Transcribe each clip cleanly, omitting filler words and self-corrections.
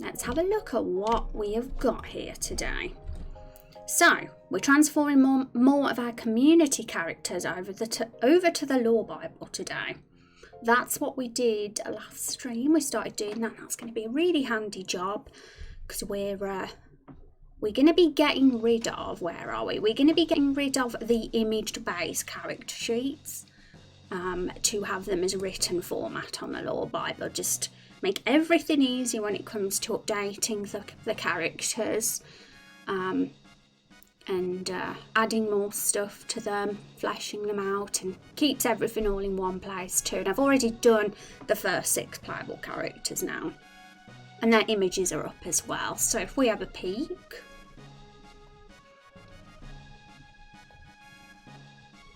let's have a look at what we have got here today. So, we're transforming more of our community characters over to the Lore Bible today. That's what we did last stream. We started doing that. That's going to be a really handy job because we're going to be getting rid of, where are we? We're going to be getting rid of the image-based character sheets to have them as written format on the Lore Bible. Just make everything easy when it comes to updating the characters. And adding more stuff to them, fleshing them out, and keeps everything all in one place too. And I've already done the first 6 playable characters now, and their images are up as well. So if we have a peek,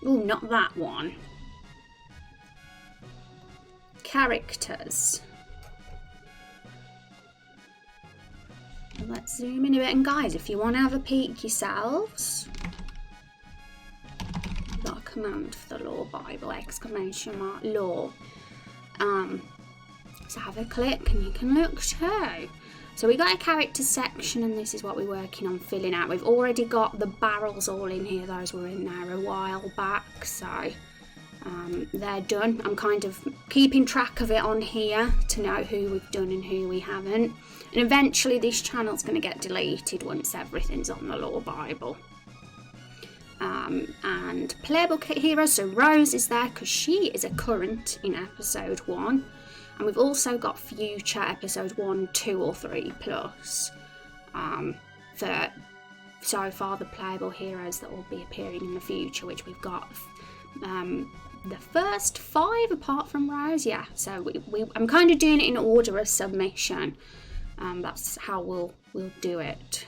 oh, not that one. Characters. Let's zoom in a bit, and guys, if you want to have a peek yourselves, I've got a command for the Lore Bible, ! Lore. So have a click and you can look too. So we got a character section, and this is what we're working on filling out. We've already got the barrels all in here. Those were in there a while back, so they're done. I'm kind of keeping track of it on here to know who we've done and who we haven't. And eventually this channel's going to get deleted once everything's on the Lore Bible. And playable heroes, so Rose is there because she is a current in episode 1. And we've also got future episode 1, 2 or 3 plus. For so far the playable heroes that will be appearing in the future, which we've got the first 5 apart from Rose. Yeah, so I'm kind of doing it in order of submission. That's how we'll do it.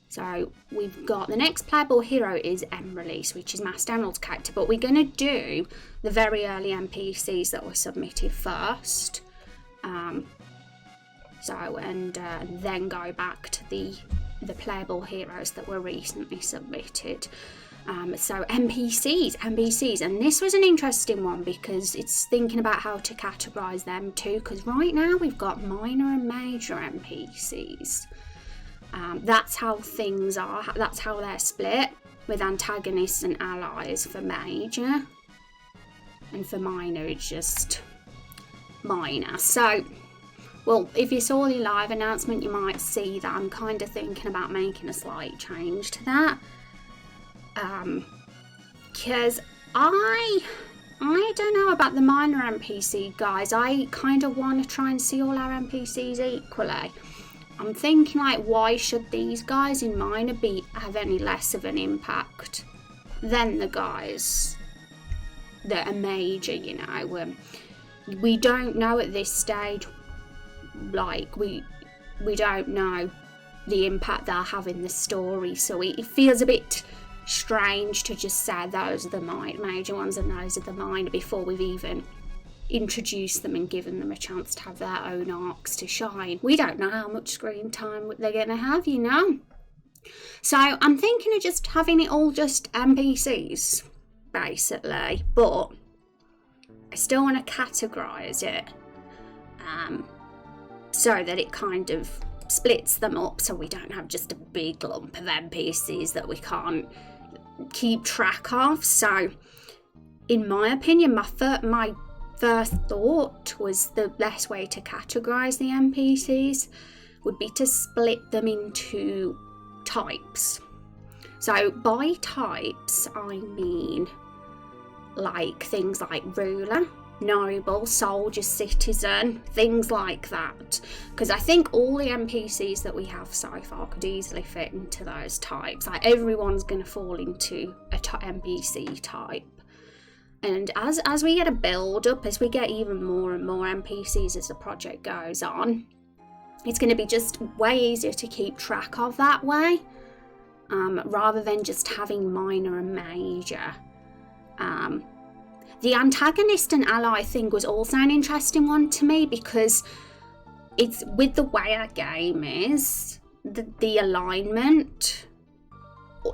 So we've got the next playable hero is Release, which is Master Emerald's character, but we're going to do the very early NPCs that were submitted first. And then go back to the playable heroes that were recently submitted. So NPCs, and this was an interesting one because it's thinking about how to categorise them too, because right now we've got minor and major NPCs. That's how things are, that's how they're split, with antagonists and allies for major, and for minor it's just minor. So, well, if you saw the live announcement you might see that I'm kind of thinking about making a slight change to that. Because I don't know about the minor NPC guys. I kind of want to try and see all our NPCs equally. I'm thinking, like, why should these guys in minor have any less of an impact than the guys that are major, you know? We don't know at this stage, like, we don't know the impact they'll have in the story, so it feels a bit strange to just say those are the major ones and those are the minor before we've even introduced them and given them a chance to have their own arcs to shine. We don't know how much screen time they're going to have, you know. So I'm thinking of just having it all just NPCs, basically, but I still want to categorise it so that it kind of splits them up so we don't have just a big lump of NPCs that we can't keep track of. So in my opinion, my first thought was the best way to categorise the NPCs would be to split them into types. So by types I mean like things like ruler, noble, soldier, citizen, things like that, because I think all the NPCs that we have so far could easily fit into those types. Like everyone's going to fall into a NPC type, and as we get a build up, as we get even more and more NPCs as the project goes on, it's going to be just way easier to keep track of that way, rather than just having minor and major. The antagonist and ally thing was also an interesting one to me, because it's with the way our game is, the alignment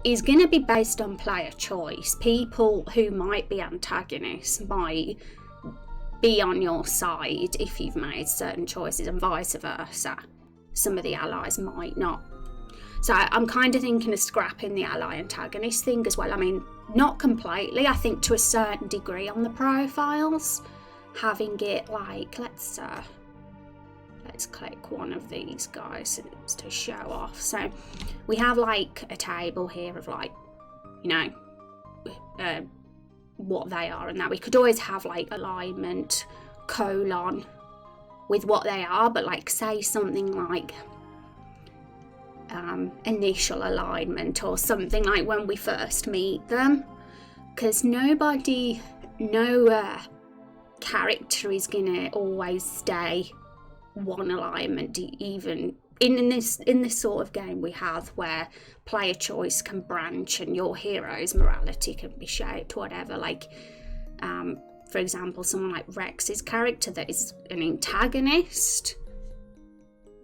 is going to be based on player choice. People who might be antagonists might be on your side if you've made certain choices, and vice versa. Some of the allies might not. So I'm kind of thinking of scrapping the ally antagonist thing as well. I mean, not completely, I think to a certain degree on the profiles, having it like, let's click one of these guys to show off. So we have like a table here of like, you know, what they are, and that we could always have like alignment colon with what they are, but like say something like initial alignment or something like when we first meet them, because no character is gonna always stay one alignment, even in this sort of game we have where player choice can branch and your hero's morality can be shaped, whatever. Like for example, someone like Rex's character that is an antagonist,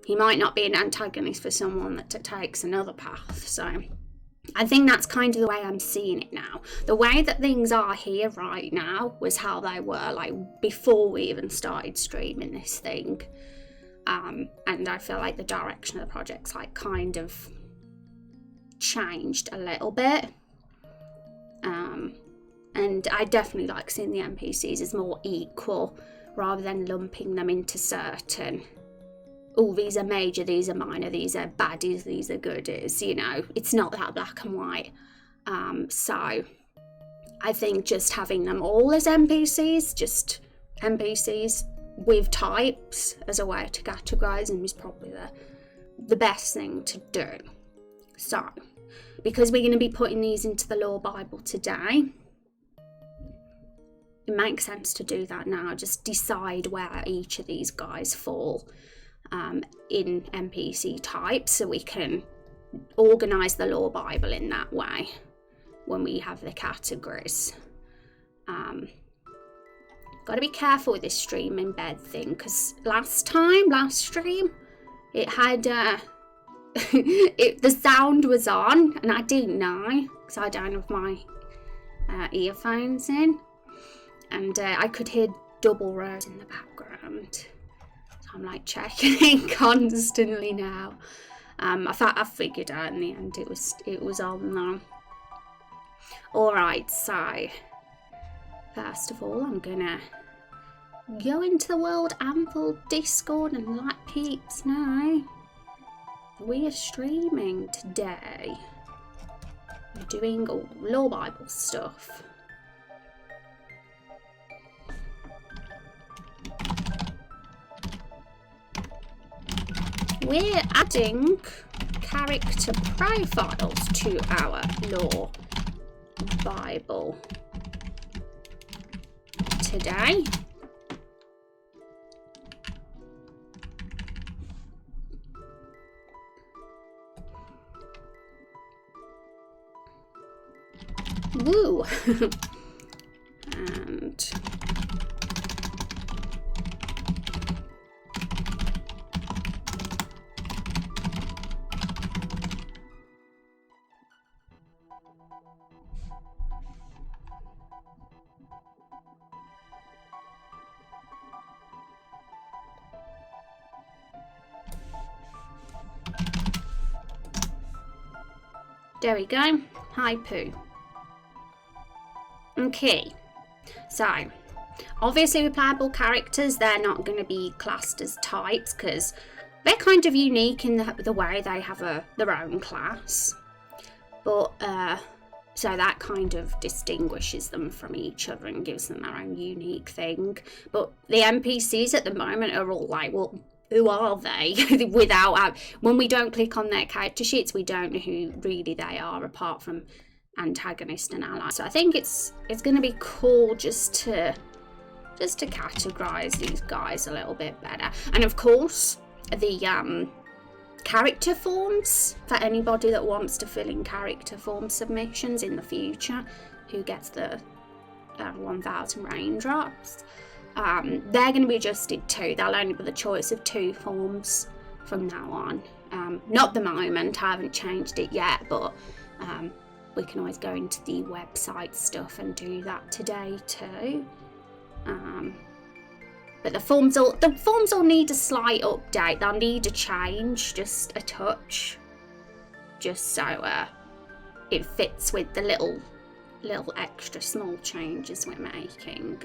he might not be an antagonist for someone that takes another path. So I think that's kind of the way I'm seeing it now. The way that things are here right now was how they were like before we even started streaming this thing. And I feel like the direction of the project's like kind of changed a little bit. And I definitely like seeing the NPCs as more equal rather than lumping them into certain, oh, these are major, these are minor, these are baddies, these are goodies, you know. It's not that black and white. So I think just having them all as NPCs, just NPCs with types as a way to categorise them is probably the best thing to do. So, because we're going to be putting these into the lore Bible today, it makes sense to do that now. Just decide where each of these guys fall in NPC types, so we can organise the lore Bible in that way when we have the categories. Got to be careful with this stream embed thing, because last stream it had the sound was on and I didn't know because I don't have my earphones in, and I could hear double rows in the background. So I'm like checking it constantly now. I figured out in the end it was on now. Alright, so first of all I'm gonna go into the World Anvil Discord and let peeps know we are streaming today. We're doing lore Bible stuff. We're adding character profiles to our lore Bible today. Woo! And there we go. Hi, Pooh. Okay, so obviously with playable characters, they're not going to be classed as types because they're kind of unique in the way they have their own class. But so that kind of distinguishes them from each other and gives them their own unique thing. But the NPCs at the moment are all like, well, who are they? Without when we don't click on their character sheets, we don't know who really they are apart from antagonist and ally. So I think it's going to be cool just to categorize these guys a little bit better. And of course the character forms for anybody that wants to fill in character form submissions in the future, who gets the 1000 raindrops, they're going to be adjusted too. They'll only be the choice of 2 forms from now on. Not the moment, I haven't changed it yet, but we can always go into the website stuff and do that today too. But the forms will need a slight update. They'll need a change, just a touch, just so it fits with the little extra small changes we're making.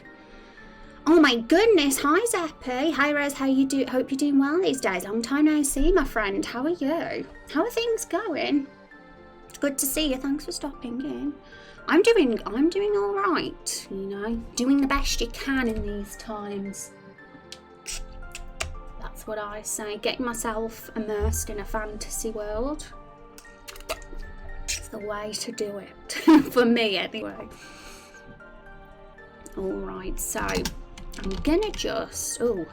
Oh my goodness, hi Zeppy. Hi Rose, how you do? Hope you're doing well these days. Long time no see, my friend. How are you? How are things going? It's good to see you. Thanks for stopping in. I'm doing all right, you know, doing the best you can in these times. That's what I say. Getting myself immersed in a fantasy world. It's the way to do it. For me anyway. Alright, so I'm gonna just so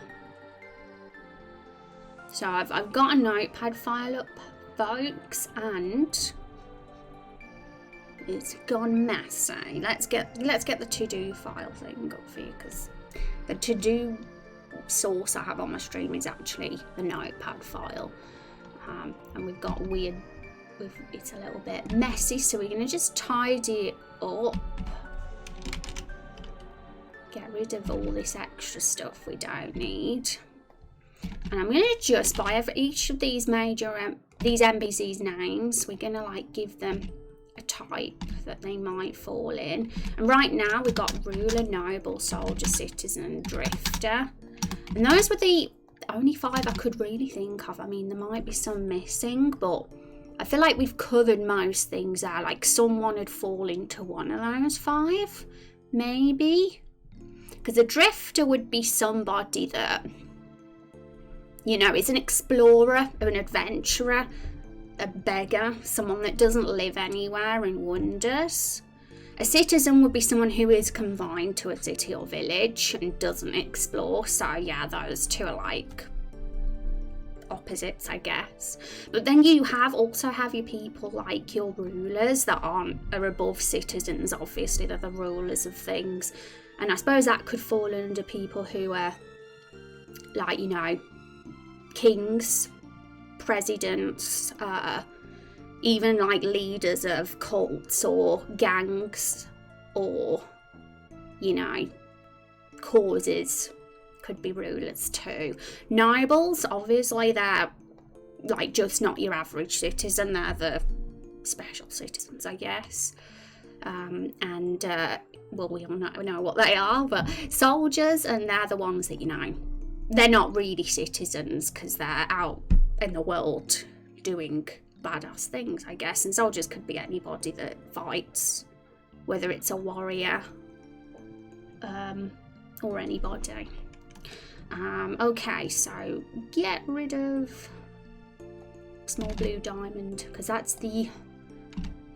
I've got a notepad file up, folks, and it's gone messy. Let's get the to-do file thing up for you, because the to-do source I have on my stream is actually the notepad file, and we've got it's a little bit messy, so we're gonna just tidy it up. Get rid of all this extra stuff we don't need. And I'm going to just, by each of these major, these NPCs names, we're going to like give them a type that they might fall in. And right now we've got ruler, noble, soldier, citizen, and drifter. And those were the only 5 I could really think of. I mean, there might be some missing, but I feel like we've covered most things there. Like someone would fall into one of those 5, maybe. Because a drifter would be somebody that, you know, is an explorer, an adventurer, a beggar, someone that doesn't live anywhere and wanders. A citizen would be someone who is confined to a city or village and doesn't explore. So yeah, those two are like opposites, I guess. But then you also have your people like your rulers that are above citizens. Obviously, they're the rulers of things. And I suppose that could fall under people who are, like, you know, kings, presidents, even like leaders of cults or gangs or, you know, causes could be rulers too. Nobles, obviously, they're like just not your average citizen. They're the special citizens, I guess. Well, we all know what they are, but soldiers, and they're the ones that, you know, they're not really citizens because they're out in the world doing badass things, I guess. And soldiers could be anybody that fights, whether it's a warrior or anybody. Okay, so get rid of small blue diamond, because that's the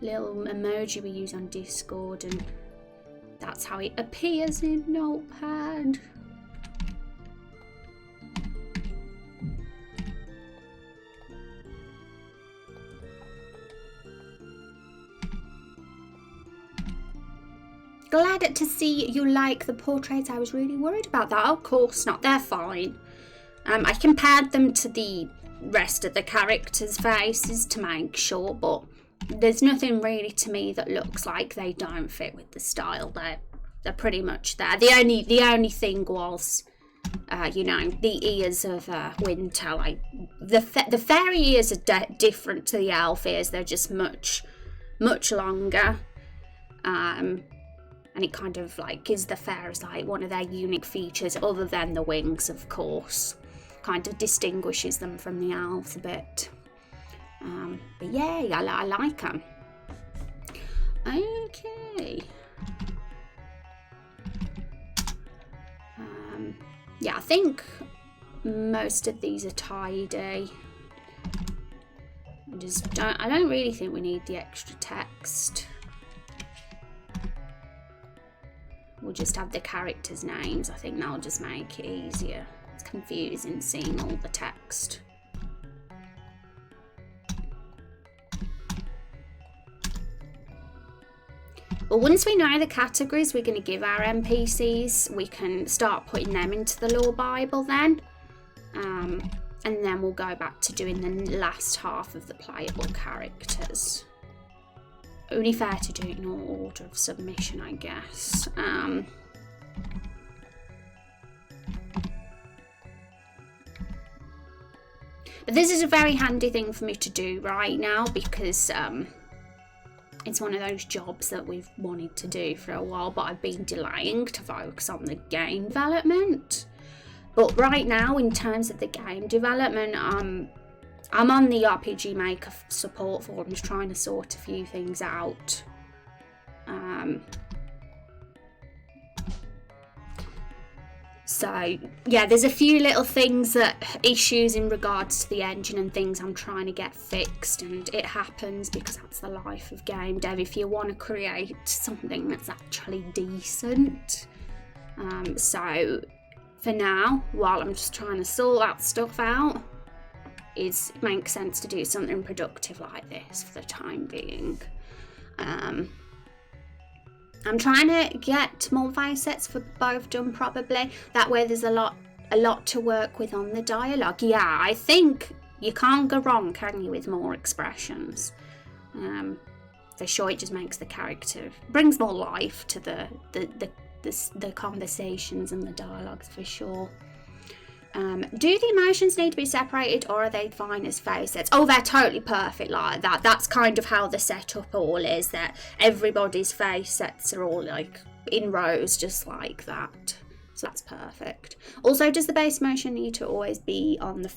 little emoji we use on Discord, and that's how it appears in Notepad. Glad to see you like the portraits. I was really worried about that. Of course not, they're fine. I compared them to the rest of the characters' faces to make sure, but there's nothing really to me that looks like they don't fit with the style. They're pretty much there. The only thing was, you know, the ears of Winter. Like the fairy ears are different to the elf ears. They're just much longer. And it kind of like gives the fairies like one of their unique features, other than the wings, of course. Kind of distinguishes them from the elves a bit. But yeah, I like them. Okay. Yeah, I think most of these are tidy. I don't really think we need the extra text. We'll just have the characters' names. I think that'll just make it easier. It's confusing seeing all the text. But once we know the categories we're going to give our NPCs, we can start putting them into the lore Bible then. And then we'll go back to doing the last half of the playable characters. Only fair to do it in order of submission, I guess. But this is a very handy thing for me to do right now because it's one of those jobs that we've wanted to do for a while, but I've been delaying to focus on the game development. But right now, in terms of the game development, I'm on the RPG Maker support forums trying to sort a few things out. So yeah, there's a few little issues in regards to the engine and things I'm trying to get fixed, and it happens because that's the life of game dev. If you want to create something that's actually decent, so for now, while I'm just trying to sort that stuff out, it makes sense to do something productive like this for the time being. I'm trying to get more face sets for both done probably. That way there's a lot to work with on the dialogue. Yeah, I think you can't go wrong, can you, with more expressions. For sure, it just makes the character, brings more life to the conversations and the dialogues for sure. Do the emotions need to be separated, or are they fine as face sets? Oh, they're totally perfect like that. That's kind of how the setup all is, that everybody's face sets are all like in rows just like that. So that's perfect. Also, does the base emotion need to always be on the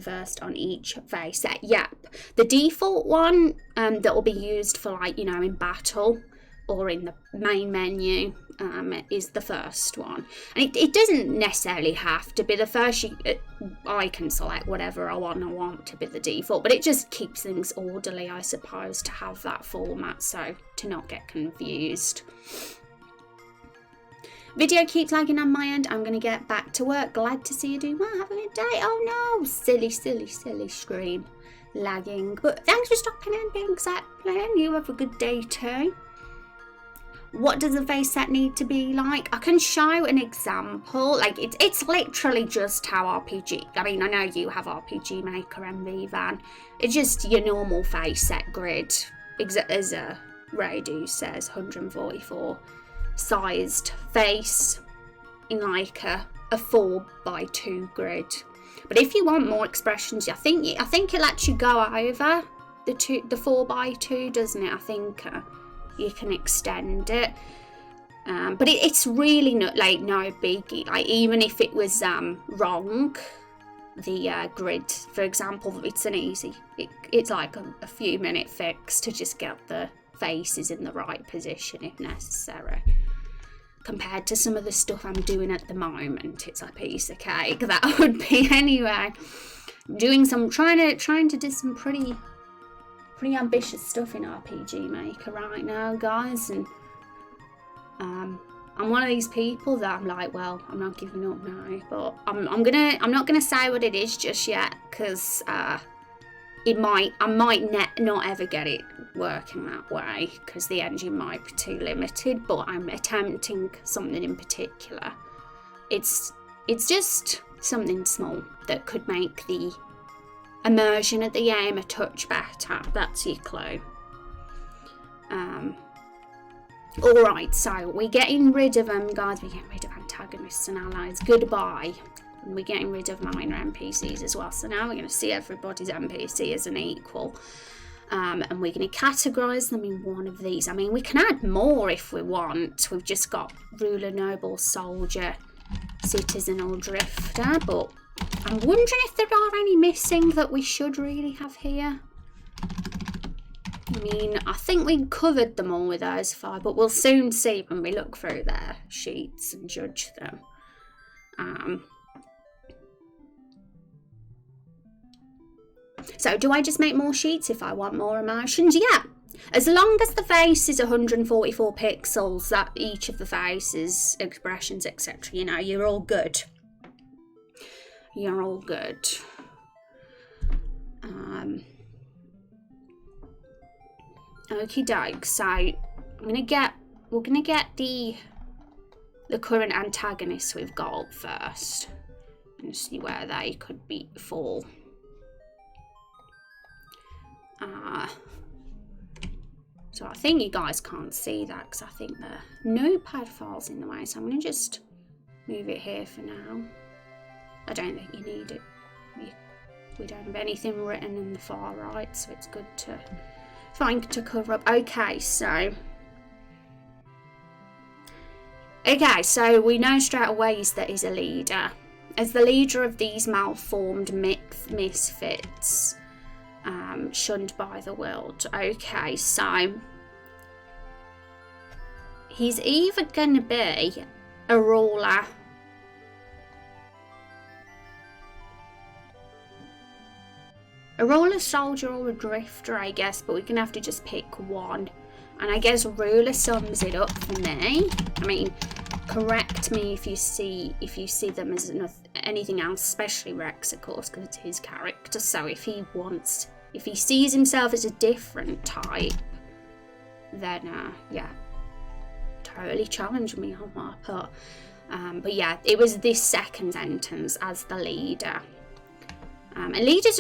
first on each face set? Yep. The default one that will be used for, like, you know, in battle or in the main menu is the first one, and it doesn't necessarily have to be the first. I can select whatever I want to be the default, but it just keeps things orderly, I suppose, to have that format, so to not get confused. Video keeps lagging on my end. I'm going to get back to work. Glad to see you doing well. Have a good day. Oh no, silly screen lagging, but thanks for stopping in, being Zeppelin. You have a good day too. What does a face set need to be like? I can show an example. Like, it's literally just how RPG... I mean, I know you have RPG Maker MV Van. It's just your normal face set grid. As Radu says, 144 sized face in like a 4x2 grid. But if you want more expressions, I think it lets you go over the 4x2, doesn't it? I think... you can extend it, but it's really no biggie. Like, even if it was wrong, the grid, for example, it's an easy. It's like a few minute fix to just get the faces in the right position if necessary. Compared to some of the stuff I'm doing at the moment, it's a piece of cake. That would be anyway. Trying to do some pretty ambitious stuff in RPG Maker right now, guys, and I'm one of these people that I'm like, well, I'm not giving up now, but I'm not gonna say what it is just yet, because I might not ever get it working that way, because the engine might be too limited. But I'm attempting something in particular. It's just something small that could make the immersion at the game a touch better. That's your clue. Alright, so we're getting rid of them, guys. We're getting rid of antagonists and allies. Goodbye. And we're getting rid of minor NPCs as well. So now we're going to see everybody's NPC as an equal. And we're going to categorise them in one of these. I mean, we can add more if we want. We've just got ruler, noble, soldier, citizen or drifter, but I'm wondering if there are any missing that we should really have here. I mean, I think we covered them all with those five, but we'll soon see when we look through their sheets and judge them. So do I just make more sheets if I want more emotions? Yeah. As long as the face is 144 pixels, that each of the faces, expressions, etc., you know, you're all good. You're all good. Okie doke. So we're gonna get the current antagonists we've got up first and see where they could fall. So I think you guys can't see that because I think the notepad file's in the way. So I'm gonna just move it here for now. I don't think you need it. we don't have anything written in the far right, so it's good to find to cover up. Okay, so we know straight away that he's a leader. As the leader of these malformed misfits, shunned by the world. Okay, so he's either going to be a ruler, soldier, or a drifter, I guess, but we're going to have to just pick one. And I guess ruler sums it up for me. I mean, correct me if you see them as anything else, especially Rex, of course, because it's his character. So if he sees himself as a different type, then yeah, totally challenge me on that part. But yeah, it was this second sentence as the leader. And leaders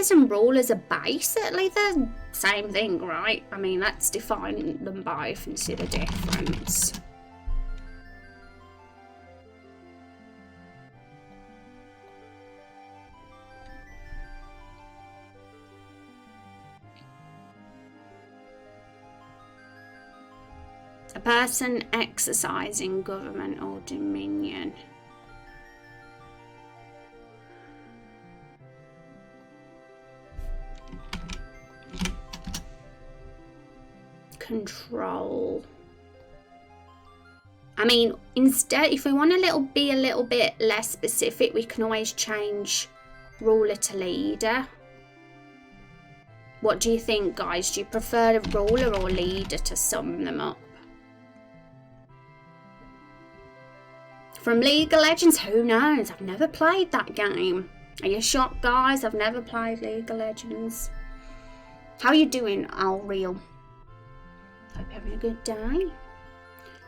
and rulers are basically the same thing, right? I mean, let's define them both and see the difference. A person exercising government or dominion. Control. I mean, instead, if we want to be a little bit less specific, we can always change ruler to leader. What do you think, guys? Do you prefer a ruler or leader to sum them up? From League of Legends, who knows? I've never played that game. Are you shocked, guys? I've never played League of Legends. How are you doing, Alreal? Hope you're having a good day.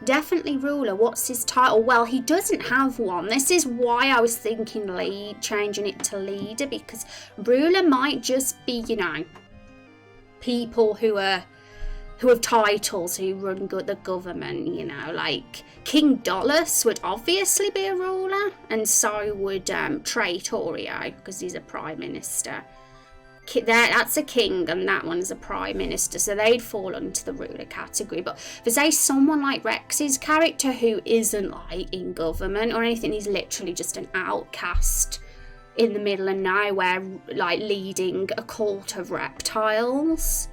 Definitely ruler. What's his title? Well, he doesn't have one. This is why I was thinking changing it to leader, because ruler might just be, you know, people who have titles, who run the government, you know, like King Dolus would obviously be a ruler, and so would Traitorio, because he's a prime minister. That's a king, and that one's a prime minister, so they'd fall into the ruler category. But for say someone like Rex's character, who isn't like in government or anything, he's literally just an outcast in the middle of nowhere, like leading a cult of reptiles.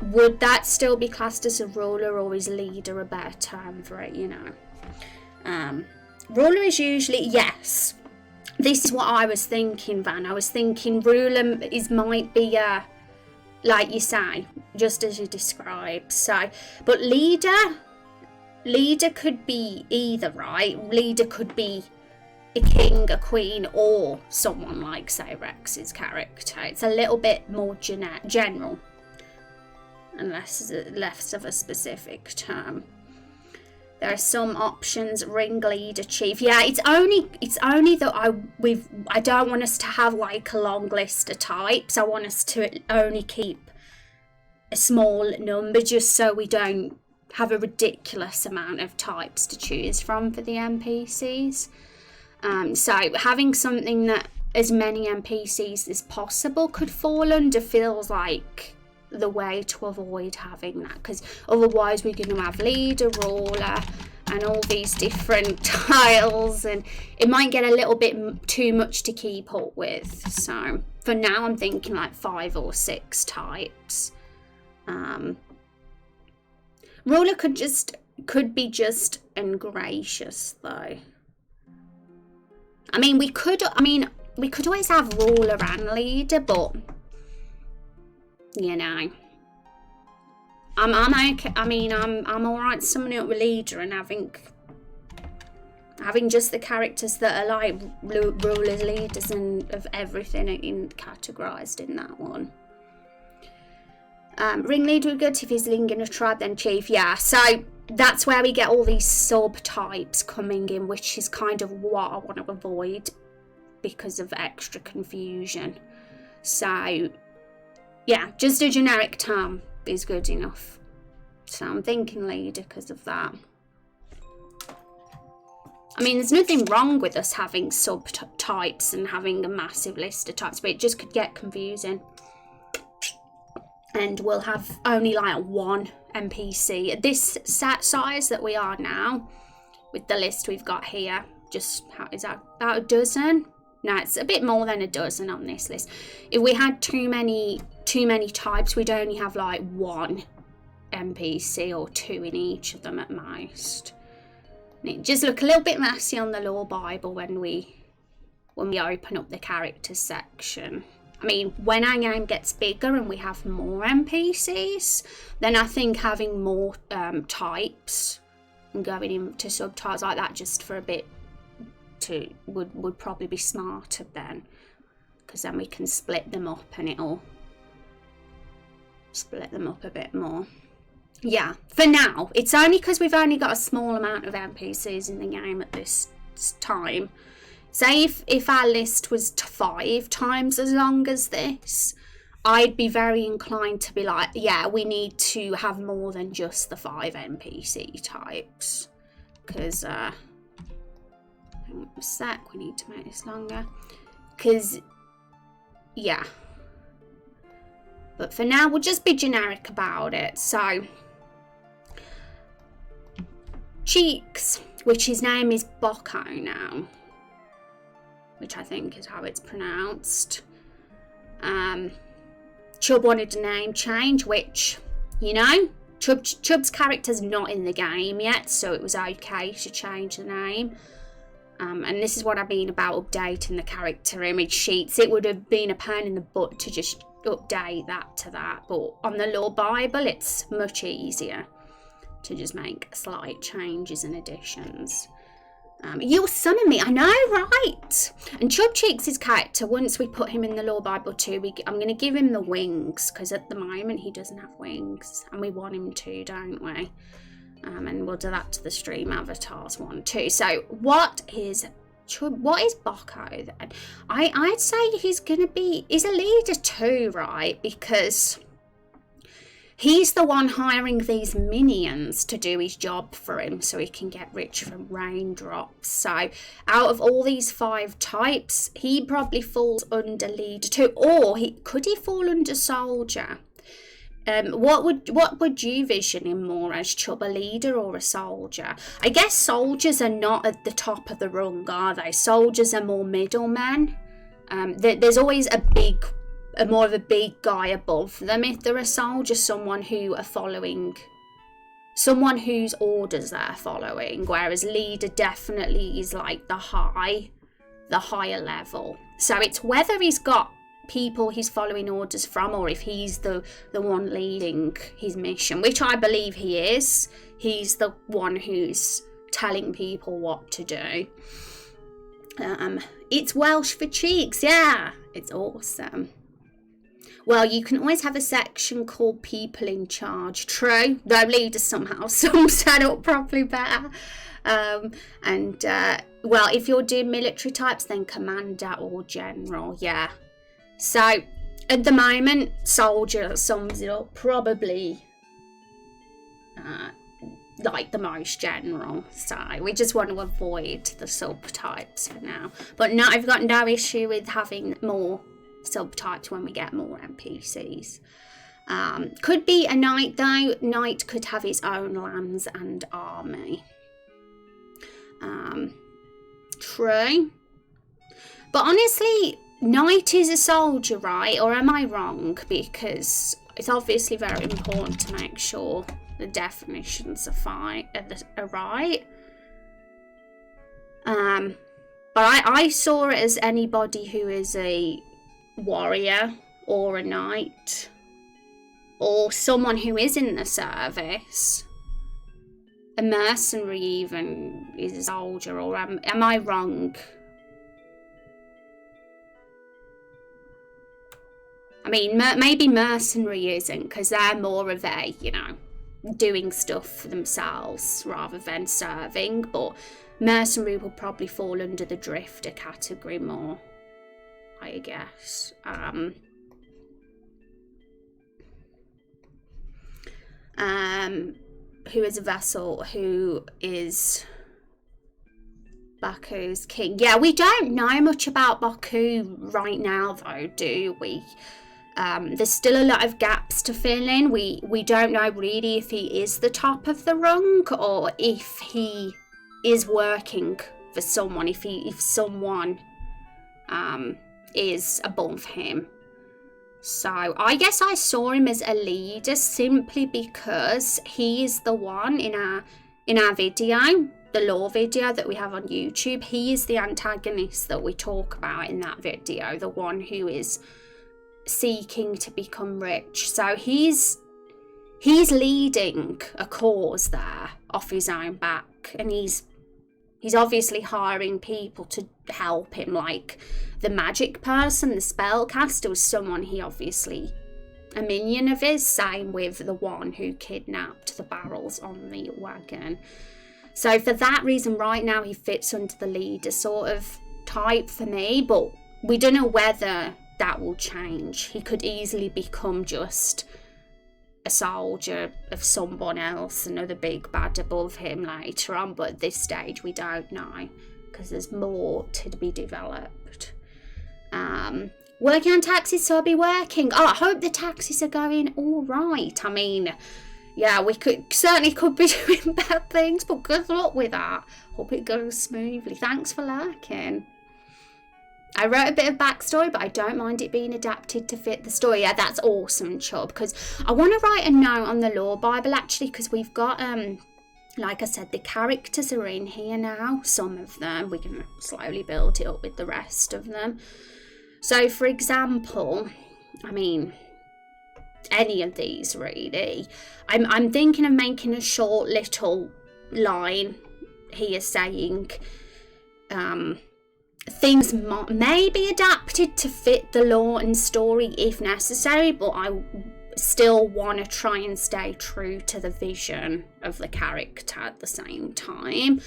Would that still be classed as a ruler, or is leader a better term for it, you know? Ruler is usually, yes. This is what I was thinking, Van. I was thinking ruler might be like you say, just as you described. So, but leader could be either, right? Leader could be a king, a queen, or someone like, say, Rex's character. It's a little bit more general, and less of a specific term. There are some options: ringleader, chief. Yeah, it's only that I don't want us to have like a long list of types. I want us to only keep a small number, just so we don't have a ridiculous amount of types to choose from for the NPCs. So having something that as many NPCs as possible could fall under feels like the way to avoid having that, because otherwise we're going to have leader, ruler, and all these different tiles, and it might get a little bit too much to keep up with. So for now, I'm thinking like 5 or 6 types. Ruler could be just ungracious, though. I mean, we could always have ruler and leader, but you know, I'm okay. I mean, I'm all right summing up with leader and having just the characters that are like rulers, leaders, and of everything categorized in that one. Ringleader would be good if he's leading a tribe, then chief. Yeah, so that's where we get all these subtypes coming in, which is kind of what I want to avoid because of extra confusion. So yeah, just a generic term is good enough. So I'm thinking leader because of that. I mean, there's nothing wrong with us having subtypes and having a massive list of types, but it just could get confusing. And we'll have only like one NPC at this set size that we are now, with the list we've got here. Just, is that about a dozen? No, it's a bit more than a dozen on this list. If we had too many types, we'd only have like one NPC or two in each of them at most. And it just look a little bit messy on the lore Bible when we open up the characters section. I mean, when our game gets bigger and we have more NPCs, then I think having more types and going into subtypes like that just for a bit would probably be smarter then, because then we can split them up and it'll split them up a bit more. Yeah, for now, it's only because we've only got a small amount of NPCs in the game at this time. Say if our list was 5 times as long as this, I'd be very inclined to be like, yeah, we need to have more than just the 5 NPC types. Because, hang on a sec, we need to make this longer. Because, yeah. But for now, we'll just be generic about it. So, Cheeks, which his name is Bocco now, which I think is how it's pronounced. Chub wanted a name change, which, you know, Chub's character's not in the game yet, so it was okay to change the name. And this is what I mean about updating the character image sheets. It would have been a pain in the butt to just update that to that, but on the lore Bible, it's much easier to just make slight changes and additions. You'll summon me, I know, right? And Chub Cheeks' character, once we put him in the lore Bible too, I'm going to give him the wings, because at the moment he doesn't have wings, and we want him to, don't we? And we'll do that to the stream avatars one too. So what is Bocco then? I'd say he's a leader too, right? Because he's the one hiring these minions to do his job for him so he can get rich from raindrops. So out of all these 5 types, he probably falls under leader too. Or could he fall under soldier? What would you vision him more as, Chub, a leader or a soldier? I guess soldiers are not at the top of the rung, are they? Soldiers are more middlemen. There's always more of a big guy above them if they're a soldier, someone whose orders they're following, whereas leader definitely is like the higher level. So it's whether he's got people he's following orders from, or if he's the one leading his mission, which I believe he is. He's the one who's telling people what to do. It's Welsh for cheeks, yeah, it's awesome. Well, you can always have a section called people in charge. True, though leaders somehow some set up properly better. Well, if you're doing military types, then commander or general, yeah. So at the moment, soldier sums it up, probably like the most general. So we just want to avoid the subtypes for now. But no, I've got no issue with having more subtypes when we get more NPCs. Could be a knight though. Knight could have his own lands and army. True. But honestly, knight is a soldier, right? Or am I wrong? Because it's obviously very important to make sure the definitions are right. But I saw it as anybody who is a warrior or a knight or someone who is in the service. A mercenary even is a soldier, or am I wrong? I mean, maybe mercenary isn't, because they're more of a, doing stuff for themselves rather than serving, but mercenary will probably fall under the drifter category more, I guess. Who is a vessel, who is Baku's king. Yeah, we don't know much about Baku right now, though, do we? There's still a lot of gaps to fill in. We don't know really if he is the top of the rung or if he is working for someone, if someone is above him. So I guess I saw him as a leader simply because he is the one in our video, the lore video that we have on YouTube. He is the antagonist that we talk about in that video, the one who is seeking to become rich. So he's leading a cause there off his own back, and he's obviously hiring people to help him, like the magic person, the spellcaster was someone he obviously a minion of his. Same with the one who kidnapped the barrels on the wagon. So for that reason, right now he fits under the leader sort of type for me, but we don't know whether that will change. He could easily become just a soldier of someone else, another big bad above him later on, but at this stage we don't know because there's more to be developed. Working on taxis, so I'll be working. I hope the taxis are going all right. I mean, yeah, we certainly could be doing bad things, but good luck with that. Hope it goes smoothly. Thanks for lurking. I wrote a bit of backstory, but I don't mind it being adapted to fit the story. Yeah, that's awesome, Chubb, because I want to write a note on the Lore Bible, actually, because we've got, like I said, the characters are in here now, some of them. We can slowly build it up with the rest of them. So, for example, I mean, any of these, really. I'm thinking of making a short little line here saying, things may be adapted to fit the lore and story if necessary, but I still want to try and stay true to the vision of the character at the same time.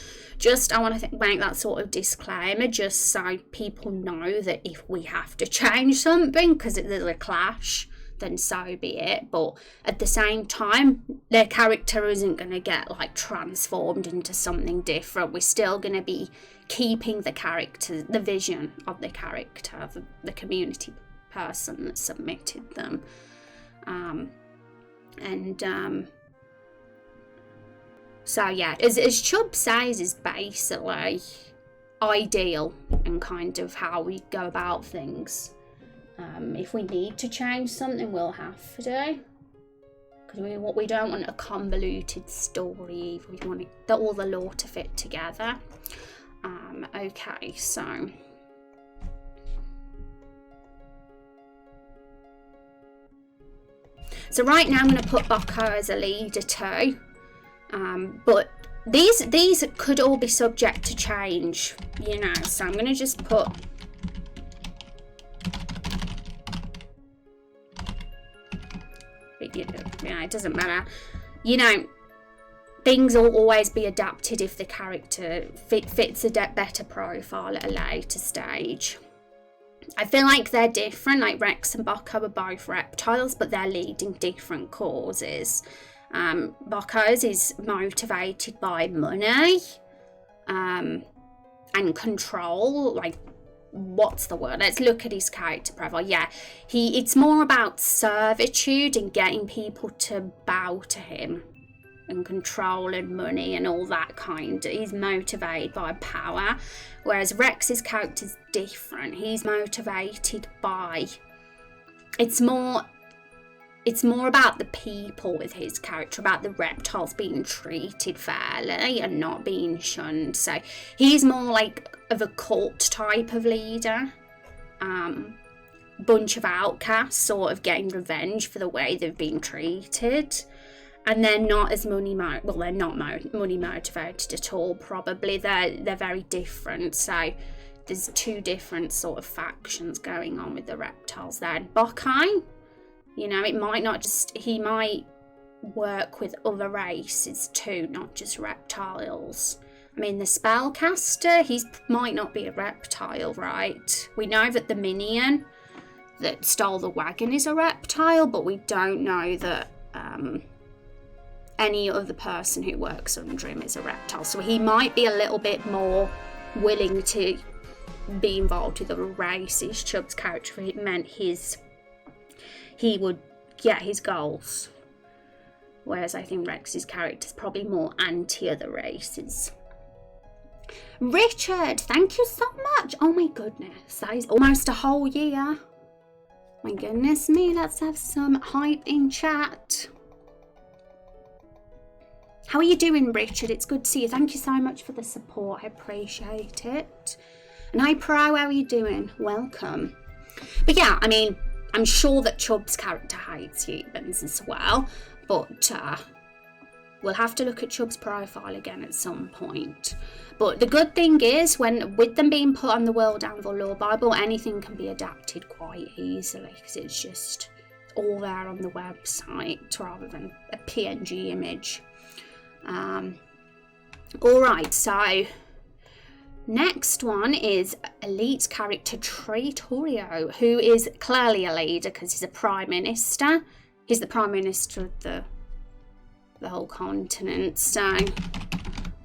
I want to make that sort of disclaimer just so people know that if we have to change something because there's a clash, then so be it. But at the same time, their character isn't going to get like transformed into something different. We're still going to be keeping the character, the vision of the character, the community person that submitted them. So yeah, as Chubb says, is basically ideal and kind of how we go about things. If we need to change something, we'll have to. Because we don't want a convoluted story. We want all the lore to fit together. Okay, so right now I'm going to put Boko as a leader too, but these could all be subject to change, you know, so I'm going to just put yeah, it doesn't matter, you know. Things will always be adapted if the character fits a better profile at a later stage. I feel like they're different, like Rex and Boko are both reptiles, but they're leading different causes. Boko's is motivated by money and control, like, what's the word? Let's look at his character profile. Yeah, it's more about servitude and getting people to bow to him. And control and money and all that kind. He's motivated by power, whereas Rex's character's different. He's motivated by it's more about the people with his character, about the reptiles being treated fairly and not being shunned. So he's more like of a cult type of leader. Bunch of outcasts sort of getting revenge for the way they've been treated. And they're not as money motivated at all, probably. They're very different. So there's two different sort of factions going on with the reptiles there. And Bokai, you know, he might work with other races too, not just reptiles. I mean, the spellcaster, he might not be a reptile, right? We know that the minion that stole the wagon is a reptile, but we don't know that any other person who works under him is a reptile. So he might be a little bit more willing to be involved with other races. Chubb's character, it meant he would get his goals. Whereas I think Rex's character is probably more anti other races. Richard, thank you so much. Oh my goodness, that is almost a whole year. My goodness me, let's have some hype in chat. How are you doing, Richard? It's good to see you. Thank you so much for the support. I appreciate it. And hi, Pro, how are you doing? Welcome. But yeah, I mean, I'm sure that Chubb's character hates humans as well. But we'll have to look at Chubb's profile again at some point. But the good thing is, with them being put on the World Anvil Lore Bible, anything can be adapted quite easily because it's just all there on the website rather than a PNG image. Alright, so next one is elite character Traitorio, who is clearly a leader because he's a prime minister. He's the prime minister of the whole continent, so,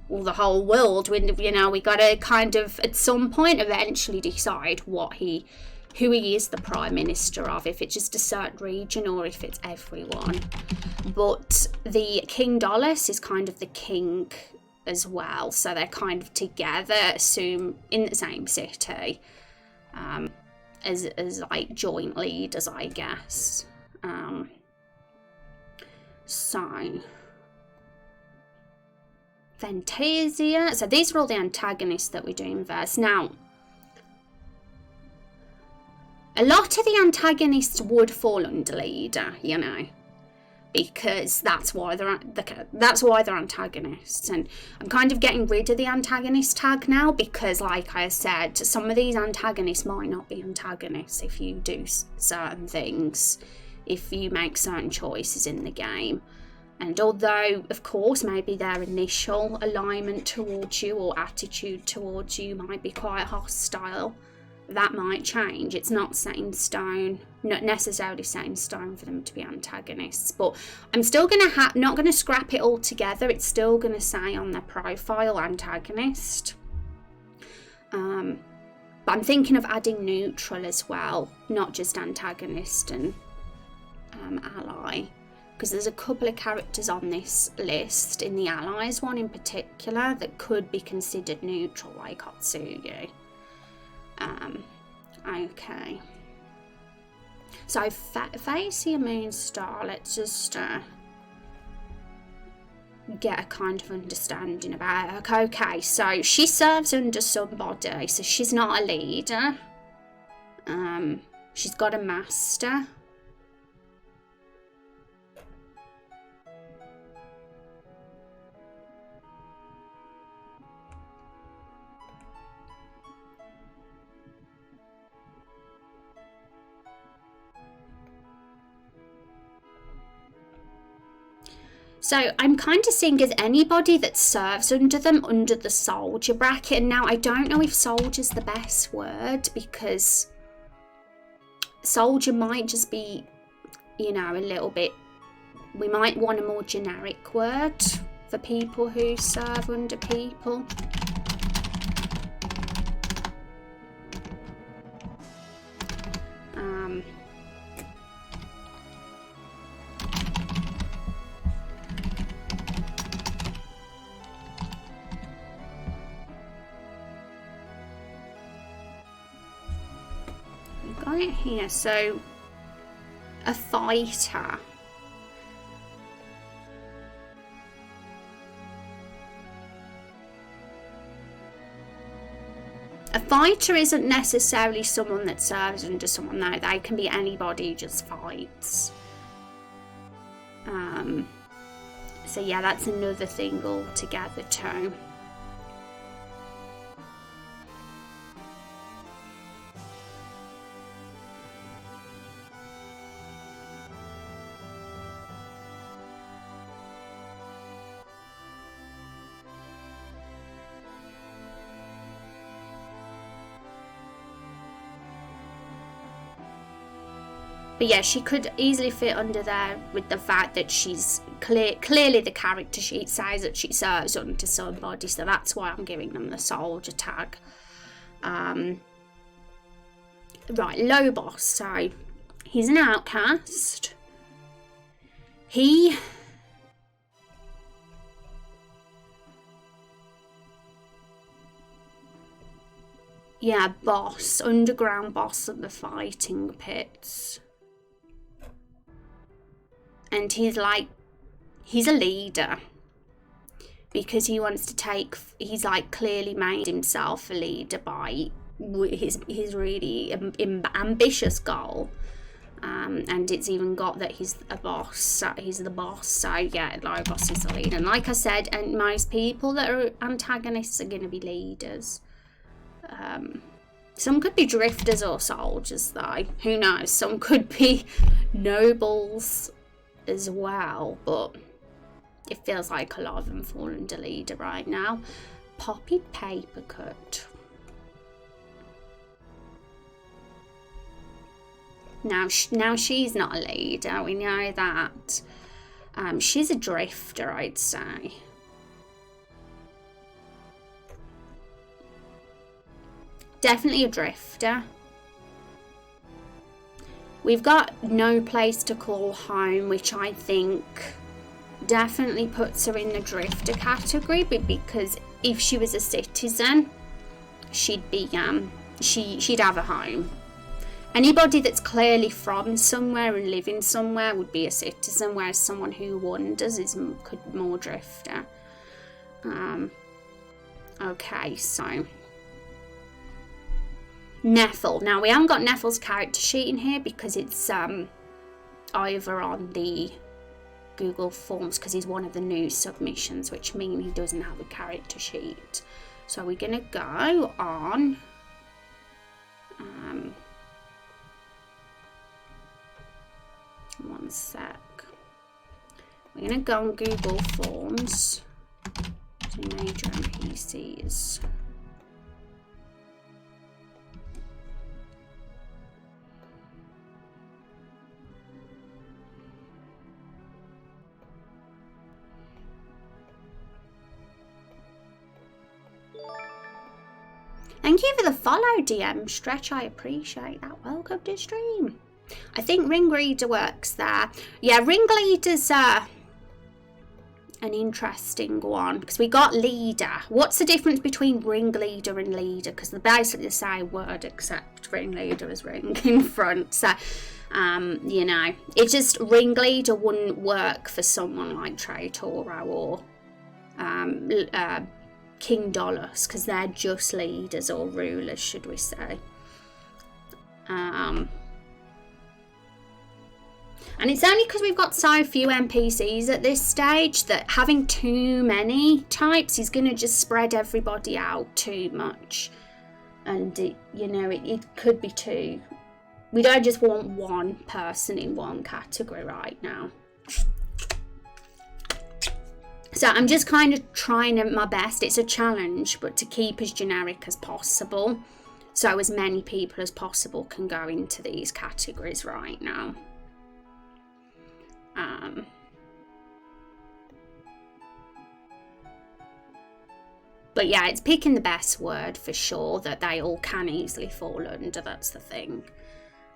or the whole world. You know, we got to kind of at some point eventually decide who he is the prime minister of, if it's just a certain region or if it's everyone. But the King Dolus is kind of the king as well, so they're kind of together, assume in the same city, as like joint leaders, I guess. So Fantasia. So these are all the antagonists that we do in verse. Now, a lot of the antagonists would fall under leader, you know, because that's why they're antagonists. And I'm kind of getting rid of the antagonist tag now because, like I said, some of these antagonists might not be antagonists if you do certain things, if you make certain choices in the game. And although, of course, maybe their initial alignment towards you or attitude towards you might be quite hostile, that might change. It's not set in stone, not necessarily set in stone for them to be antagonists. But I'm still not gonna scrap it all together. It's still gonna say on their profile antagonist. But I'm thinking of adding neutral as well, not just antagonist and ally, because there's a couple of characters on this list, in the allies one in particular, that could be considered neutral, like Otsugi. Okay. So Phasia Moonstar, let's just get a kind of understanding about her. Okay, so she serves under somebody, so she's not a leader. She's got a master. So I'm kind of seeing as anybody that serves under them, under the soldier bracket. And now I don't know if soldier's the best word, because soldier might just be, you know, a little bit, we might want a more generic word for people who serve under people. Got it here. So a fighter. A fighter isn't necessarily someone that serves under someone, though. They can be anybody who just fights. So yeah, that's another thing altogether too. But yeah, she could easily fit under there with the fact that she's clearly the character sheet says that she serves under somebody, so that's why I'm giving them the soldier tag. Right, Lobos, so he's an outcast. Yeah, boss, underground boss of the fighting pits. And he's a leader. Because he wants to he's like clearly made himself a leader by his really ambitious goal. And it's even got that he's a boss, so he's the boss, so yeah, Lobos is the leader. And like I said, and most people that are antagonists are going to be leaders. Some could be drifters or soldiers though, who knows, some could be nobles as well, but it feels like a lot of them fall under leader right now. Poppy Papercut. Now she's not a leader, we know that. She's a drifter, I'd say. Definitely a drifter. We've got no place to call home, which I think definitely puts her in the drifter category, but because if she was a citizen, she'd be she'd have a home. Anybody that's clearly from somewhere and living somewhere would be a citizen, whereas someone who wanders is more drifter. Okay, so Neffel. Now we haven't got Neffel's character sheet in here because it's over on the Google Forms because he's one of the new submissions, which means he doesn't have a character sheet. So we're gonna go on one sec. We're gonna go on Google Forms to major NPCs. Thank you for the follow, DM Stretch. I appreciate that. Welcome to stream. I think Ringleader works there. Yeah, Ringleader's an interesting one because we got leader. What's the difference between ringleader and leader? Because they're basically the same word except ringleader is ring in front. So, you know, it's just ringleader wouldn't work for someone like Traitoro or King Dollars because they're just leaders or rulers, should we say. And it's only because we've got so few NPCs at this stage that having too many types is going to just spread everybody out too much. And, it could be too. We don't just want one person in one category right now. So I'm just kind of trying my best. It's a challenge, but to keep as generic as possible. So as many people as possible can go into these categories right now. But yeah, it's picking the best word for sure that they all can easily fall under. That's the thing.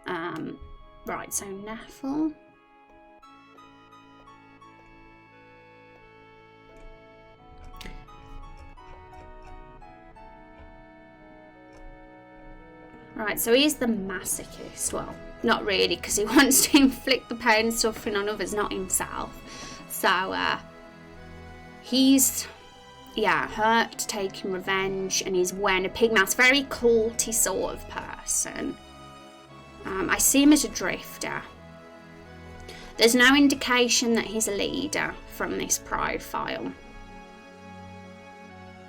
Right, so Neffel. Right, so he's the masochist. Well, not really, because he wants to inflict the pain and suffering on others, not himself. So, he's, hurt, taking revenge, and he's wearing a pig mask. Very culty sort of person. I see him as a drifter. There's no indication that he's a leader from this profile.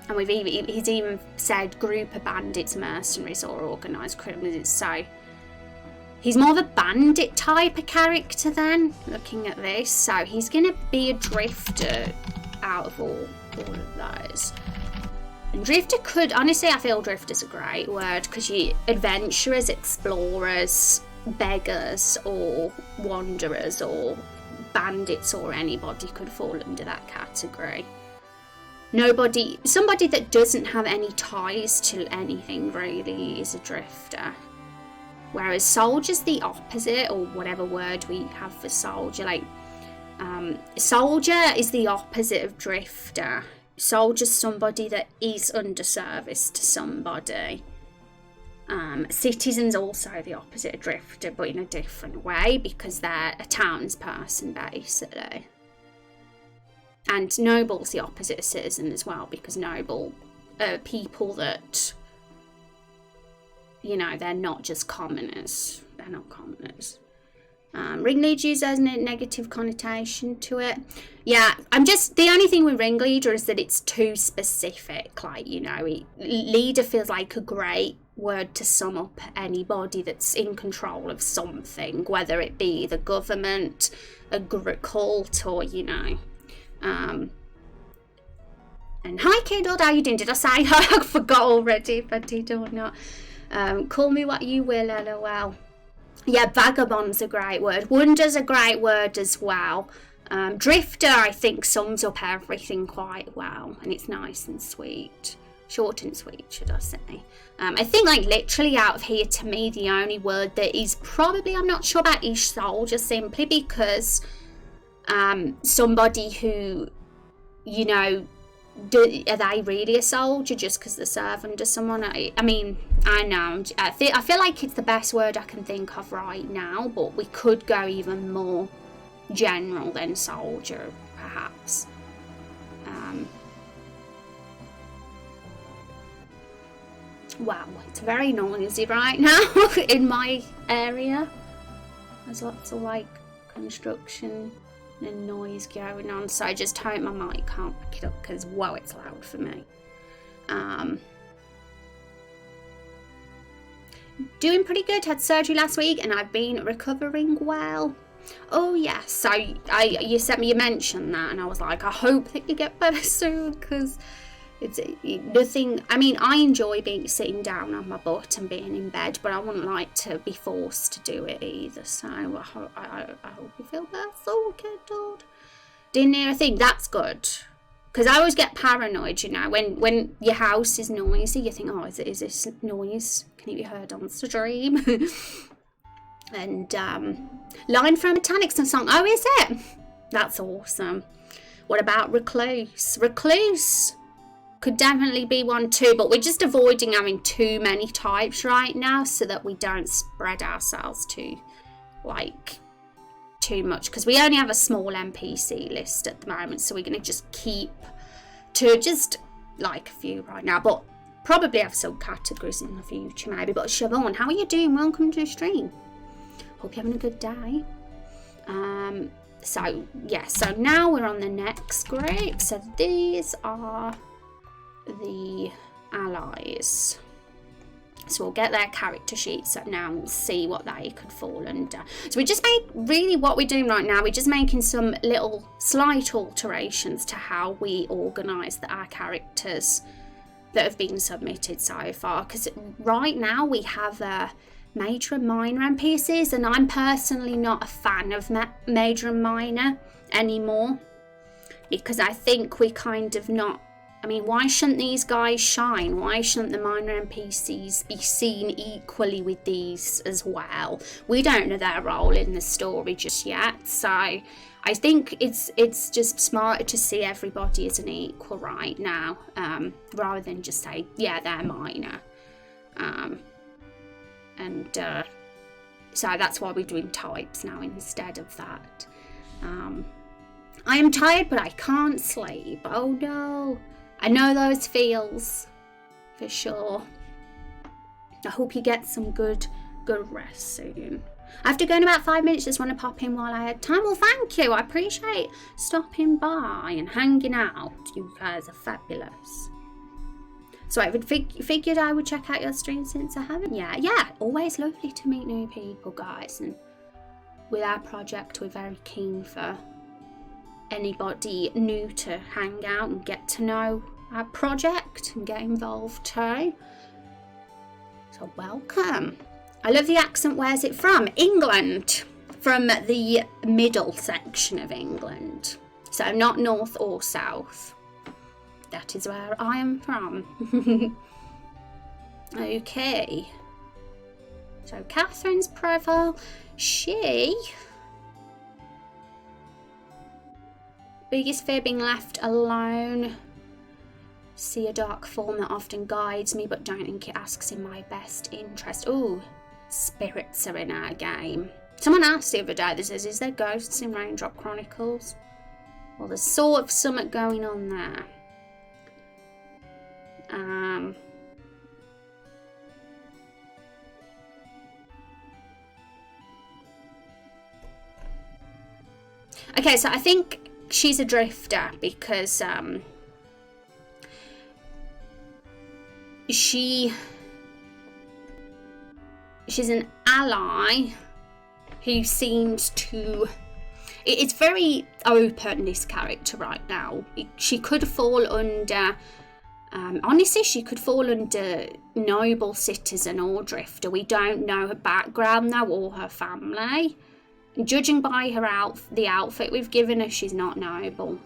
And he's even said group of bandits, mercenaries or organised criminals. So he's more of a bandit type of character then, looking at this. So he's going to be a drifter out of all of those. And drifter could, honestly, I feel drifter's a great word because you adventurers, explorers, beggars or wanderers or bandits or anybody could fall under that category. Somebody that doesn't have any ties to anything really is a drifter. Whereas soldier's the opposite, or whatever word we have for soldier. Like, soldier is the opposite of drifter. Soldier's somebody that is under service to somebody. Citizen's also the opposite of drifter, but in a different way, because they're a townsperson, basically. And noble's the opposite of citizen as well, because noble are people that, you know, they're not just commoners. They're not commoners. Ringleader uses a negative connotation to it. Yeah, the only thing with ringleader is that it's too specific. Like, you know, leader feels like a great word to sum up anybody that's in control of something, whether it be the government, a cult, or, you know. And hi Kiddo, how you doing? Did I say I forgot already if I did or not. Call me what you will, lol. Yeah, vagabond's a great word. Wonder's a great word as well. Drifter, I think, sums up everything quite well, and it's nice and sweet. Short and sweet, should I say. I think, like, literally out of here, to me, the only word that is probably, I'm not sure about, is soldier, simply because somebody who, you know, are they really a soldier just because they serve under someone? I mean, I know. I feel like it's the best word I can think of right now, but we could go even more general than soldier, perhaps. Wow, it's very noisy right now in my area. There's lots of, like, construction and noise going on, so I just hope my mic can't pick it up, because whoa, it's loud for me. Doing pretty good. Had surgery last week and I've been recovering well. Oh yes, so you mentioned that, and I was like, I hope that you get better soon, because it's nothing. I mean, I enjoy sitting down on my butt and being in bed, but I wouldn't like to be forced to do it either. So I hope you feel better. So kiddo. Didn't hear a thing. That's good, because I always get paranoid. You know, when your house is noisy, you think, oh, is this noise? Can it be heard on stream? And line from Metallics and song. Oh, is it? That's awesome. What about recluse? Recluse could definitely be one too, but we're just avoiding having too many types right now so that we don't spread ourselves too much, because we only have a small NPC list at the moment, so we're going to just keep to just like a few right now, but probably have some categories in the future maybe. But Siobhan, how are you doing? Welcome to the stream. Hope you're having a good day. So now we're on the next group. So these are the allies. So we'll get their character sheets up now and see what they could fall under. So we just what we're doing right now, we're just making some little slight alterations to how we organise our characters that have been submitted so far. Because right now we have major and minor NPCs, and I'm personally not a fan of major and minor anymore, because I think we kind of not. I mean, why shouldn't these guys shine? Why shouldn't the minor NPCs be seen equally with these as well? We don't know their role in the story just yet, so I think it's just smarter to see everybody as an equal right now, rather than just say, yeah, they're minor. So that's why we're doing types now instead of that. I am tired, but I can't sleep. Oh no. I know those feels, for sure. I hope you get some good rest soon. I have to go in about 5 minutes, just want to pop in while I had time. Well, thank you. I appreciate stopping by and hanging out. You guys are fabulous. So I would figured I would check out your stream since I haven't. Yeah, always lovely to meet new people, guys. And with our project, we're very keen for anybody new to hang out and get to know our project and get involved too. So welcome. I love the accent. Where's it from? England. From the middle section of England. So not north or south. That is where I am from. Okay. So Catherine's profile. She... biggest fear being left alone. See a dark form that often guides me, but don't think it asks in my best interest. Ooh, spirits are in our game. Someone asked the other day, this is there ghosts in Raindrop Chronicles? Well, there's sort of something going on there. Okay, so I think she's a drifter because she's an ally who seems to... It's very open, this character right now. She could fall under... honestly, she could fall under noble citizen or drifter. We don't know her background though, or her family. Judging by her the outfit we've given her, she's not noble.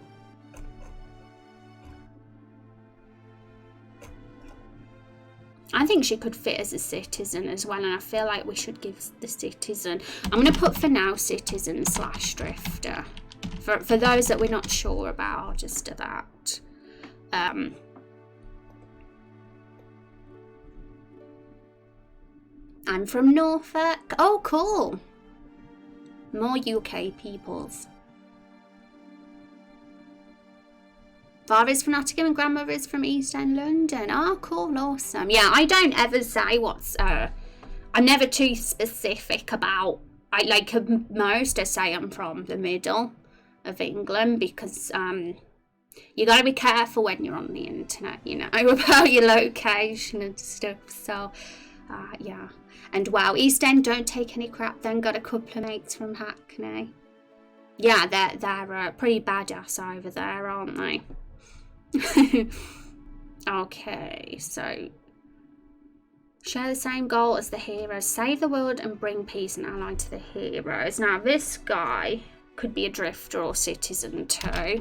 I think she could fit as a citizen as well, and I feel like we should give the citizen... I'm going to put for now citizen / drifter. For those that we're not sure about, I'll just do that. I'm from Norfolk. Oh, cool. More UK peoples. Father is from Nottingham and grandmother is from East End London. Oh, cool, awesome. Yeah, I don't ever say what's... I'm never too specific about... most I say I'm from the middle of England because you got to be careful when you're on the internet, you know, about your location and stuff. So, yeah. And wow, East End, don't take any crap then. Got a couple of mates from Hackney. Yeah, they're pretty badass over there, aren't they? Okay, so share the same goal as the heroes. Save the world and bring peace and ally to the heroes. Now, this guy could be a drifter or citizen too.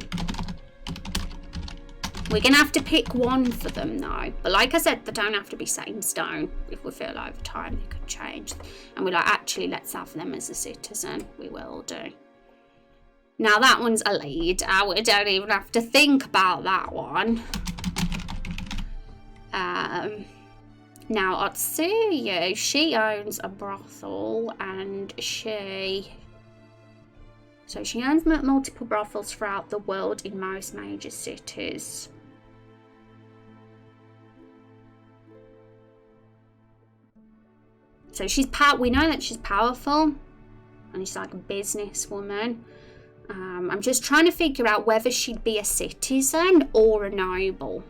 We're going to have to pick one for them though. But like I said, they don't have to be set in stone. If we feel over time, they could change. And we're like, actually, let's have them as a citizen. We will do. Now, that one's a lead. We don't even have to think about that one. Now, Otsuyu, she owns a brothel and she owns multiple brothels throughout the world in most major cities. So we know that she's powerful and she's like a businesswoman. I'm just trying to figure out whether she'd be a citizen or a noble.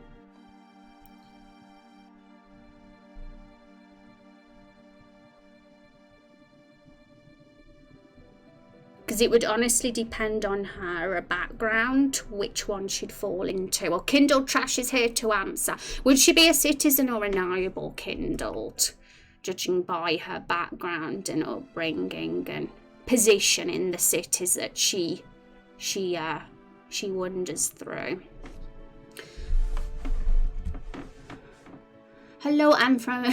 Because it would honestly depend on her background, which one she'd fall into. Well, Kindled Trash is here to answer. Would she be a citizen or a noble, Kindled? Judging by her background and upbringing and position in the cities that she wanders through. Hello, I'm from...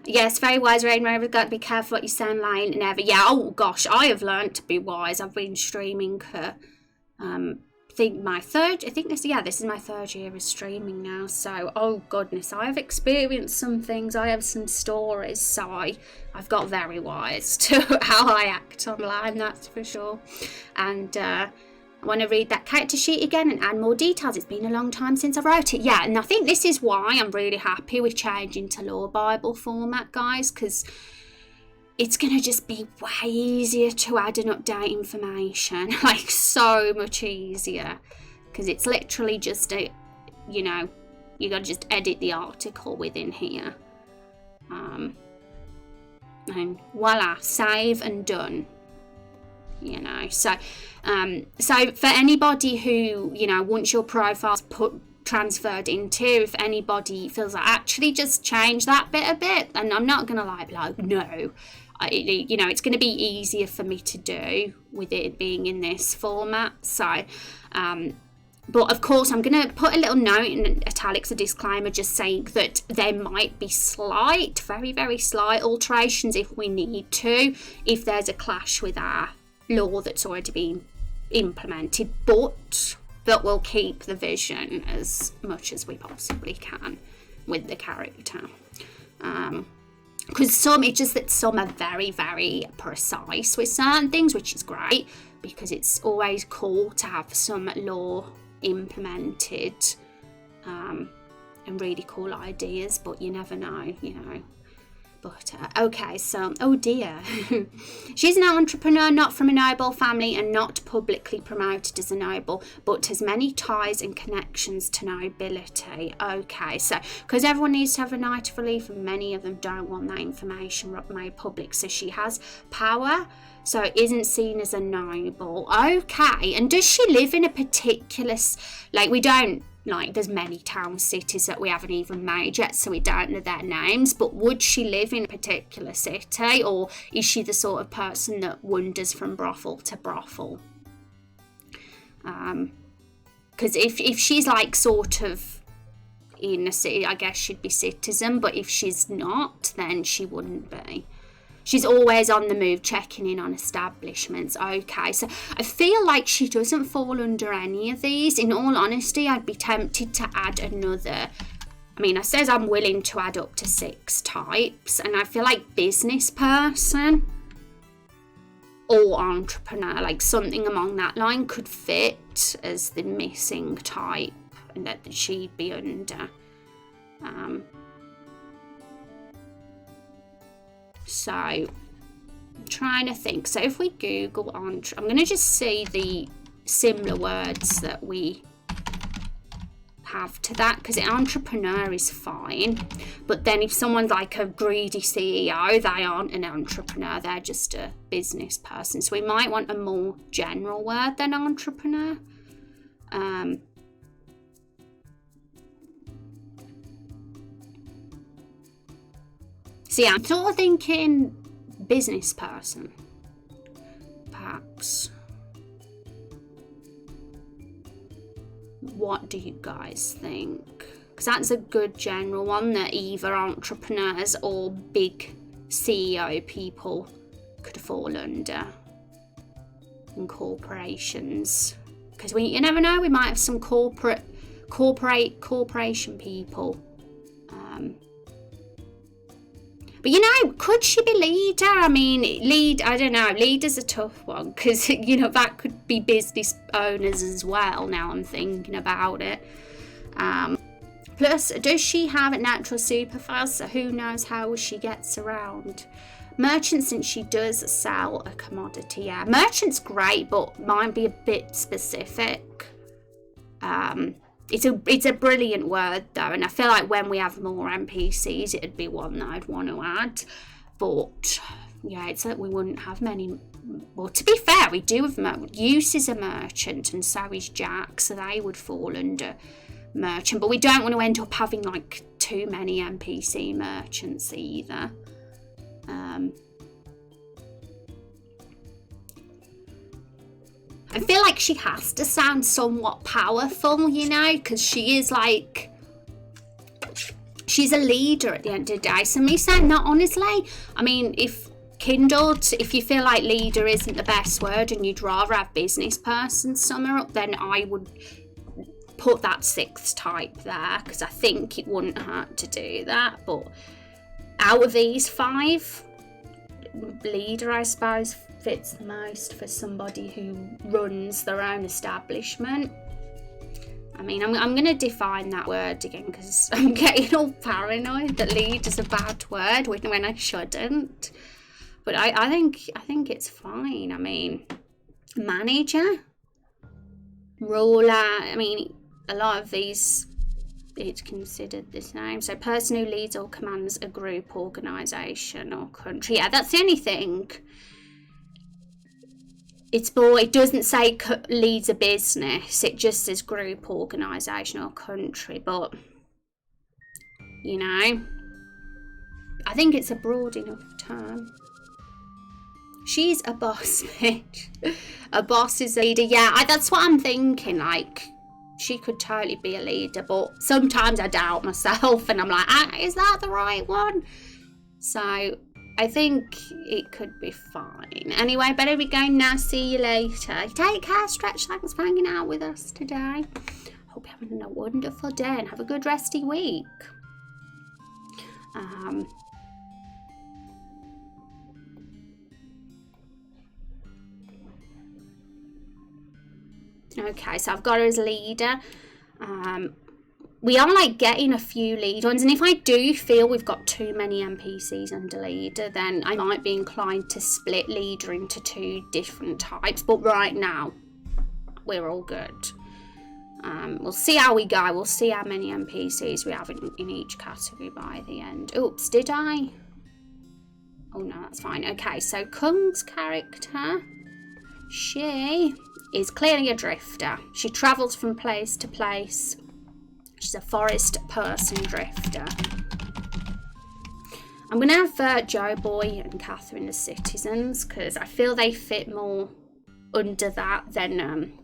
Yes, very wise, Rain. We've got to be careful what you say online and ever. Yeah, oh gosh, I have learned to be wise. I've been streaming this is my third year of streaming now. So, oh goodness, I have experienced some things. I have some stories. So I've got very wise to how I act online, that's for sure. And I want to read that character sheet again and add more details. It's been a long time since I wrote it. Yeah, and I think this is why I'm really happy with changing to Lore Bible format, guys, because it's going to just be way easier to add and update information. Like, so much easier. Because it's literally just you got to just edit the article within here. And voila, save and done. So for anybody who, once your profile's put transferred into. If anybody feels like actually just change that bit a bit, and I'm not gonna like no, you know, it's going to be easier for me to do with it being in this format. So but of course I'm going to put a little note in italics, a disclaimer, just saying that there might be slight, very, very slight alterations if we need to, if there's a clash with our law that's already been implemented, but that will keep the vision as much as we possibly can with the character. Because it's just that some are very, very precise with certain things, which is great, because it's always cool to have some law implemented and really cool ideas, but you never know, you know. But okay, so, oh dear. She's an entrepreneur, not from a noble family and not publicly promoted as a noble, but has many ties and connections to nobility. Okay, so, because everyone needs to have a night of relief and many of them don't want that information made public, so she has power, so isn't seen as a noble. Okay, and does she live in a particular, like, we don't, like, there's many town cities that we haven't even made yet, so we don't know their names, but would she live in a particular city, or is she the sort of person that wanders from brothel to brothel? Because if she's like sort of in a city, I guess she'd be citizen, but if she's not, then she wouldn't be. She's always on the move, checking in on establishments. Okay, so I feel like she doesn't fall under any of these. In all honesty, I'd be tempted to add another. I mean, it says I'm willing to add up to 6 types, and I feel like business person or entrepreneur, like something along that line, could fit as the missing type, and that she'd be under. So, I'm trying to think. So if we Google I'm going to just see the similar words that we have to that, because entrepreneur is fine. But then if someone's like a greedy CEO, they aren't an entrepreneur, they're just a business person. So we might want a more general word than entrepreneur. So yeah, I'm sort of thinking business person, perhaps. What do you guys think? Because that's a good general one, that either entrepreneurs or big CEO people could fall under, and corporations. Because you never know, we might have some corporation people. But you know, could she be leader? I mean, I don't know, leader's a tough one, because, you know, that could be business owners as well, now I'm thinking about it. Plus, does she have a natural superpower? So who knows how she gets around. Merchant, since she does sell a commodity, yeah. Merchant's great, but might be a bit specific. It's a brilliant word though, and I feel like when we have more NPCs, it'd be one that I'd want to add. But yeah, it's like we wouldn't have many. Well, to be fair, we do have Use is a merchant, and so is Jack, so they would fall under merchant. But we don't want to end up having like too many NPC merchants either. I feel like she has to sound somewhat powerful, you know, because she is like, she's a leader at the end of the day. So me saying that, honestly, I mean, if you feel like leader isn't the best word and you'd rather have business person summer up, then I would put that 6th type there, because I think it wouldn't hurt to do that. But out of these 5, leader, I suppose, fits the most for somebody who runs their own establishment. I mean, I'm going to define that word again, because I'm getting all paranoid that lead is a bad word when I shouldn't. But I think it's fine. I mean, manager, ruler. I mean, a lot of these, it's considered this name. So person who leads or commands a group, organisation or country. Yeah, that's the only thing. It's more, it doesn't say leads a business, it just says group, organisation or country, but, you know, I think it's a broad enough term. She's a boss, bitch. A boss is a leader. Yeah, that's what I'm thinking. Like, she could totally be a leader, but sometimes I doubt myself and I'm like, is that the right one? So I think it could be fine. Anyway, better be going now. See you later. Take care, Stretch. Thanks for hanging out with us today. Hope you're having a wonderful day and have a good resty week. Okay, so I've got her as leader. We are like getting a few lead ones, and if I do feel we've got too many NPCs under leader, then I might be inclined to split leader into 2 different types, but right now we're all good. We'll see how we go. We'll see how many NPCs we have in each category by the end. Oops, did I? Oh no, that's fine. Okay, so Kung's character, she is clearly a drifter. She travels from place to place. She's a forest person drifter. I'm going to have Joe Boy and Catherine as citizens because I feel they fit more under that than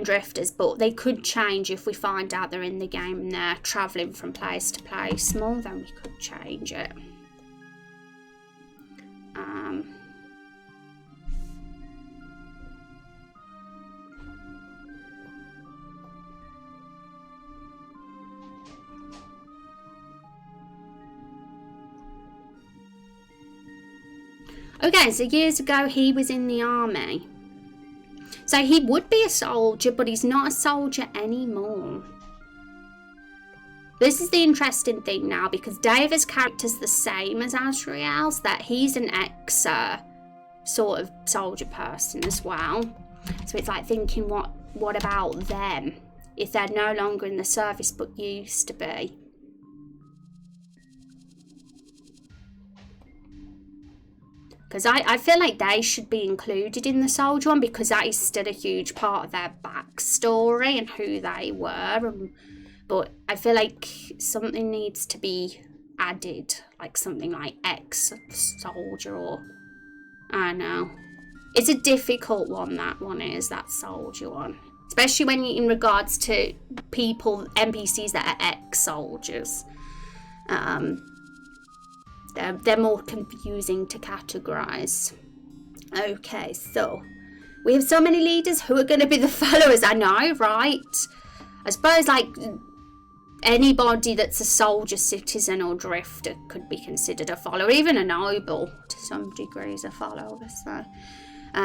drifters, but they could change if we find out they're in the game and they're travelling from place to place more, then we could change it. Okay, so years ago he was in the army. So he would be a soldier, but he's not a soldier anymore. This is the interesting thing now, because David's character's the same as Azrael's, that he's an ex sort of soldier person as well. So it's like thinking, what about them? If they're no longer in the service but used to be. Because I feel like they should be included in the soldier one, because that is still a huge part of their backstory and who they were. But I feel like something needs to be added, like something like ex-soldier, or I don't know. It's a difficult one, that soldier one. Especially when in regards to people, NPCs that are ex-soldiers. They're more confusing to categorise. Okay, so we have so many leaders. Who are going to be the followers? I know, right? I suppose like anybody that's a soldier, citizen or drifter could be considered a follower. Even a noble to some degree is a follower. So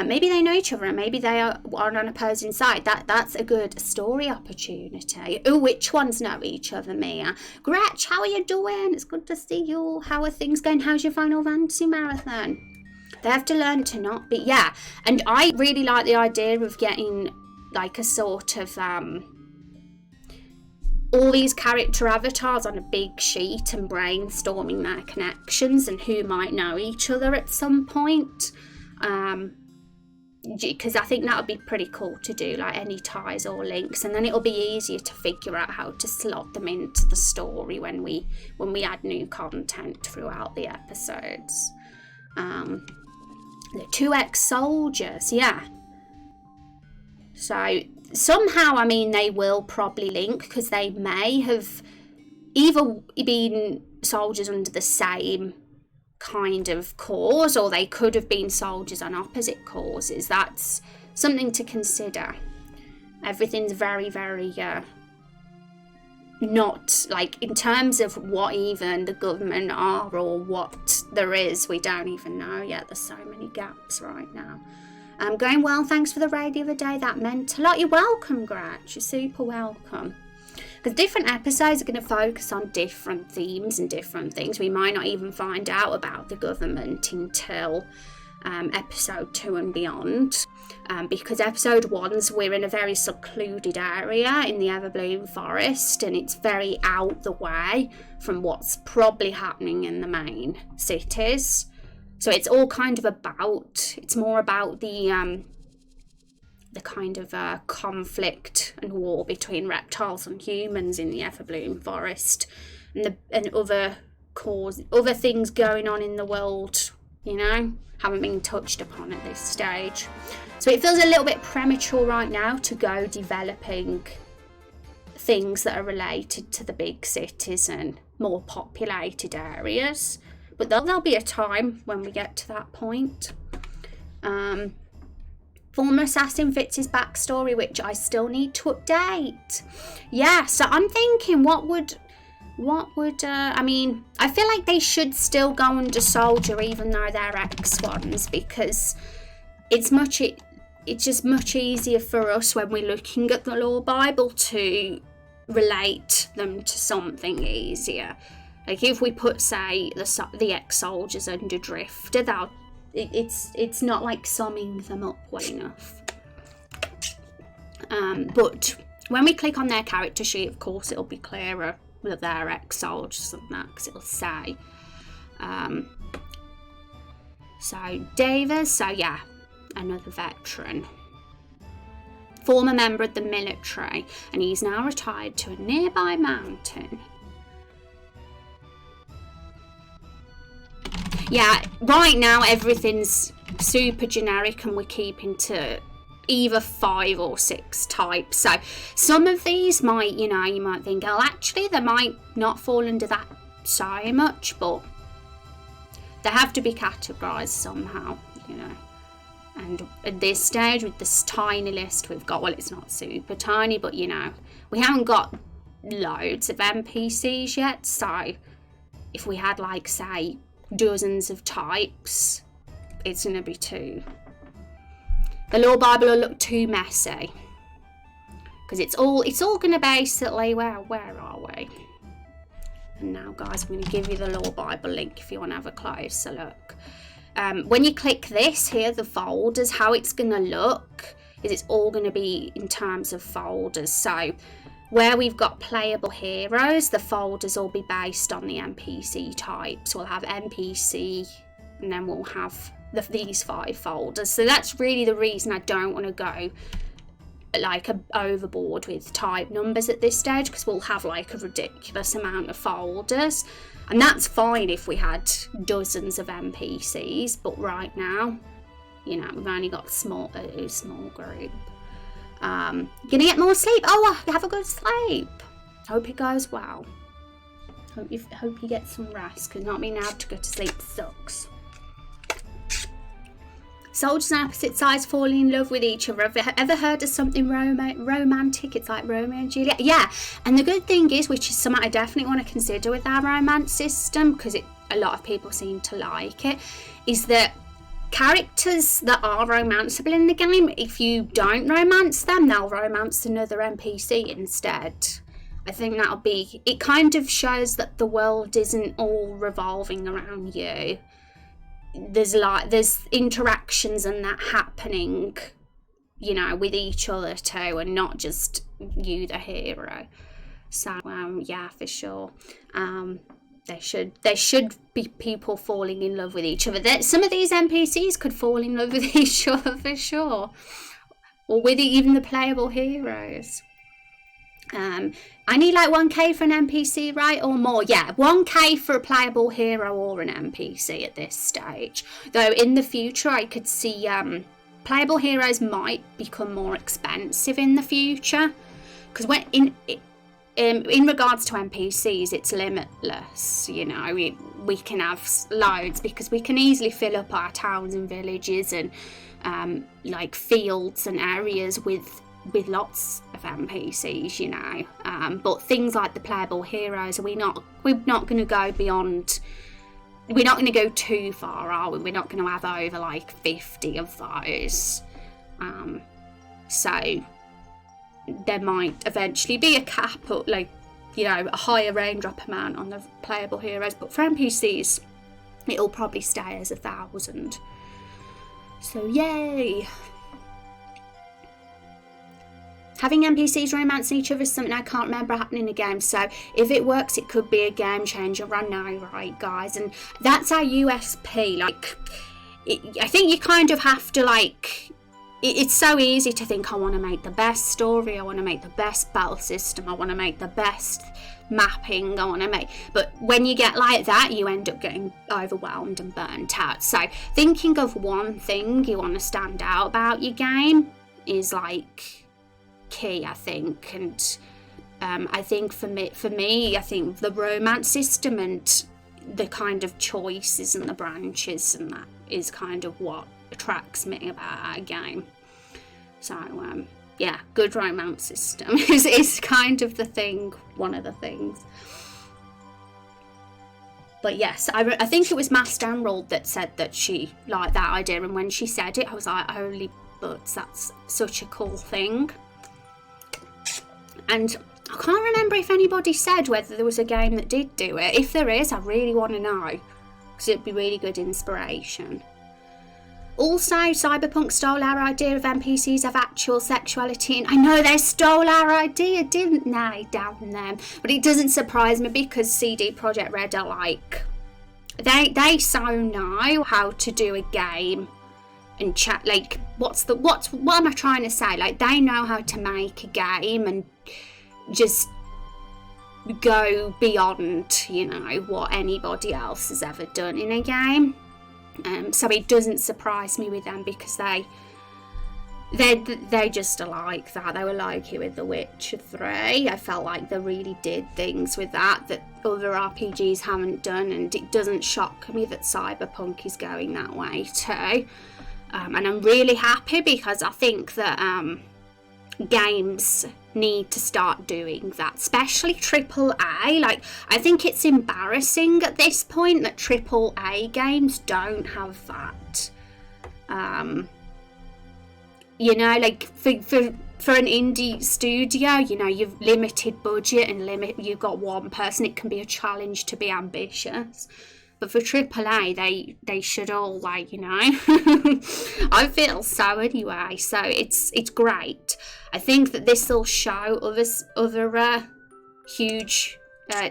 maybe they know each other and maybe they are on an opposing side. That's a good story opportunity. Oh, which ones know each other, Mia? Gretch, how are you doing? It's good to see you. How are things going? How's your Final Fantasy marathon? They have to learn to not be... Yeah, and I really like the idea of getting like a sort of... all these character avatars on a big sheet and brainstorming their connections and who might know each other at some point. Because I think that would be pretty cool to do, like any ties or links, and then it'll be easier to figure out how to slot them into the story when we add new content throughout the episodes. The 2 ex-soldiers, yeah. So somehow, I mean, they will probably link, because they may have either been soldiers under the same kind of cause, or they could have been soldiers on opposite causes. That's something to consider. Everything's very, very not like in terms of what even the government are or what there is, we don't even know yet. There's so many gaps right now. Going well, thanks for the raid the other day, that meant a lot. You're welcome, Gretch, you're super welcome. Because different episodes are going to focus on different themes and different things. We might not even find out about the government until episode 2 and beyond. Because episode 1's we're in a very secluded area in the Everbloom Forest, and it's very out the way from what's probably happening in the main cities. So it's all kind of about, it's more about the kind of conflict and war between reptiles and humans in the Everbloom Forest, and other things going on in the world, you know, haven't been touched upon at this stage. So it feels a little bit premature right now to go developing things that are related to the big cities and more populated areas, but there'll be a time when we get to that point. Former assassin fits his backstory, which I still need to update. Yeah, so I'm thinking what would I mean, I feel like they should still go under soldier even though they're ex-ones, because it's just much easier for us when we're looking at the lore Bible to relate them to something easier. Like if we put, say, the ex-soldiers under Drifter, it's not like summing them up well enough. But when we click on their character sheet, of course, it'll be clearer that they're ex-soldiers and that, because it'll say. So Davis, so yeah, another veteran. Former member of the military, and he's now retired to a nearby mountain. Yeah, right now everything's super generic and we're keeping to either 5 or 6 types. So some of these might, you might think, oh, actually they might not fall under that so much, but they have to be categorised somehow, And at this stage, with this tiny list we've got, well, it's not super tiny, but, we haven't got loads of NPCs yet. So if we had, like, say, dozens of types, it's going to be too... The lore Bible will look too messy. Because it's all going to basically... Where are we? And now, guys, I'm going to give you the lore Bible link if you want to have a closer look. When you click this here, the folders, how it's going to look is it's all going to be in terms of folders. So where we've got playable heroes, the folders will be based on the NPC types. We'll have NPC, and then we'll have these 5 folders. So that's really the reason I don't want to go like overboard with type numbers at this stage, because we'll have like a ridiculous amount of folders. And that's fine if we had dozens of NPCs, but right now, we've only got a small group. Gonna get more sleep. Oh, have a good sleep. Hope it goes well. Hope you get some rest, because not being able to go to sleep sucks. Soldiers on opposite sides falling in love with each other. Have you ever heard of something romantic? It's like Romeo and Juliet. Yeah, and the good thing is, which is something I definitely want to consider with our romance system, because a lot of people seem to like it, is that characters that are romanceable in the game, if you don't romance them, they'll romance another NPC instead. I think it kind of shows that the world isn't all revolving around you. There's interactions and that happening, with each other too, and not just you, the hero. So yeah, for sure. There should be people falling in love with each other. Some of these NPCs could fall in love with each other for sure, or with even the playable heroes. I need like 1k for an NPC, right, or more? Yeah, 1k for a playable hero or an NPC at this stage. Though in the future I could see playable heroes might become more expensive in the future, because when in regards to NPCs, it's limitless. We can have loads, because we can easily fill up our towns and villages and like fields and areas with lots of NPCs, but things like the playable heroes, we're not going to go beyond. We're not going to go too far, are we? We're not going to have over like 50 of those. So there might eventually be a cap, or like a higher raindrop amount on the playable heroes. But for NPCs, it'll probably stay as 1,000. So yay! having NPCs romancing each other is something I can't remember happening in a game. So if it works, it could be a game changer. I know, right, guys? And that's our USP. Like, I think you kind of have to, like, it's so easy to think, I want to make the best story, I want to make the best battle system, I want to make the best mapping, I want to make, but when you get like that, you end up getting overwhelmed and burnt out. So thinking of one thing you want to stand out about your game is like key, I think. And I think for me, I think the romance system and the kind of choices and the branches and that is kind of what attracts me about our game. So yeah, good romance system is kind of the thing, one of the things. But yes, I think it was Master Emerald that said that she liked that idea, and when she said it, I was like, holy butts, that's such a cool thing. And I can't remember if anybody said whether there was a game that did do it. If there is, I really want to know, because it'd be really good inspiration. Also, Cyberpunk stole our idea of NPCs have actual sexuality, and I know they stole our idea, didn't they? Damn them. But it doesn't surprise me, because CD Projekt Red are like, they so know how to do a game and chat. Like, what am I trying to say? Like, they know how to make a game and just go beyond, you know, what anybody else has ever done in a game. So it doesn't surprise me with them, because they just are like that. They were like it with The Witcher 3. I felt like they really did things with that other RPGs haven't done, and it doesn't shock me that Cyberpunk is going that way too. And I'm really happy, because I think that games need to start doing that, especially AAA. Like, I think it's embarrassing at this point that AAA games don't have that. You know, like for an indie studio, you know, you've limited budget and you've got one person. It can be a challenge to be ambitious. But for AAA, they should all, like, you know, I feel so anyway. So it's great. I think that this will show other huge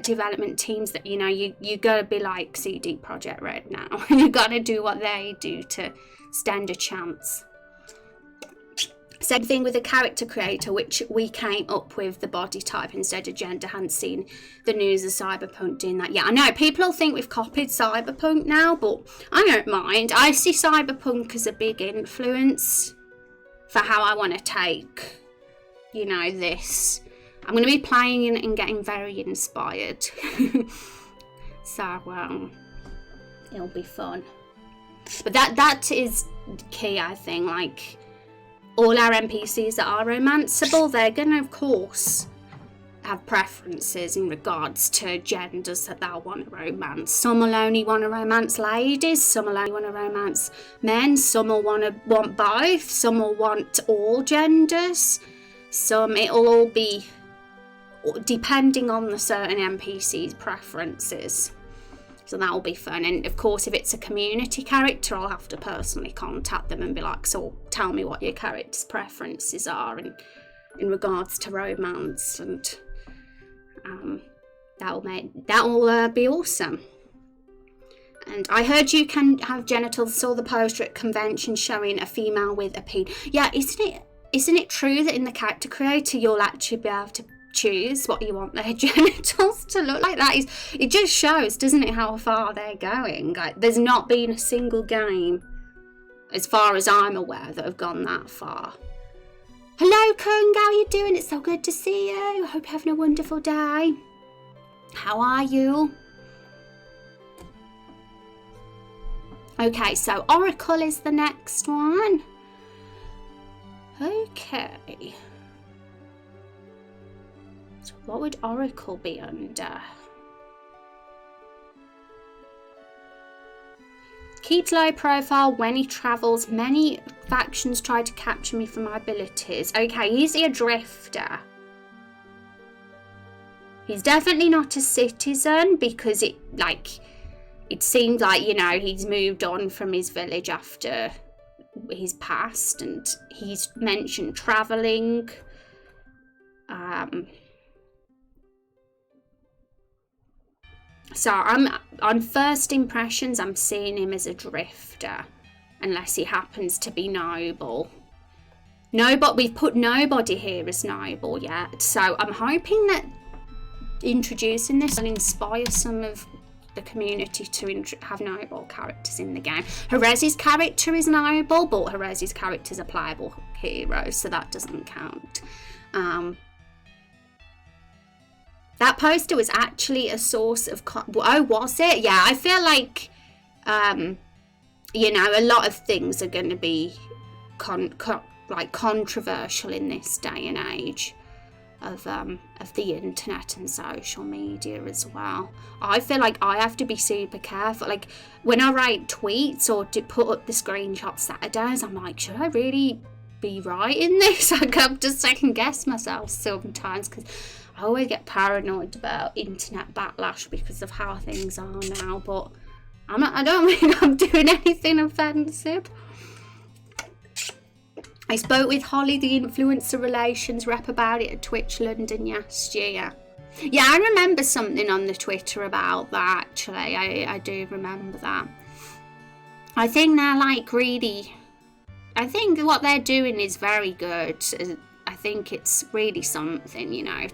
development teams that, you know, you gotta be like CD Projekt Red now. You gotta do what they do to stand a chance. Same thing with the character creator, which we came up with the body type instead of gender. Hadn't seen the news of Cyberpunk doing that. Yeah, I know people all think we've copied Cyberpunk now, but I don't mind. I see Cyberpunk as a big influence for how I want to take, you know, this. I'm going to be playing it and getting very inspired. So, it'll be fun. But that is key, I think. Like, all our NPCs that are romanceable, they're going to, of course, have preferences in regards to genders that they'll want to romance. Some will only want to romance ladies, some will only want to romance men, some will want both, some will want all genders, some it'll all be depending on the certain NPC's preferences. So that'll be fun. And of course, if it's a community character, I'll have to personally contact them and be like, so tell me what your character's preferences are in regards to romance, and that'll be awesome. And I heard you can have genitals. Saw the poster at convention showing a female with a peen. Yeah, isn't it true that in the character creator you'll actually be able to choose what you want their genitals to look like? It just shows, doesn't it, how far they're going. Like, there's not been a single game, as far as I'm aware, that have gone that far. Hello, Kung, how are you doing? It's so good to see you. I hope you're having a wonderful day. How are you? Okay, so Oracle is the next one. Okay. So what would Oracle be under? Keeps low profile when he travels. Many factions try to capture me for my abilities. Okay, he's a drifter. He's definitely not a citizen, because it seemed like, you know, he's moved on from his village after his past, and he's mentioned travelling. So I'm on first impressions, I'm seeing him as a drifter, unless he happens to be noble. We've put nobody here as noble yet, so I'm hoping that introducing this will inspire some of the community to have noble characters in the game. Jerez's character is noble, but Jerez's character is a playable hero, so that doesn't count. That poster was actually a source of... oh, was it? Yeah, I feel like, you know, a lot of things are going to be controversial in this day and age of the internet and social media as well. I feel like I have to be super careful. Like, when I write tweets or to put up the screenshots Saturdays, I'm like, should I really be writing this? I have to second guess myself sometimes, because I always get paranoid about internet backlash because of how things are now, but I don't think I'm doing anything offensive. I spoke with Holly, the influencer relations rep, about it at Twitch London last year. Yeah, I remember something on the Twitter about that, actually. I do remember that. I think they're like really... I think what they're doing is very good. I think it's really something, you know,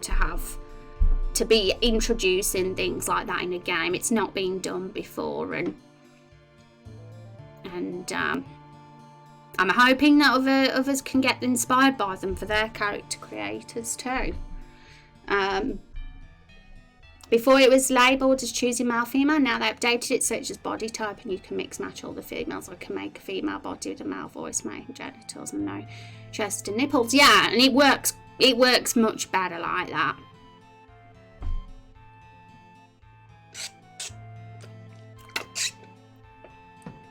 to be introducing things like that in a game. It's not been done before, and I'm hoping that others can get inspired by them for their character creators too. Before it was labelled as choosing male female, now they updated it so it's just body type, and you can mix match all the females. I can make a female body with a male voice, male genitals, and no chest and nipples. Yeah, and it works much better like that.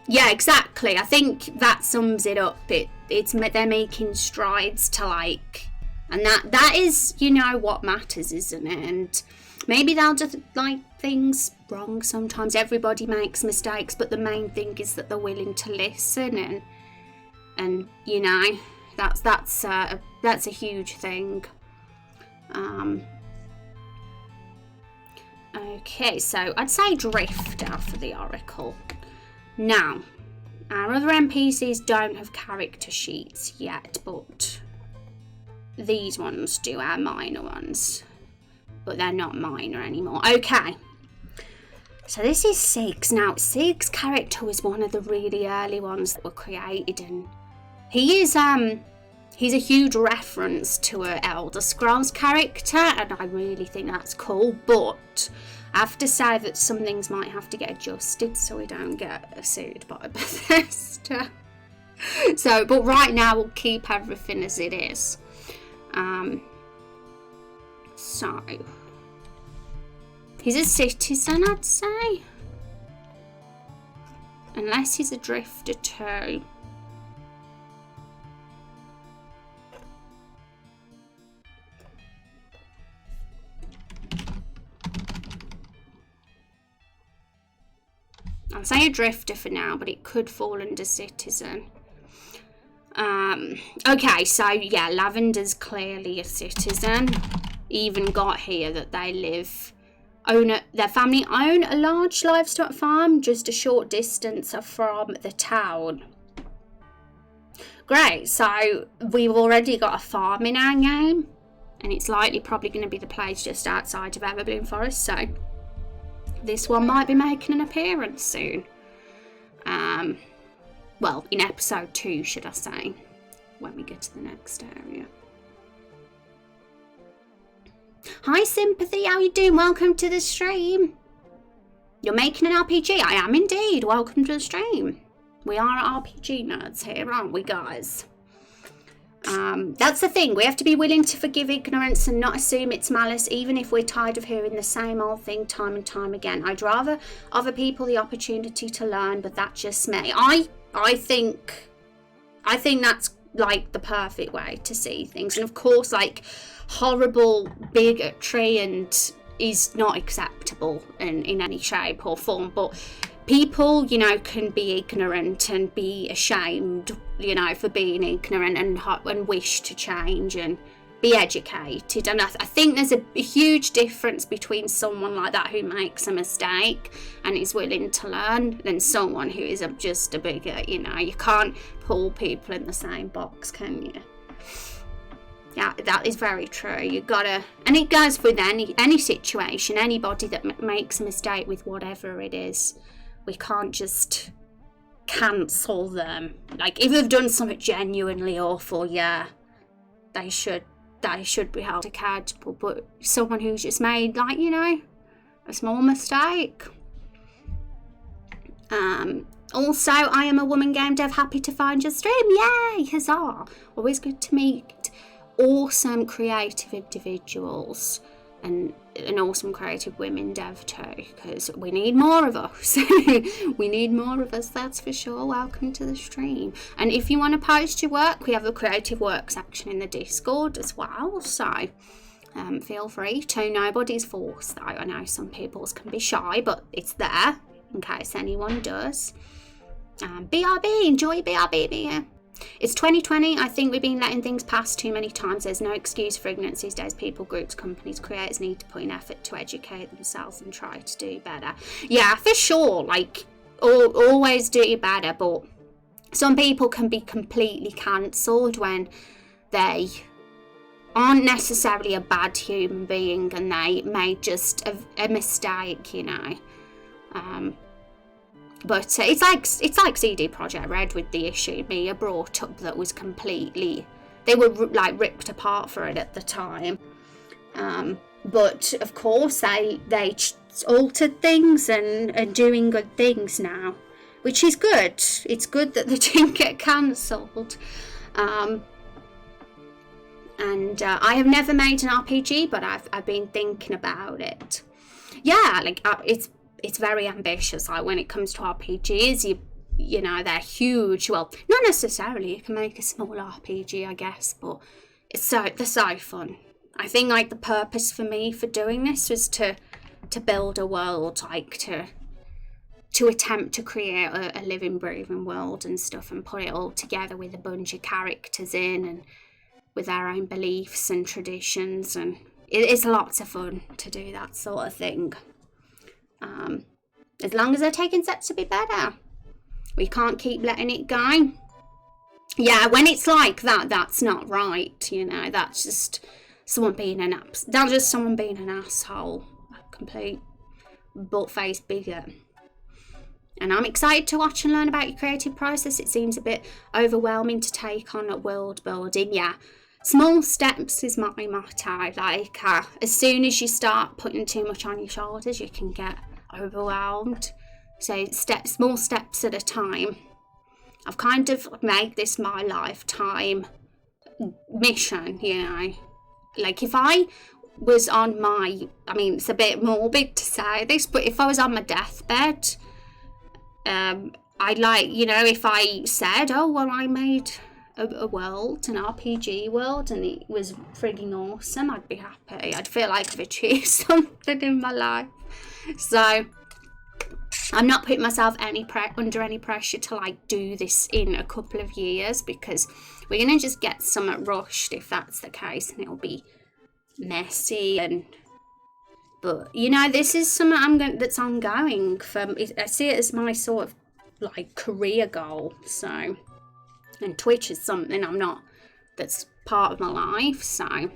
Yeah, exactly. I think that sums it up. They're making strides to like, and that is, you know, what matters, isn't it? And maybe they'll just like things wrong sometimes. Everybody makes mistakes, but the main thing is that they're willing to listen, and you know, that's a huge thing. Okay, so I'd say drifter for the Oracle. Now, our other NPCs don't have character sheets yet, but these ones do, our minor ones. But they're not minor anymore. Okay, so this is Sig's. Now, Sig's character was one of the really early ones that were created, and he's a huge reference to an Elder Scrolls character, and I really think that's cool, but I have to say that some things might have to get adjusted so we don't get sued by Bethesda. But right now we'll keep everything as it is. So, he's a citizen, I'd say. Unless he's a drifter too. I'll say a drifter for now, but it could fall under citizen. Okay, so yeah, Lavender's clearly a citizen. Even got here that they their family own a large livestock farm just a short distance from the town. Great, so we've already got a farm in our game, and it's likely probably going to be the place just outside of Everbloom Forest, so this one might be making an appearance soon. Well, in episode 2, should I say, when we get to the next area. Hi Sympathy, how you doing? Welcome to the stream. You're making an RPG? I am indeed. Welcome to the stream. We are RPG nerds here, aren't we, guys? That's the thing. We have to be willing to forgive ignorance and not assume it's malice, even if we're tired of hearing the same old thing time and time again. I'd rather other people the opportunity to learn, but that's just me. I think that's like the perfect way to see things, and of course, like, horrible bigotry and is not acceptable in any shape or form, but people, you know, can be ignorant and be ashamed, you know, for being ignorant and wish to change, and be educated. And I think there's a huge difference between someone like that who makes a mistake and is willing to learn than someone who is just a bigot. You know, you can't put all people in the same box, can you? Yeah, that is very true. You gotta, and it goes with any situation, anybody that makes a mistake with whatever it is. We can't just cancel them. Like, if they've done something genuinely awful, yeah, they should be held accountable. But someone who's just made, like, you know, a small mistake. Also, I am a woman game dev, happy to find your stream. Yay, huzzah. Always good to meet awesome creative individuals and awesome creative women dev too, because we need more of us. We need more of us, that's for sure. Welcome to the stream. And if you want to post your work, we have a creative work section in the Discord as well, so feel free to. Nobody's forced though. I know some people's can be shy, but it's there in case anyone does. BRB, enjoy BRB. It's 2020. I think we've been letting things pass too many times. There's no excuse for ignorance these days. People, groups, companies, creators need to put in effort to educate themselves and try to do better. Yeah, for sure. Like, always do better. But some people can be completely cancelled when they aren't necessarily a bad human being and they made just a mistake, you know. But it's like CD Projekt Red with the issue Mia brought up that was completely, they were like ripped apart for it at the time. But of course they altered things and doing good things now, which is good. It's good that they didn't get cancelled. And I have never made an RPG, but I've been thinking about it. Yeah, like it's very ambitious. Like, when it comes to RPGs, you know, they're huge. Well, not necessarily. You can make a small RPG, I guess, but they're so fun. I think, like, the purpose for me for doing this was to build a world, like to attempt to create a living, breathing world and stuff, and put it all together with a bunch of characters in and with our own beliefs and traditions, and it's lots of fun to do that sort of thing. As long as they're taking steps to be better. We can't keep letting it go. Yeah, when it's like that, that's not right, you know. That's just someone being an asshole. A complete butt-faced bigot. And I'm excited to watch and learn about your creative process. It seems a bit overwhelming to take on at world building. Yeah, small steps is my motto. Like, as soon as you start putting too much on your shoulders, you can get overwhelmed. So small steps at a time. I've kind of made this my lifetime mission, you know. Like, if I was on my, I mean, it's a bit morbid to say this, but if I was on my deathbed, I'd like, you know, if I said, oh, well, I made a world, an RPG world, and it was frigging awesome, I'd be happy. I'd feel like I've achieved something in my life. So I'm not putting myself under any pressure to, like, do this in a couple of years, because we're gonna just get something rushed if that's the case, and it'll be messy. But you know, this is something that's ongoing. I see it as my sort of like career goal. So, and Twitch is something that's part of my life. So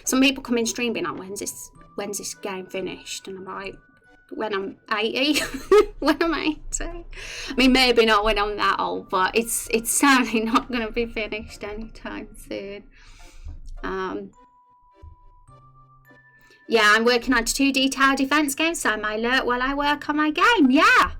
some people come in stream being like, when's this game finished? And I'm like, when I'm 80. When I'm 80. I mean, maybe not when I'm that old, but it's certainly not going to be finished anytime soon. Yeah, I'm working on 2 detailed defense games, so I might alert while I work on my game. Yeah,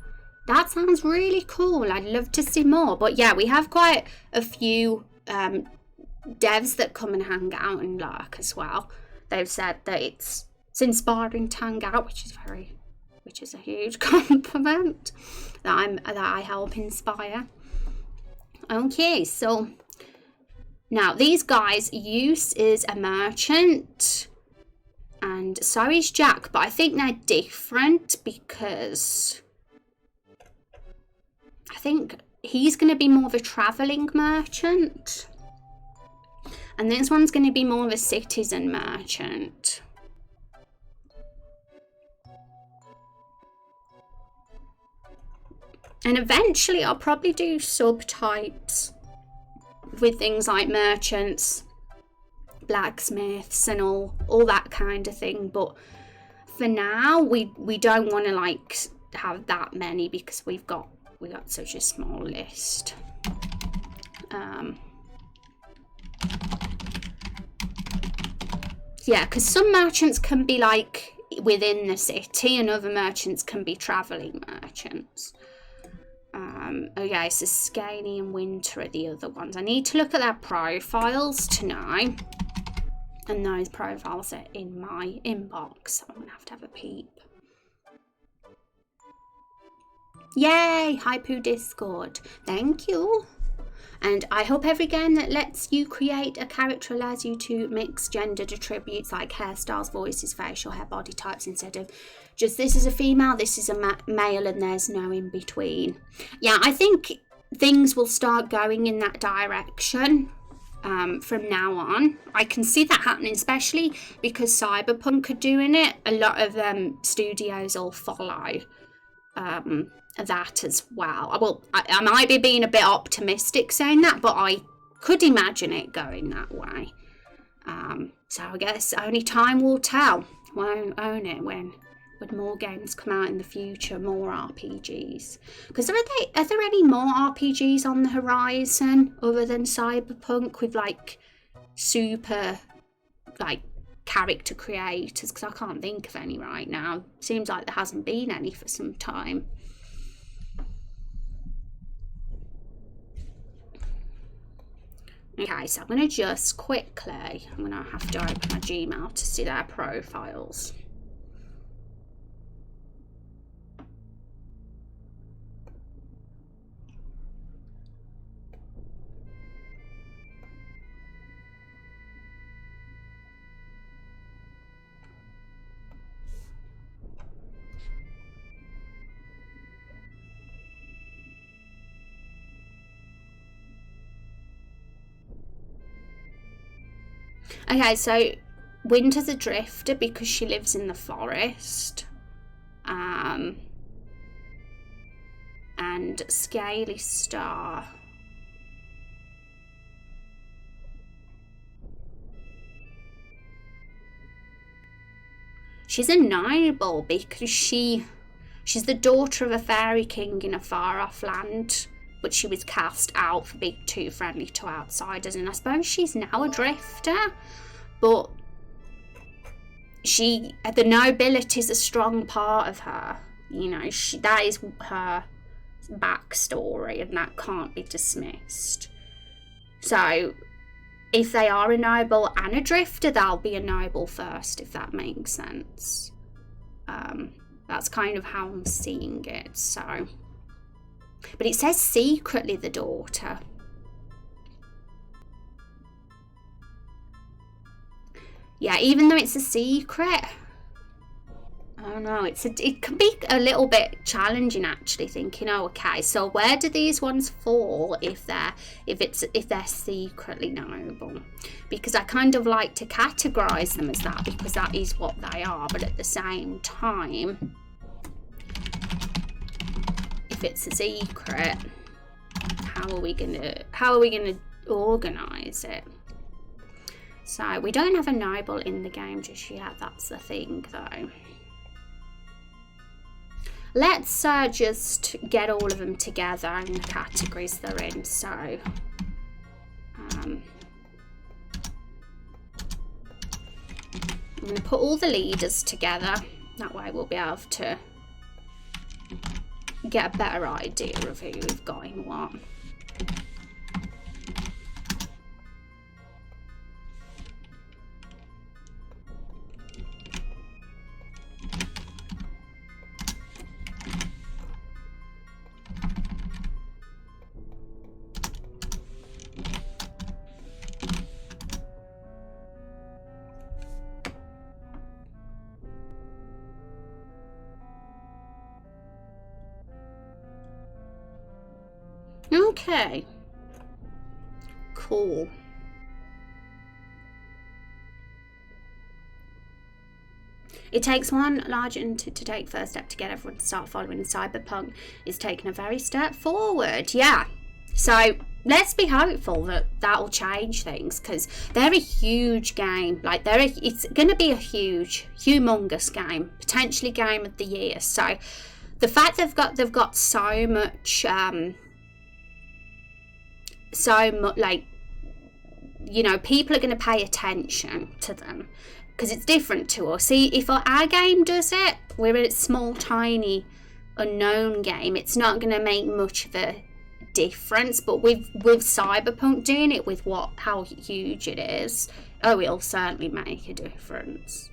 that sounds really cool. I'd love to see more. But yeah, we have quite a few devs that come and hang out and lurk as well. They've said that it's inspiring to hang out, which is a huge compliment that I help inspire. Okay, so now these guys, Use is a merchant and so is Jack, but I think they're different because I think he's going to be more of a travelling merchant. And this one's going to be more of a citizen merchant. And eventually I'll probably do subtypes with things like merchants, blacksmiths and all that kind of thing. But for now we don't want to like have that many because we got such a small list. Yeah, because some merchants can be like within the city and other merchants can be traveling merchants. Okay, so Scaly and Winter are the other ones. I need to look at their profiles to know. And those profiles are in my inbox. So I'm going to have a peep. Yay! Hypoo Discord. Thank you. And I hope every game that lets you create a character allows you to mix gendered attributes like hairstyles, voices, facial hair, body types instead of just this is a female, this is a male, and there's no in between. Yeah, I think things will start going in that direction from now on. I can see that happening, especially because Cyberpunk are doing it. A lot of studios will follow that as well. Well, I might be being a bit optimistic saying that, but I could imagine it going that way. So I guess only time will tell. Won't own it when more games come out in the future, more RPGs. Because are there any more RPGs on the horizon other than Cyberpunk with like super like character creators? Because I can't think of any right now. Seems like there hasn't been any for some time. Okay, so I'm going to just quickly, I'm going to have to open my Gmail to see their profiles. Okay, so Winter's a drifter because she lives in the forest. And Scaly Star. She's a noble because she's the daughter of a fairy king in a far-off land, but she was cast out for being too friendly to outsiders, and I suppose she's now a drifter. But the nobility is a strong part of her. You know, that is her backstory, and that can't be dismissed. So, if they are a noble and a drifter, they'll be a noble first, if that makes sense. That's kind of how I'm seeing it. So, but it says secretly the daughter. Yeah, even though it's a secret, I don't know. It can be a little bit challenging actually. Thinking, oh, okay, so where do these ones fall if they're secretly noble? Because I kind of like to categorize them as that because that is what they are. But at the same time, if it's a secret, how are we gonna organize it? So we don't have a noble in the game just yet. That's the thing, though. Let's just get all of them together in the categories they're in. So, I'm going to put all the leaders together. That way we'll be able to get a better idea of who we've got in what. Okay. Cool. It takes one large entity to take first step to get everyone to start following. Cyberpunk is taking a very step forward. Yeah. So let's be hopeful that that'll change things, because they're a huge game. Like it's going to be a humongous game, potentially game of the year. So the fact they've got so much, like, you know, people are going to pay attention to them because it's different to us. See, if our game does it, we're a small, tiny, unknown game. It's not going to make much of a difference, but with Cyberpunk doing it with how huge it is, it'll certainly make a difference.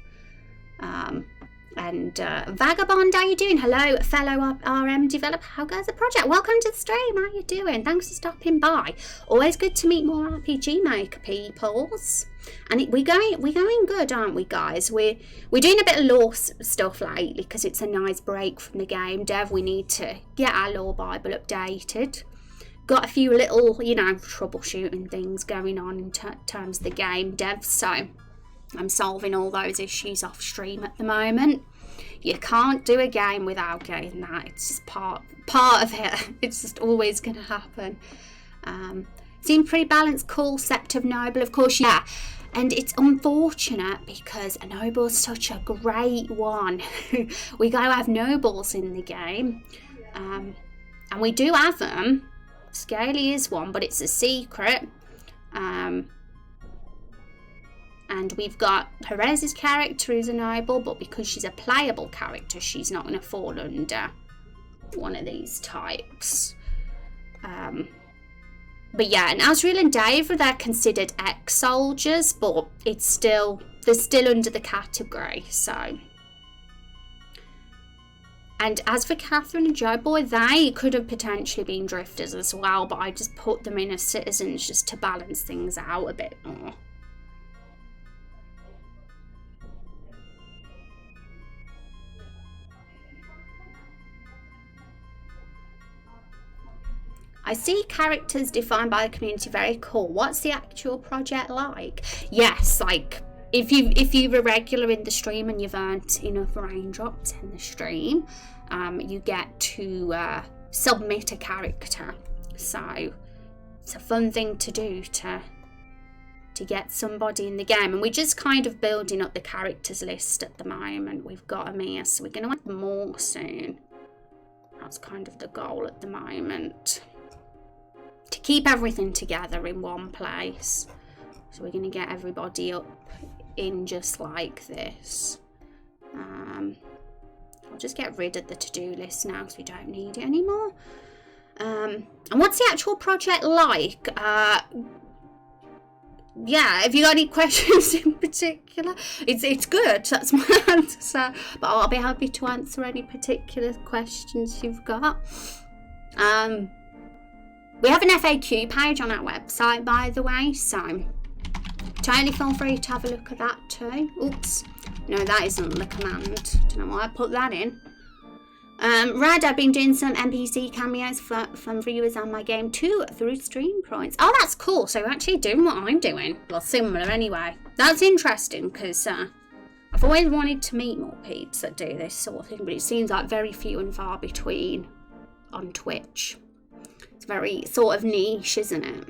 And Vagabond, how you doing? Hello, fellow RM developer. How goes the project? Welcome to the stream. How you doing? Thanks for stopping by. Always good to meet more RPG maker peoples. And we're going good, aren't we, guys? We're doing a bit of lore stuff lately because it's a nice break from the game dev. We need to get our lore Bible updated. Got a few little, you know, troubleshooting things going on in terms of the game dev, so I'm solving all those issues off stream at the moment. You can't do a game without getting that. It's just part of it. It's just always going to happen. Seemed pretty balanced, cool, Sept of Noble, of course, yeah. And it's unfortunate because a noble is such a great one. We got to have nobles in the game. And we do have them. Scaly is one, but it's a secret. And we've got Perez's character who's a noble, but because she's a playable character, she's not going to fall under one of these types. But yeah, and Asriel and David, they're considered ex-soldiers, but they're still under the category, so. And as for Catherine and Joe Boy, they could have potentially been drifters as well, but I just put them in as citizens just to balance things out a bit more. I see characters defined by the community, very cool. What's the actual project like? Yes, like if you're a regular in the stream and you've earned enough raindrops in the stream, you get to submit a character. So it's a fun thing to do to get somebody in the game. And we're just kind of building up the characters list at the moment. We've got Amir, so we're going to add more soon. That's kind of the goal at the moment. To keep everything together in one place. So we're going to get everybody up in just like this. I'll just get rid of the to-do list now because we don't need it anymore. And what's the actual project like? Yeah, have you got any questions in particular? It's good, that's my answer. But I'll be happy to answer any particular questions you've got. We have an FAQ page on our website, by the way, so totally feel free to have a look at that too. Oops, no, that isn't the command. Don't know why I put that in. Rad, I've been doing some NPC cameos from viewers on my game too through stream points. Oh, that's cool. So you're actually doing what I'm doing. Well, similar anyway. That's interesting because I've always wanted to meet more peeps that do this sort of thing, but it seems like very few and far between on Twitch. It's very sort of niche, isn't it?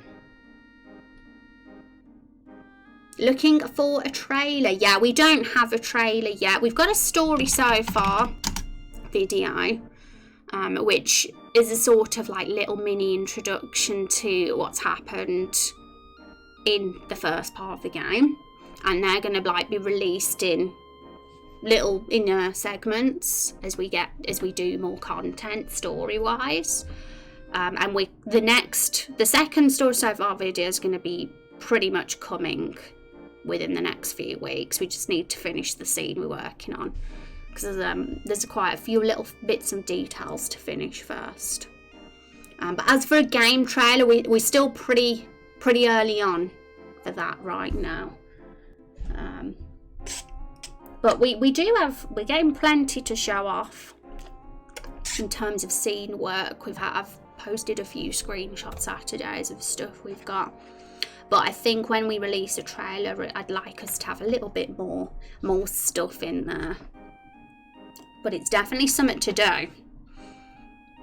Looking for a trailer. Yeah, we don't have a trailer yet. We've got a story so far video, which is a sort of like little mini introduction to what's happened in the first part of the game, and they're going to like be released in little inner segments as we do more content story wise. And the second story so far video is going to be pretty much coming within the next few weeks. We just need to finish the scene we're working on because there's quite a few little bits and details to finish first. But as for a game trailer, we're still pretty early on for that right now. But we're getting plenty to show off in terms of scene work. I've posted a few screenshots Saturdays of stuff we've got. But I think when we release a trailer, I'd like us to have a little bit more stuff in there but it's definitely something to do.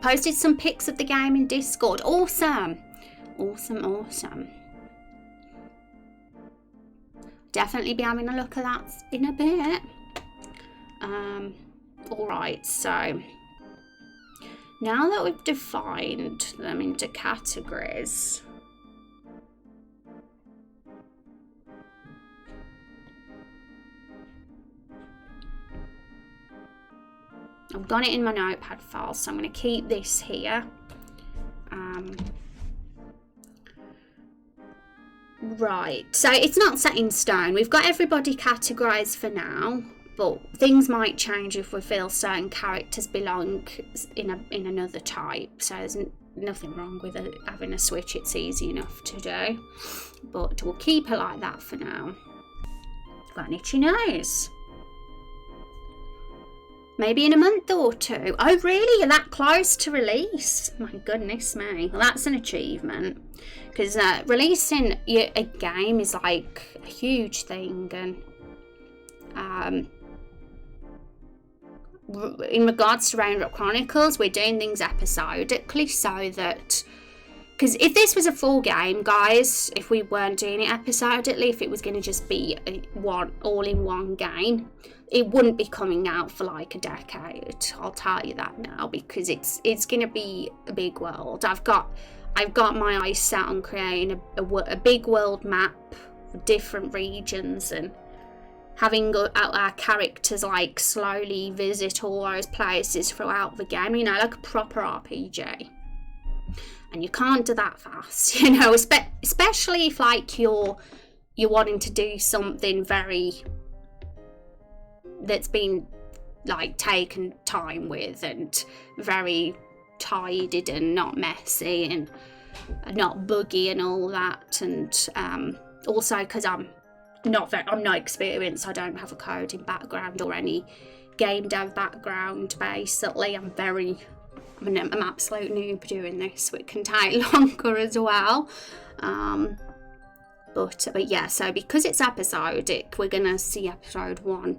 Posted some pics of the game in Discord. Awesome. Definitely be having a look at that in a bit. Alright, so now that we've defined them into categories, I've got it in my notepad file, so I'm going to keep this here. Right, so it's not set in stone. We've got everybody categorised for now, but things might change if we feel certain characters belong in another type. So there's nothing wrong with having a switch. It's easy enough to do, but we'll keep it like that for now. Got an itchy nose. Maybe in a month or two. Oh really? You're that close to release? My goodness me. Well, that's an achievement. Because releasing a game is like a huge thing. And in regards to Raindrop Chronicles, we're doing things episodically so that... Because if this was a full game, guys, if we weren't doing it episodically, if it was going to just be all-in-one game, it wouldn't be coming out for like a decade. I'll tell you that now, because it's going to be a big world. I've got my eyes set on creating a big world map with different regions and having our characters like slowly visit all those places throughout the game. You know, like a proper RPG. And you can't do that fast, you know, especially if like you're wanting to do something that's been like taken time with and very tidied and not messy and not buggy and all that. And also because I'm not experienced, I don't have a coding background or any game dev background. Basically, I'm an absolute noob doing this, so it can take longer as well. But yeah, so because it's episodic, we're gonna see episode 1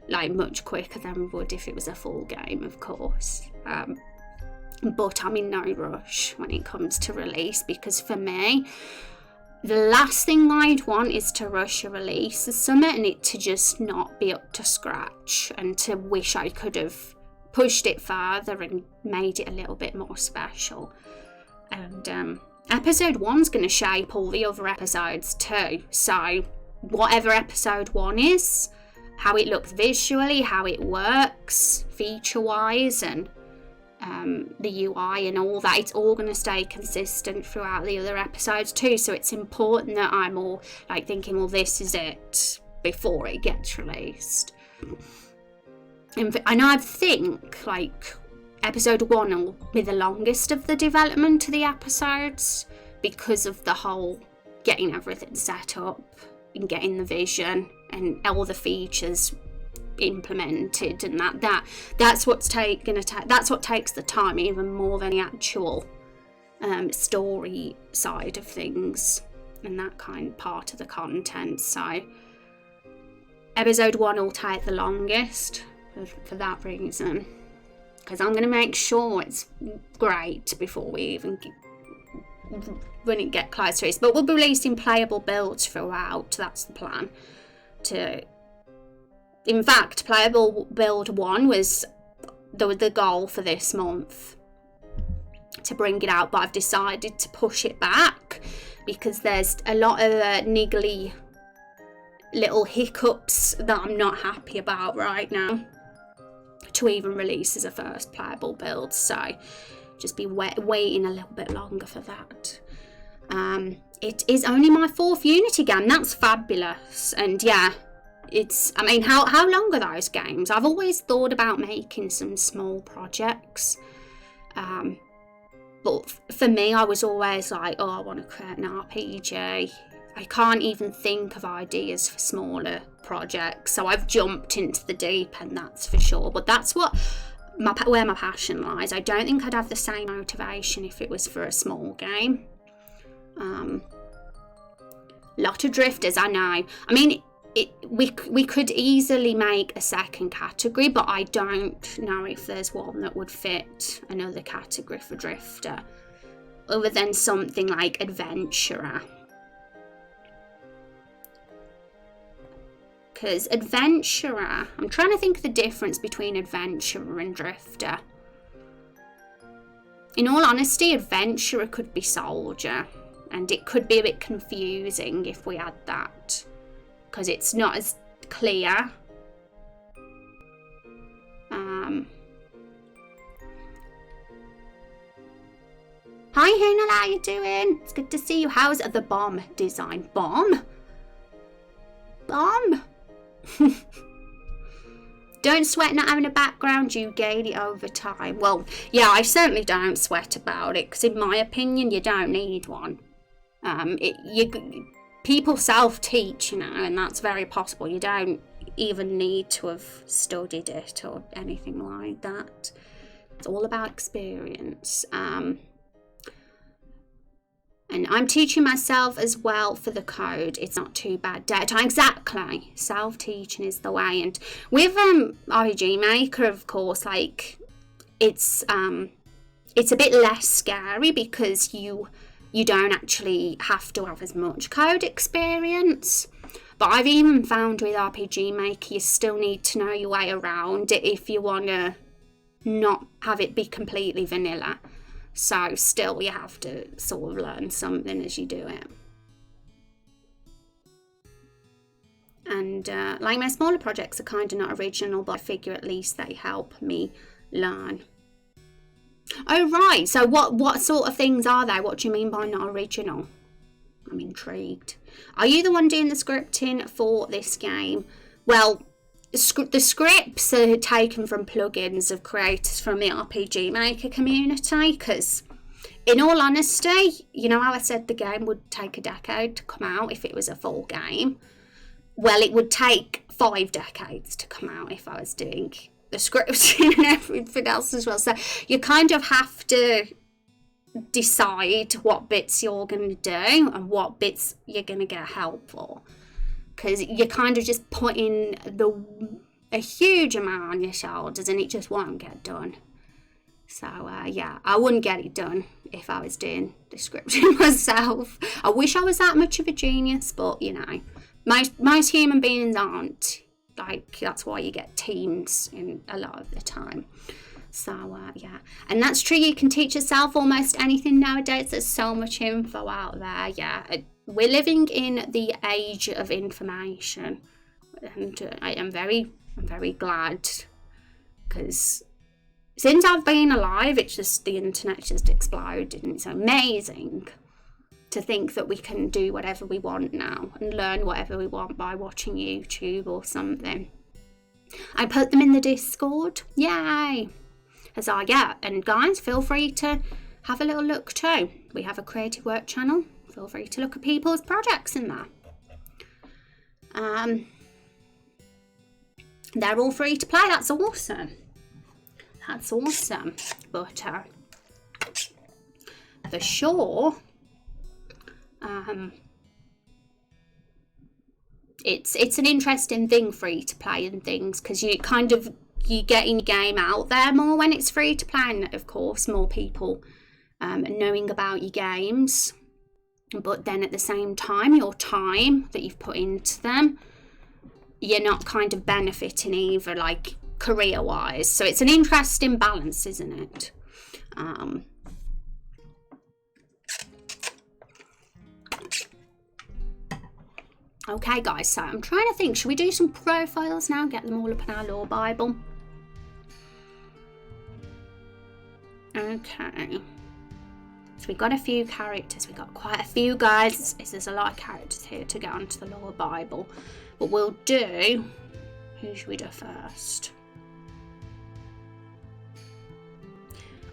like much quicker than we would if it was a full game, of course. But I'm in no rush when it comes to release, because for me, the last thing I'd want is to rush a release of something and it to just not be up to scratch, and to wish I could have pushed it further and made it a little bit more special. And episode 1's going to shape all the other episodes too. So whatever episode 1 is, how it looks visually, how it works feature wise, and the UI and all that, it's all going to stay consistent throughout the other episodes too. So it's important that I'm all like thinking, well, this is it before it gets released. And I think like episode 1 will be the longest of the development of the episodes, because of the whole getting everything set up and getting the vision and all the features implemented, and that's what takes the time even more than the actual story side of things and that kind of part of the content. So episode 1 will take the longest for that reason, because I'm going to make sure it's great before we even when it get close to it. But we'll be releasing playable builds throughout. That's the plan. In fact, playable build 1 was the goal for this month, to bring it out, but I've decided to push it back because there's a lot of niggly little hiccups that I'm not happy about right now to even release as a first playable build. So just be waiting a little bit longer for that. It is only my 4th Unity game. That's fabulous. And yeah, I mean, how long are those games? I've always thought about making some small projects. But for me, I was always like, oh, I want to create an RPG. I can't even think of ideas for smaller projects. So I've jumped into the deep end, that's for sure. But that's where my passion lies. I don't think I'd have the same motivation if it was for a small game. Lot of drifters, I know. I mean, we could easily make a second category, but I don't know if there's one that would fit another category for drifter other than something like adventurer. Because adventurer, I'm trying to think of the difference between adventurer and drifter. In all honesty, adventurer could be soldier, and it could be a bit confusing if we had that, because it's not as clear. Hi Hunal, how you doing? It's good to see you. How's the bomb design? Bomb? Don't sweat not having a background, you gain it over time. Well, yeah, I certainly don't sweat about it, because in my opinion, you don't need one. People self-teach, you know, and that's very possible. You don't even need to have studied it or anything like that. It's all about experience. And I'm teaching myself as well for the code. It's not too bad. Data, exactly. Self-teaching is the way. And with RPG Maker, of course, like it's a bit less scary because you don't actually have to have as much code experience. But I've even found with RPG Maker, you still need to know your way around it if you want to not have it be completely vanilla. So still you have to sort of learn something as you do it. And like my smaller projects are kind of not original, but I figure at least they help me learn. Oh right, so what sort of things are they? What do you mean by not original? I'm intrigued. Are you the one doing the scripting for this game? Well, the scripts are taken from plugins of creators from the RPG Maker community, because in all honesty, you know how I said the game would take a decade to come out if it was a full game? Well, it would take 5 decades to come out if I was doing the scripting and everything else as well. So you kind of have to decide what bits you're going to do and what bits you're going to get help for. Because you're kind of just putting a huge amount on your shoulders and it just won't get done. So, yeah, I wouldn't get it done if I was doing the scripting myself. I wish I was that much of a genius, but, you know, most human beings aren't. Like, that's why you get teams in a lot of the time. So, yeah. And that's true, you can teach yourself almost anything nowadays. There's so much info out there, yeah. We're living in the age of information, and I am very glad, because since I've been alive, the internet just exploded, and it's amazing to think that we can do whatever we want now and learn whatever we want by watching YouTube or something. I put them in the Discord, yay! And guys, feel free to have a little look too. We have a creative work channel. Feel free to look at people's projects in there. They're all free to play. That's awesome. That's awesome. But for sure, it's an interesting thing, free to play and things, because you get in your game out there more when it's free to play, and of course more people knowing about your games. But then at the same time, your time that you've put into them, you're not kind of benefiting either, like career-wise. So it's an interesting balance, isn't it? Okay, guys, so I'm trying to think, should we do some profiles now? Get them all up in our lore Bible. Okay. So we've got a few characters. We've got quite a few guys. There's a lot of characters here to get onto the lore Bible. But we'll do... Who should we do first?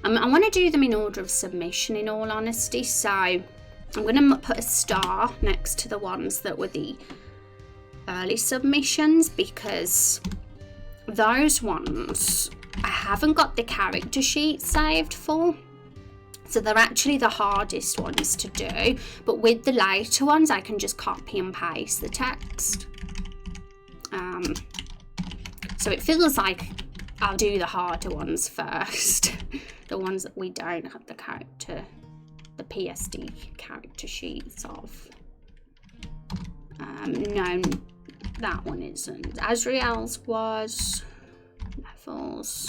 I want to do them in order of submission, in all honesty. So I'm going to put a star next to the ones that were the early submissions, because those ones I haven't got the character sheet saved for. So they're actually the hardest ones to do. But with the later ones, I can just copy and paste the text. So it feels like I'll do the harder ones first. The ones that we don't have the PSD character sheets of. No, that one isn't. Azrael's was. Levels.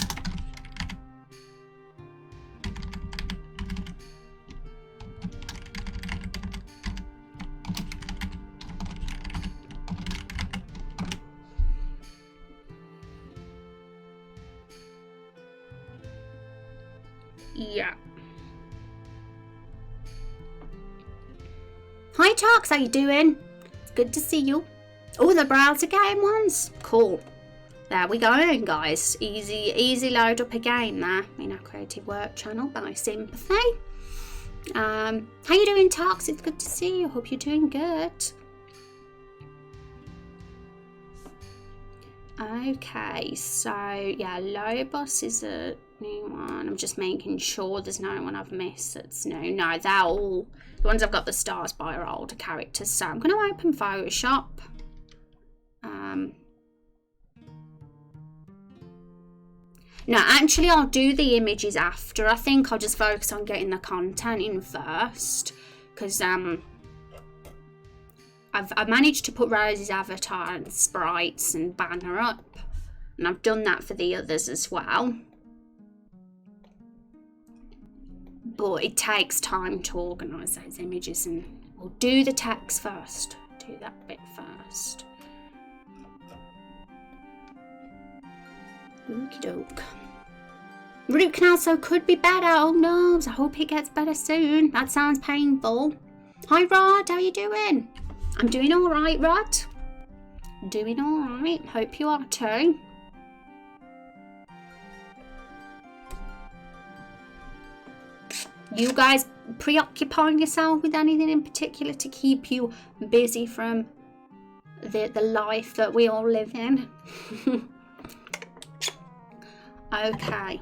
Yeah. Hi Talks, how you doing? It's good to see you. Oh, the browser game ones. Cool. There we go, guys. Easy load up again there in our creative work channel by Sympathy. How you doing, Talks? It's good to see you. Hope you're doing good. Okay, so yeah, Lobos is a new one. I'm just making sure there's no one I've missed that's new. No, they're all the ones I've got the stars by are older characters. So I'm going to open Photoshop. No, actually I'll do the images after. I think I'll just focus on getting the content in first, because I've managed to put Rose's avatar and sprites and banner up, and I've done that for the others as well. But it takes time to organise those images, and we'll do the text first. Do that bit first. Okie doke. Root canal so could be better. Oh no, I hope it gets better soon. That sounds painful. Hi Rod, how you doing? I'm doing alright, Rod. Doing alright. Hope you are too. You guys preoccupying yourself with anything in particular to keep you busy from the life that we all live in? Okay.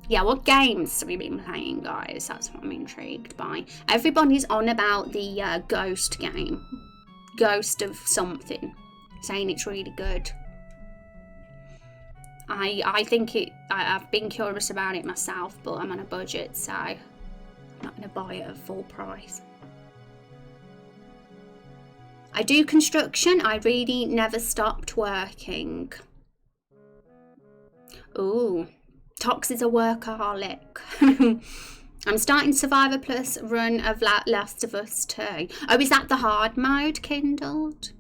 Yeah, what games have we been playing, guys? That's what I'm intrigued by. Everybody's on about the Ghost game. Ghost of something. Saying it's really good. I think I've been curious about it myself, but I'm on a budget, so I'm not going to buy it at full price. I do construction. I really never stopped working. Ooh, Tox is a workaholic. I'm starting Survivor Plus run of Last of Us 2. Oh, is that the hard mode, Kindled?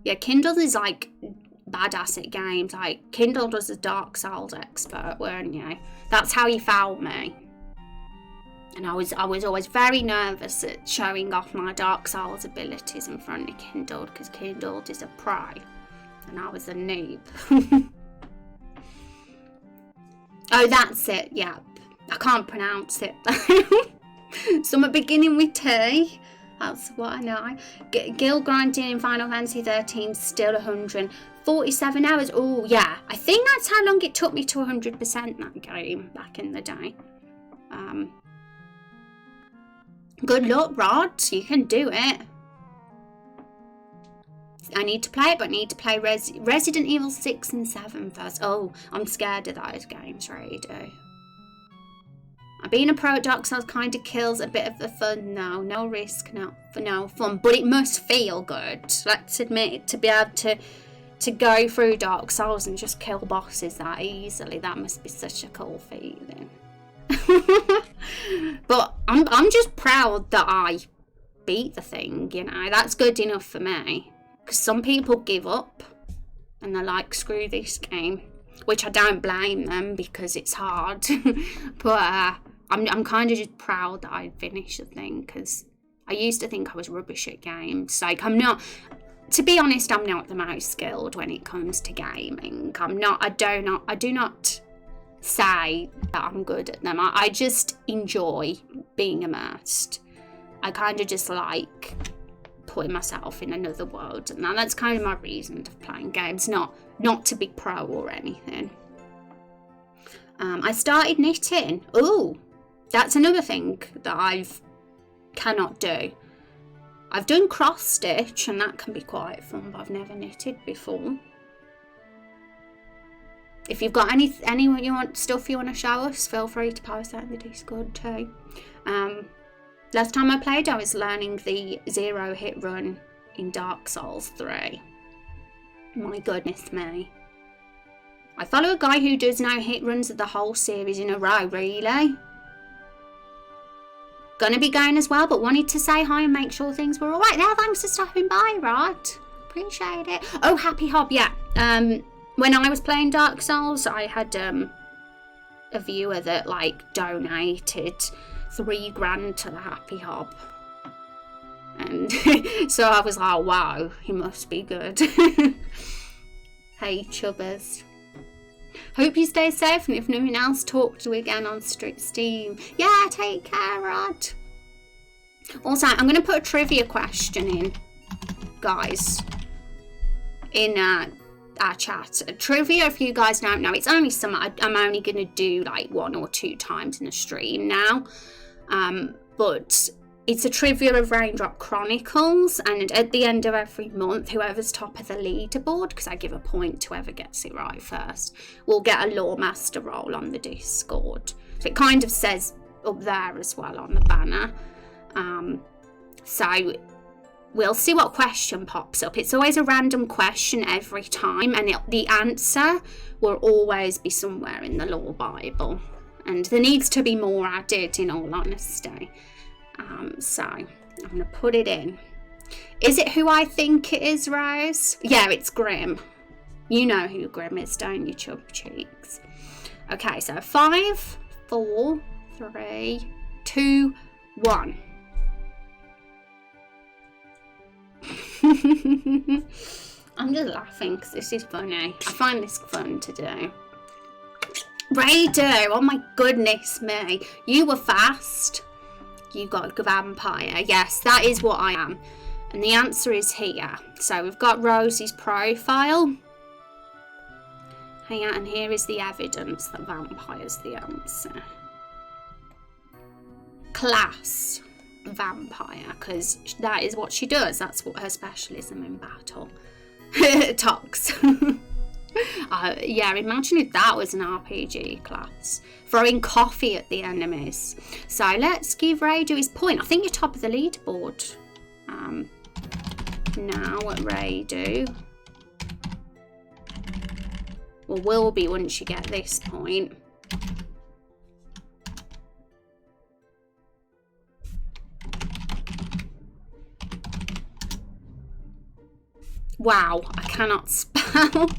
Yeah, Kindled is like badass at games. Like, Kindled was a Dark Souls expert, weren't you? That's how you found me. And I was always very nervous at showing off my Dark Souls abilities in front of Kindled, because Kindled is a pro. And I was a noob. Oh, that's it, yeah. I can't pronounce it. Some are beginning with T. That's what I know. Guild grinding in Final Fantasy 13, still 147 hours. Oh, yeah. I think that's how long it took me to 100% that game back in the day. Good luck, Rod. You can do it. I need to play it, but I need to play Resident Evil 6 and 7 first. Oh, I'm scared of those games, really do. Being a pro at Dark Souls kind of kills a bit of the fun. No risk, no fun, but it must feel good. Let's admit it, to be able to go through Dark Souls and just kill bosses that easily. That must be such a cool feeling. But I'm just proud that I beat the thing, you know. That's good enough for me. Because some people give up and they're like, screw this game. Which I don't blame them, because it's hard. But I'm kind of just proud that I finished the thing, because I used to think I was rubbish at games. Like, I'm not, to be honest, I'm not the most skilled when it comes to gaming. I do not say that I'm good at them. I just enjoy being immersed. I kind of just like putting myself in another world, and that's kind of my reason of playing games, not to be pro or anything. I started knitting. Ooh, that's another thing that I've cannot do. I've done cross stitch, and that can be quite fun, but I've never knitted before. if you've got any stuff you want to show us, feel free to post that in the Discord too. Last time I played, I was learning the 0 hit run in Dark Souls 3. My goodness me. I follow a guy who does no hit runs of the whole series in a row, really. Gonna be going as well, but wanted to say hi and make sure things were alright. Yeah, thanks for stopping by, Rod. Appreciate it. Oh, Happy Hob, yeah. When I was playing Dark Souls, I had a viewer that like donated $3,000 to the Happy Hob. And so I was like, wow, he must be good. Hey, Chubbers. Hope you stay safe, and if nothing else, talk to you again on Steam. Yeah, take care, Rod. Also, I'm going to put a trivia question in, guys, in our chat. Trivia, if you guys don't know, it's only some I'm only going to do like 1 or 2 times in a stream now. But it's a trivia of Raindrop Chronicles, and at the end of every month, whoever's top of the leaderboard, because I give a point to whoever gets it right first, will get a Lore Master role on the Discord. So it kind of says up there as well on the banner. So we'll see what question pops up. It's always a random question every time, and the answer will always be somewhere in the Lore Bible. And there needs to be more added, in all honesty. So I'm going to put it in. Is it who I think it is, Rose? Yeah, it's Grim. You know who Grim is, don't you, Chub Cheeks? Okay, so 5, 4, 3, 2, 1. I'm just laughing because this is funny. I find this fun to do. Raido, oh my goodness me. You were fast. You got a vampire. Yes, that is what I am. And the answer is here. So we've got Rosie's profile. Hang on, and here is the evidence that vampire's the answer. Class vampire, because that is what she does. That's what her specialism in battle. Tox. Yeah, imagine if that was an RPG class. Throwing coffee at the enemies. So let's give Raido his point. I think you're top of the leaderboard. Now at Raido. Well, will be once you get this point. Wow, I cannot spell.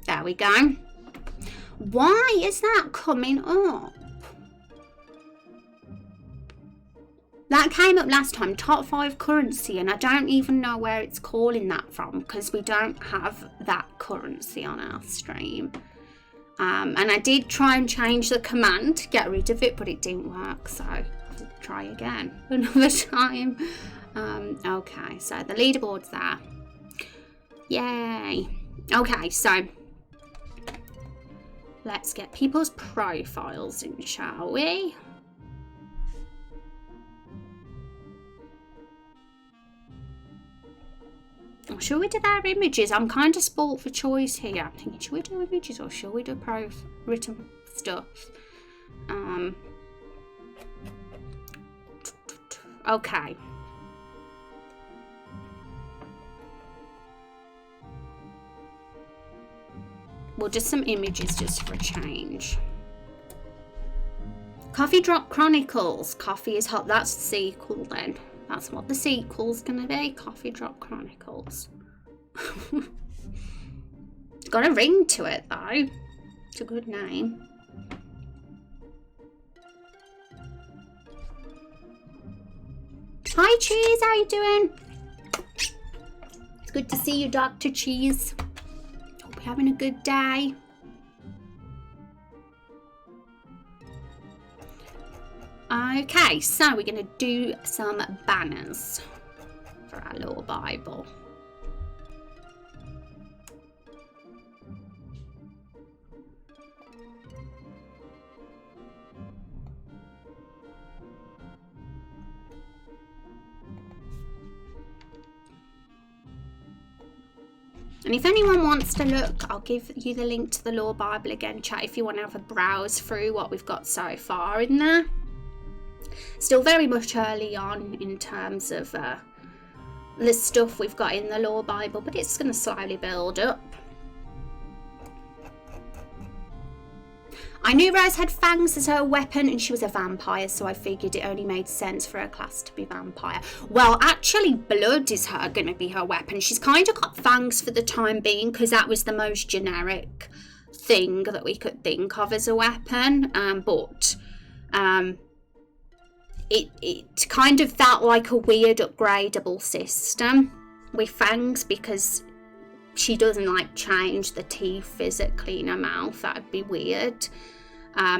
There we go. Why is that coming up? That came up last time, top 5 currency, and I don't even know where it's calling that from because we don't have that currency on our stream. And I did try and change the command to get rid of it, but it didn't work, so I have to try again another time. Okay, so the leaderboard's there. Yay. Okay, so let's get people's profiles in, shall we? Or should we do their images? I'm kind of spoilt for choice here. I'm thinking, should we do images or should we do written stuff? Okay. Well, just some images just for a change. Coffee Drop Chronicles. Coffee is hot. That's the sequel then. That's what the sequel's gonna be. Coffee Drop Chronicles. It's got a ring to it though. It's a good name. Hi Cheese, how you doing? It's good to see you, Dr. Cheese. Hope you're having a good day. Okay, so we're going to do some banners for our little Bible. And if anyone wants to look, I'll give you the link to the Lore Bible again, chat, if you want to have a browse through what we've got so far in there. Still very much early on in terms of the stuff we've got in the Lore Bible, but it's going to slowly build up. I knew Rose had fangs as her weapon and she was a vampire, so I figured it only made sense for her class to be vampire. Well, actually, blood is going to be her weapon. She's kind of got fangs for the time being because that was the most generic thing that we could think of as a weapon. But it kind of felt like a weird upgradable system with fangs because she doesn't like change the teeth physically in her mouth. That would be weird.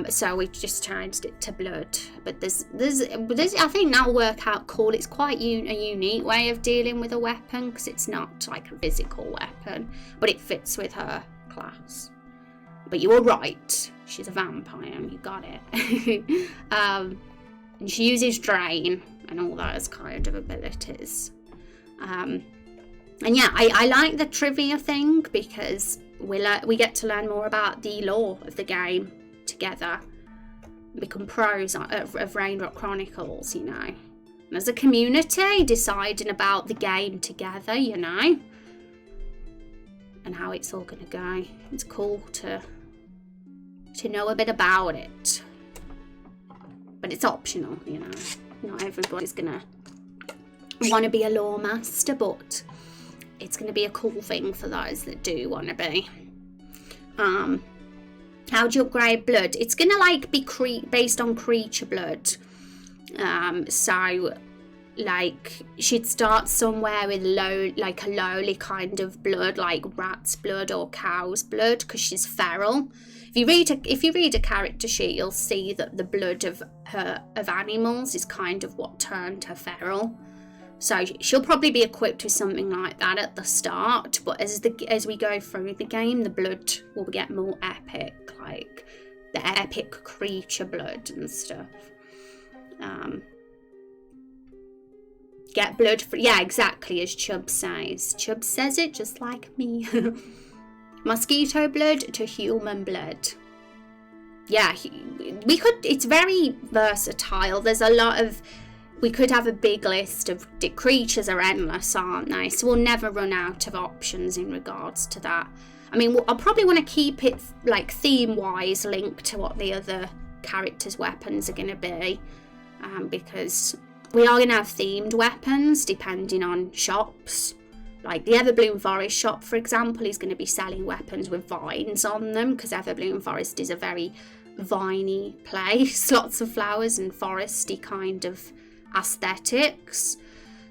So we just changed it to blood. But there's I think that'll work out cool. It's quite a unique way of dealing with a weapon because it's not like a physical weapon, but it fits with her class. But you were right. She's a vampire and you got it. And she uses drain and all those kind of abilities. And yeah, I like the trivia thing because we get to learn more about the lore of the game together, become pros of Raindrop Chronicles, you know, and as a community deciding about the game together, you know, and how it's all gonna go. It's cool to know a bit about it, but it's optional, you know. Not everybody's gonna want to be a lore master, but it's going to be a cool thing for those that do want to be. How do you upgrade blood? It's going to like be based on creature blood. So like she'd start somewhere with a lowly kind of blood, like rat's blood or cow's blood, because she's feral. If you read a character sheet, you'll see that the blood of animals is kind of what turned her feral. So she'll probably be equipped with something like that at the start, but as we go through the game, the blood will get more epic, like the epic creature blood and stuff. Get blood for, yeah, exactly as Chubb says. Chubb says it just like me. Mosquito blood to human blood. Yeah, it's very versatile. There's a lot of, we could have a big list of creatures are endless, aren't they? So we'll never run out of options in regards to that. I mean, I'll probably want to keep it like theme-wise linked to what the other characters' weapons are going to be, because we are going to have themed weapons depending on shops. Like the Everbloom Forest shop, for example, is going to be selling weapons with vines on them because Everbloom Forest is a very viney place, lots of flowers and foresty kind of aesthetics.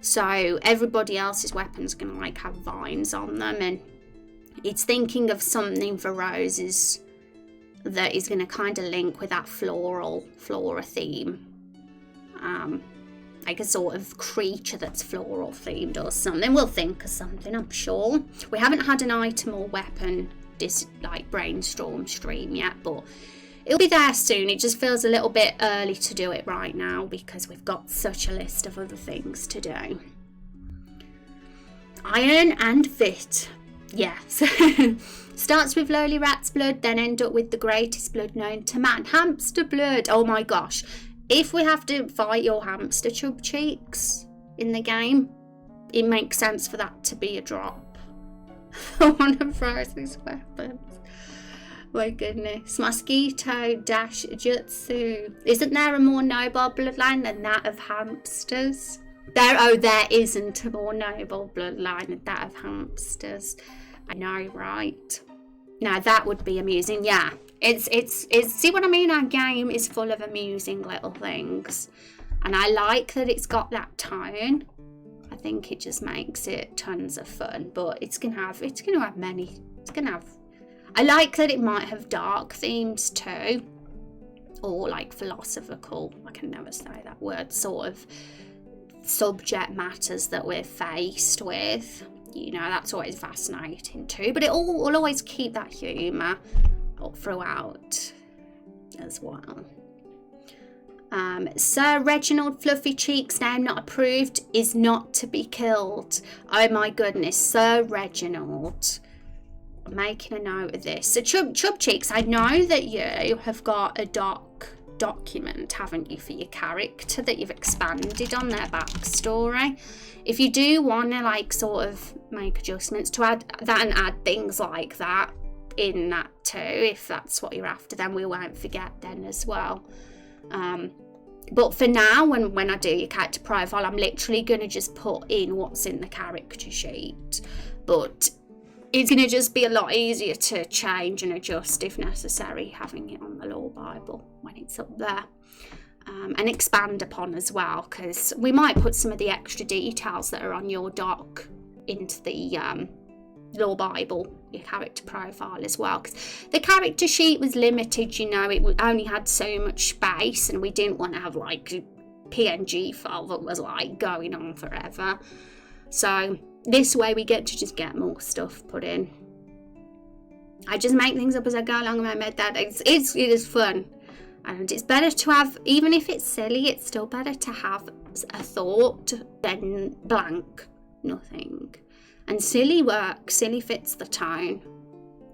So everybody else's weapons going to like have vines on them, and it's thinking of something for Rose's that is going to kind of link with that flora theme. Like a sort of creature that's floral themed or something. We'll think of something, I'm sure. We haven't had an item or weapon brainstorm stream yet, but it'll be there soon. It just feels a little bit early to do it right now because we've got such a list of other things to do. Iron and Vit. Yes. Starts with lowly rat's blood, then end up with the greatest blood known to man. Hamster blood. Oh my gosh. If we have to fight your hamster Chub Cheeks in the game, it makes sense for that to be a drop for one of Rose's weapons. My goodness. Mosquito dash jutsu. Isn't there a more noble bloodline than that of hamsters? There isn't a more noble bloodline than that of hamsters. I know, right? Now that would be amusing, yeah. It's see what I mean? Our game is full of amusing little things, and I like that it's got that tone. I think it just makes it tons of fun. But it's gonna have I like that it might have dark themes too, or like philosophical, I can never say that word, sort of subject matters that we're faced with. You know, that's always fascinating too, but will always keep that humour throughout as well. Sir Reginald Fluffy Cheeks, name not approved, is not to be killed. Oh my goodness, Sir Reginald. I'm making a note of this. So Chub Cheeks, I know that you have got a document, haven't you, for your character that you've expanded on their backstory. If you do want to like sort of make adjustments to add that and add things like that in that too, if that's what you're after, then we won't forget then as well. But for now, when I do your character profile, I'm literally going to just put in what's in the character sheet. But it's going to just be a lot easier to change and adjust if necessary, having it on the Lore Bible when it's up there. And expand upon as well, because we might put some of the extra details that are on your doc into the Lore Bible, your character profile as well, because the character sheet was limited, you know, it only had so much space and we didn't want to have like a PNG file that was like going on forever. So this way we get to just get more stuff put in. I just make things up as I go along in my head. That it is fun. And it's better to have, even if it's silly, it's still better to have a thought than blank, nothing. And silly works, silly fits the tone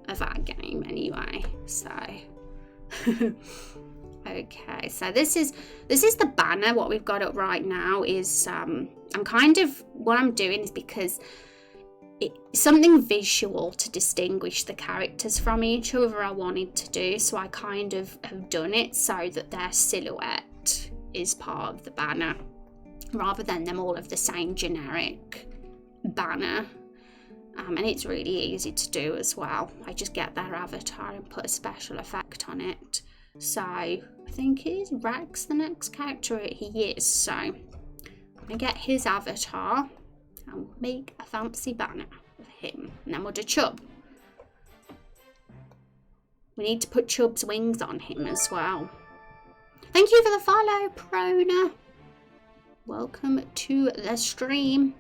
of our game anyway. So, okay, so this is the banner. What we've got up right now is, what I'm doing is because it's something visual to distinguish the characters from each other I wanted to do, so I kind of have done it so that their silhouette is part of the banner rather than them all of the same generic banner. And it's really easy to do as well. I just get their avatar and put a special effect on it. So I think is Rex the next character? He is. So I'm gonna get his avatar and make a fancy banner of him. And then we'll do Chub. We need to put Chub's wings on him as well. Thank you for the follow, Prona. Welcome to the stream.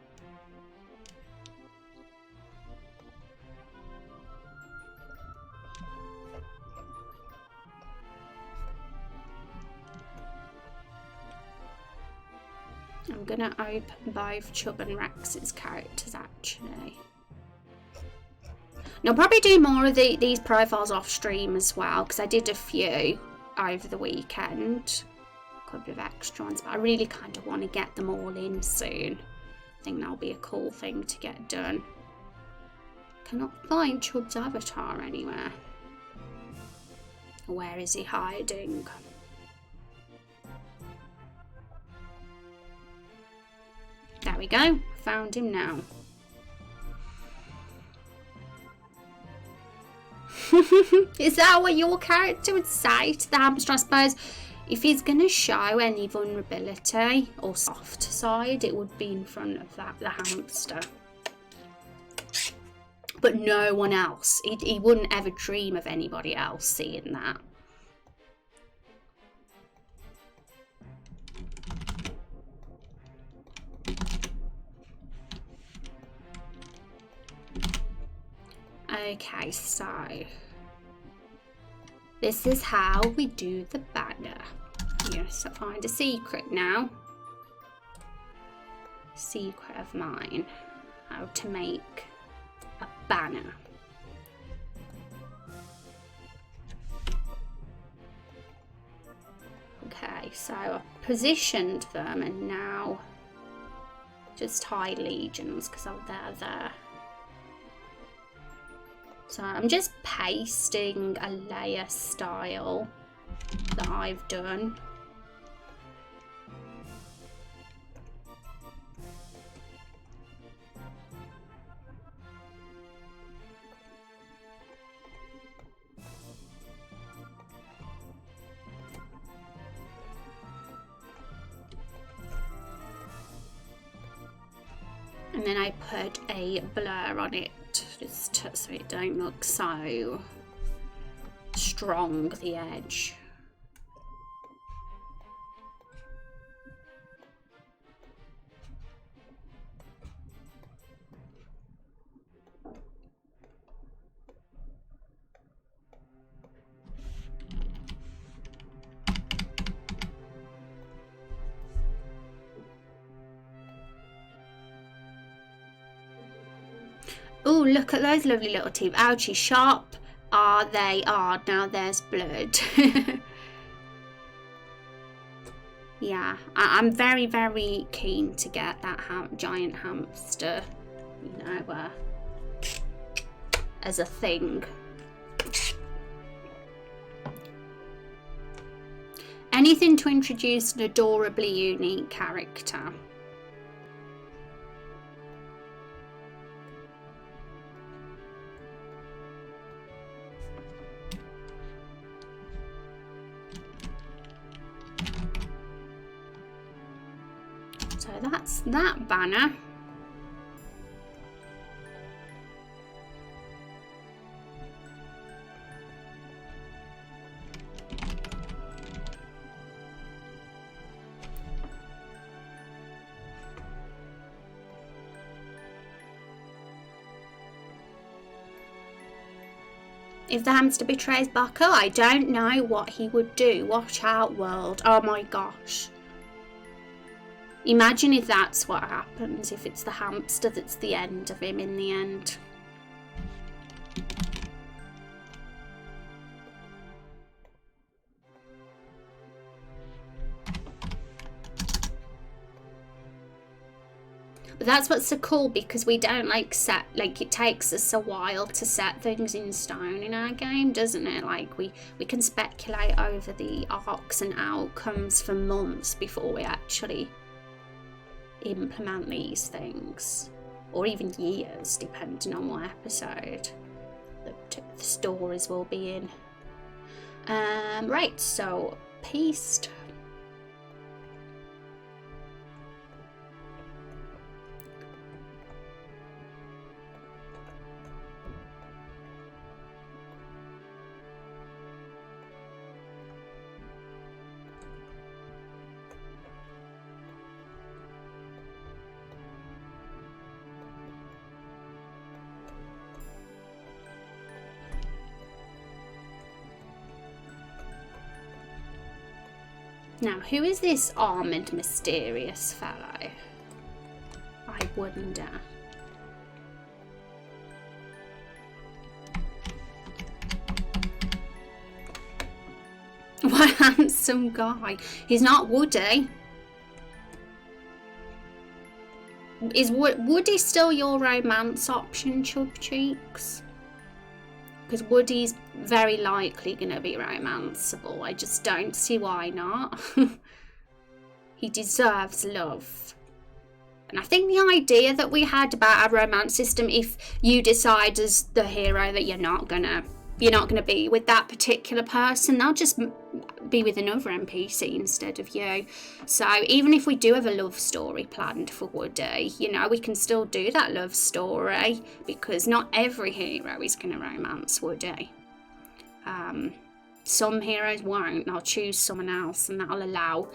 I'm gonna open both Chub and Rex's characters actually. And I'll probably do more of these profiles off stream as well, because I did a few over the weekend. A couple of extra ones, but I really kind of want to get them all in soon. I think that'll be a cool thing to get done. Cannot find Chub's avatar anywhere. Where is he hiding? There we go, found him now. Is that what your character would say to the hamster? I suppose if he's going to show any vulnerability or soft side, it would be in front of the hamster. But no one else. He wouldn't ever dream of anybody else seeing that. Okay, so this is how we do the banner. Yes, I find a secret now. Secret of mine. How to make a banner. Okay, so I've positioned them and now just hide legions because they're there. So I'm just pasting a layer style that I've done. And then I put a blur on it, just so it don't look so strong, the edge. Oh, look at those lovely little teeth. Ouchie, sharp are they are. Now there's blood. Yeah, I'm very, very keen to get that giant hamster, you know, as a thing. Anything to introduce an adorably unique character. So that's that banner. If the hamster betrays Bucko, I don't know what he would do. Watch out, world. Oh my gosh. Imagine if that's what happens, if it's the hamster that's the end of him in the end. But that's what's so cool, because we don't it takes us a while to set things in stone in our game, doesn't it? Like we can speculate over the arcs and outcomes for months before we actually implement these things, or even years, depending on what episode the stories will be in. Right, so paste. Now, who is this armoured, mysterious fellow? I wonder. What a handsome guy. He's not Woody. Is Woody still your romance option, Chub Cheeks? Because Woody's very likely going to be romanceable. I just don't see why not. He deserves love. And I think the idea that we had about our romance system, if you decide as the hero that you're not gonna be with that particular person, they'll just be with another NPC instead of you. So even if we do have a love story planned for Woody, you know, we can still do that love story, because not every hero is going to romance Woody. Some heroes won't. They'll choose someone else, and that'll allow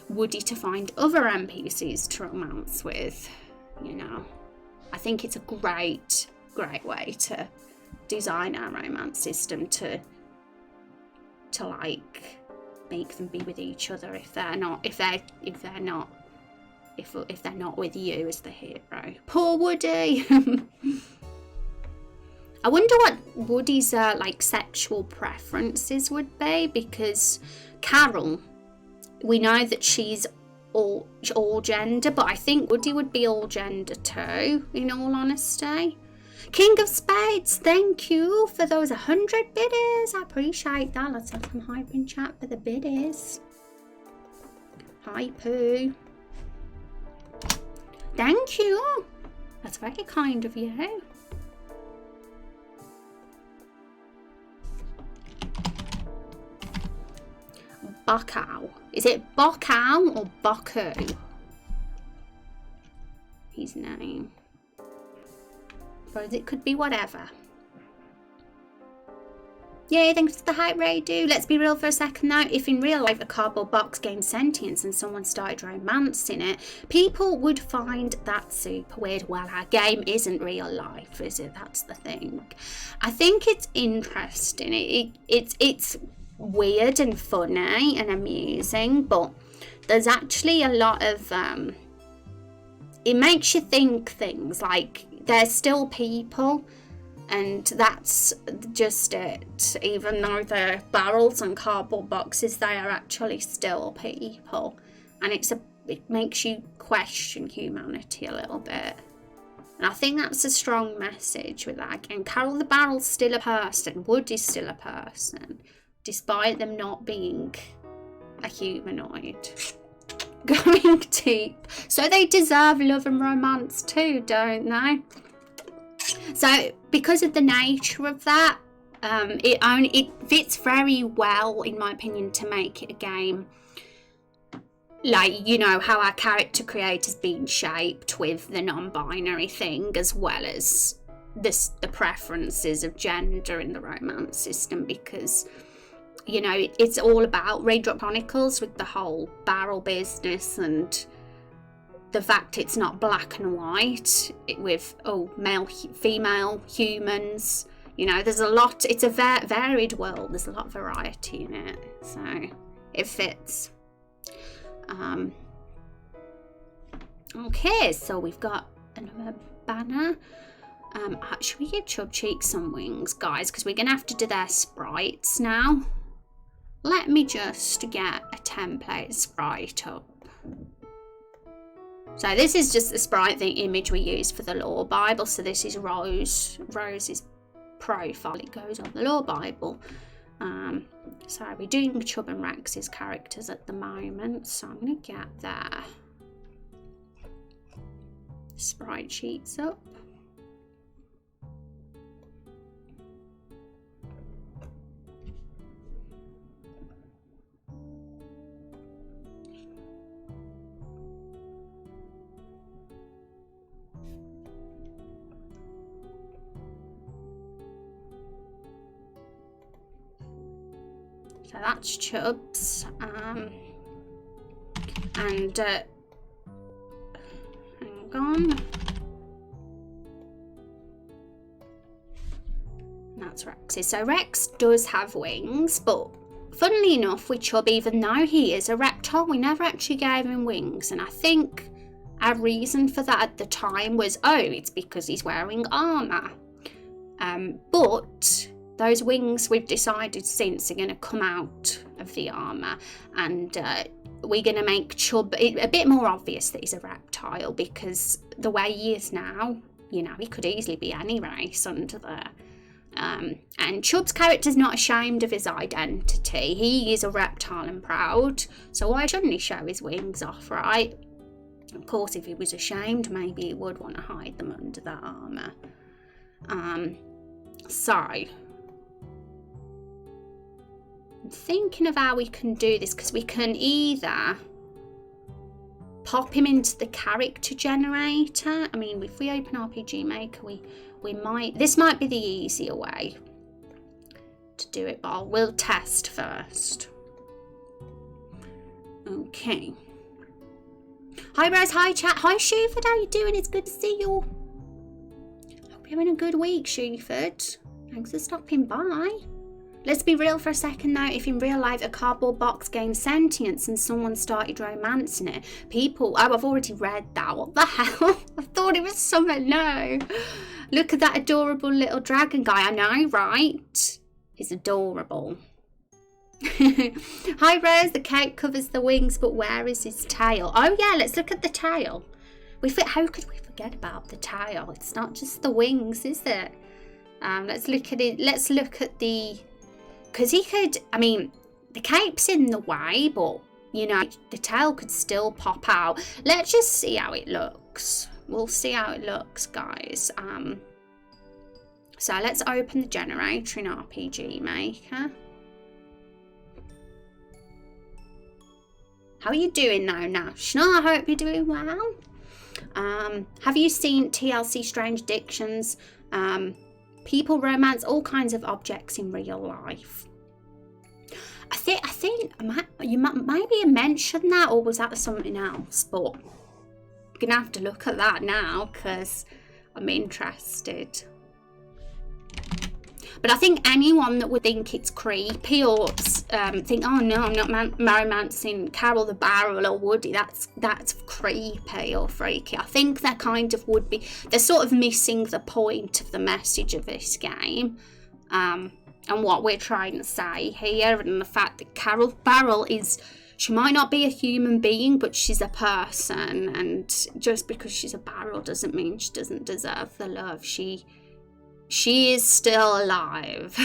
Woody to find other NPCs to romance with, you know. I think it's a great way to design our romance system to like make them be with each other if they're not with you as the hero. Poor Woody. I wonder what Woody's like sexual preferences would be, because Carol, we know that she's all gender, but I think Woody would be all gender too, in all honesty. King of Spades, thank you for those 100 biddies. I appreciate that. Let's have some hype in chat for the biddies. Hi, Pooh. Thank you. That's very kind of you. Buckow. Is it Buckow or Bucko? His name. But it could be whatever. Yay, thanks for the hype, Ray. Let's be real for a second though. If in real life a cardboard box gained sentience and someone started romancing it, people would find that super weird. Well, our game isn't real life, is it? That's the thing. I think it's interesting. It's weird and funny and amusing, but there's actually a lot of it makes you think things like they're still people, and that's just it. Even though they're barrels and cardboard boxes, they are actually still people, and it makes you question humanity a little bit. And I think that's a strong message with that. And Carol the Barrel's still a person, Wood is still a person, despite them not being a humanoid. Going deep. So they deserve love and romance too, don't they? So because of the nature of that, it fits very well, in my opinion, to make it a game. Like, you know, how our character creator's been shaped with the non-binary thing, as well as the preferences of gender in the romance system, because, you know, it's all about Raindrop Chronicles with the whole barrel business and the fact it's not black and white with male, female, humans. You know, there's a lot. It's a varied world. There's a lot of variety in it, so it fits. Okay, so we've got another banner. Should we give Chub Cheeks some wings, guys? Because we're gonna have to do their sprites now. Let me just get a template sprite up. So this is just the sprite, the image we use for the Lore Bible. So this is Rose's profile. It goes on the Lore Bible. So we're doing Chub and Rex's characters at the moment. So I'm going to get their sprite sheets up. So that's Chub's, and hang on, that's Rex's. So Rex does have wings, but funnily enough with Chub, even though he is a reptile, we never actually gave him wings, and I think our reason for that at the time was, it's because he's wearing armour, but those wings we've decided since are going to come out of the armour, and we're going to make Chub a bit more obvious that he's a reptile, because the way he is now, you know, he could easily be any race under there. And Chub's character's not ashamed of his identity. He is a reptile and proud, so why shouldn't he show his wings off, right? Of course, if he was ashamed, maybe he would want to hide them under that armour. So I'm thinking of how we can do this, because we can either pop him into the character generator. I mean, if we open RPG Maker, we might, this might be the easier way to do it, but we'll test first. Okay. Hi Rose, hi chat, hi Shuford, how you doing? It's good to see you. Hope you're having a good week, Shuford. Thanks for stopping by. Let's be real for a second now. If in real life a cardboard box gained sentience and someone started romancing it, people... I've already read that. What the hell? I thought it was something. No. Look at that adorable little dragon guy. I know, right? He's adorable. Hi, Rose. The cape covers the wings, but where is his tail? Oh, yeah. Let's look at the tail. How could we forget about the tail? It's not just the wings, is it? Let's look at it. Let's look at the... Because he could, I mean, the cape's in the way, but, you know, the tail could still pop out. Let's just see how it looks. We'll see how it looks, guys. So let's open the generator in RPG Maker. How are you doing now, Nash? No, I hope you're doing well. Have you seen TLC Strange Dictions? People romance all kinds of objects in real life. I think maybe you mentioned that, or was that something else? But I'm gonna have to look at that now because I'm interested. But I think anyone that would think it's creepy or think, oh no, I'm not romancing Carol the Barrel or Woody, that's creepy or freaky. I think they kind of would be, they're sort of missing the point of the message of this game, and what we're trying to say here, and the fact that Carol Barrel is, she might not be a human being, but she's a person, and just because she's a barrel doesn't mean she doesn't deserve the love. She is still alive.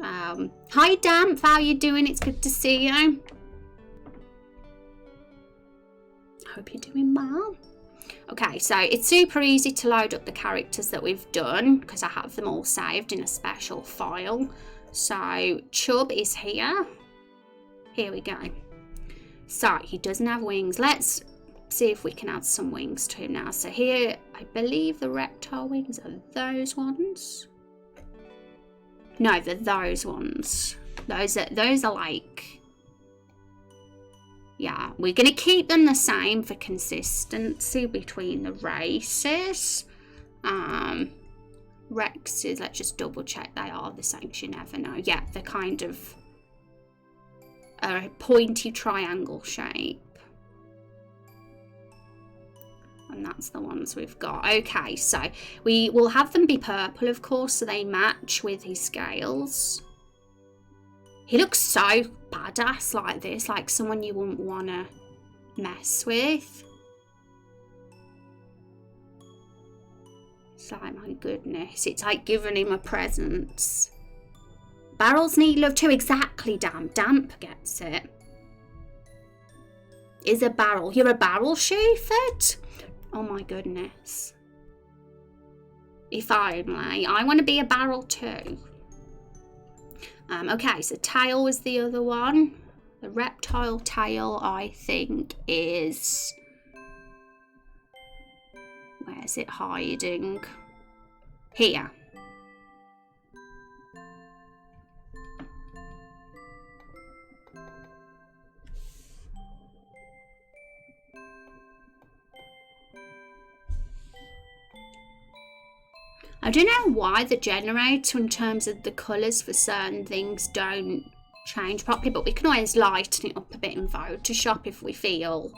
Hi Damp, how are you doing? It's good to see you. Hope you're doing well. Okay, so it's super easy to load up the characters that we've done because I have them all saved in a special file. So Chub is here. Here we go. So he doesn't have wings. Let's see if we can add some wings to him now. So here, I believe the reptile wings are those ones. No, they're those ones. Those are like, yeah, we're going to keep them the same for consistency between the races. Rexes, let's just double check they are the same, you never know. Yeah, they're kind of a pointy triangle shape. And that's the ones we've got. Okay, so we will have them be purple, of course, so they match with his scales. He looks so badass like this, like someone you wouldn't want to mess with. It's like, my goodness, it's like giving him a present. Barrels need love too, exactly, Damp. Damp gets it. Is a barrel. You're a barrel, Shuford? Oh my goodness. If only. I want to be a barrel too. Okay, so tail was the other one. The reptile tail, I think, is... Where's it hiding? Here. I don't know why the generator in terms of the colours for certain things don't change properly, but we can always lighten it up a bit in Photoshop if we feel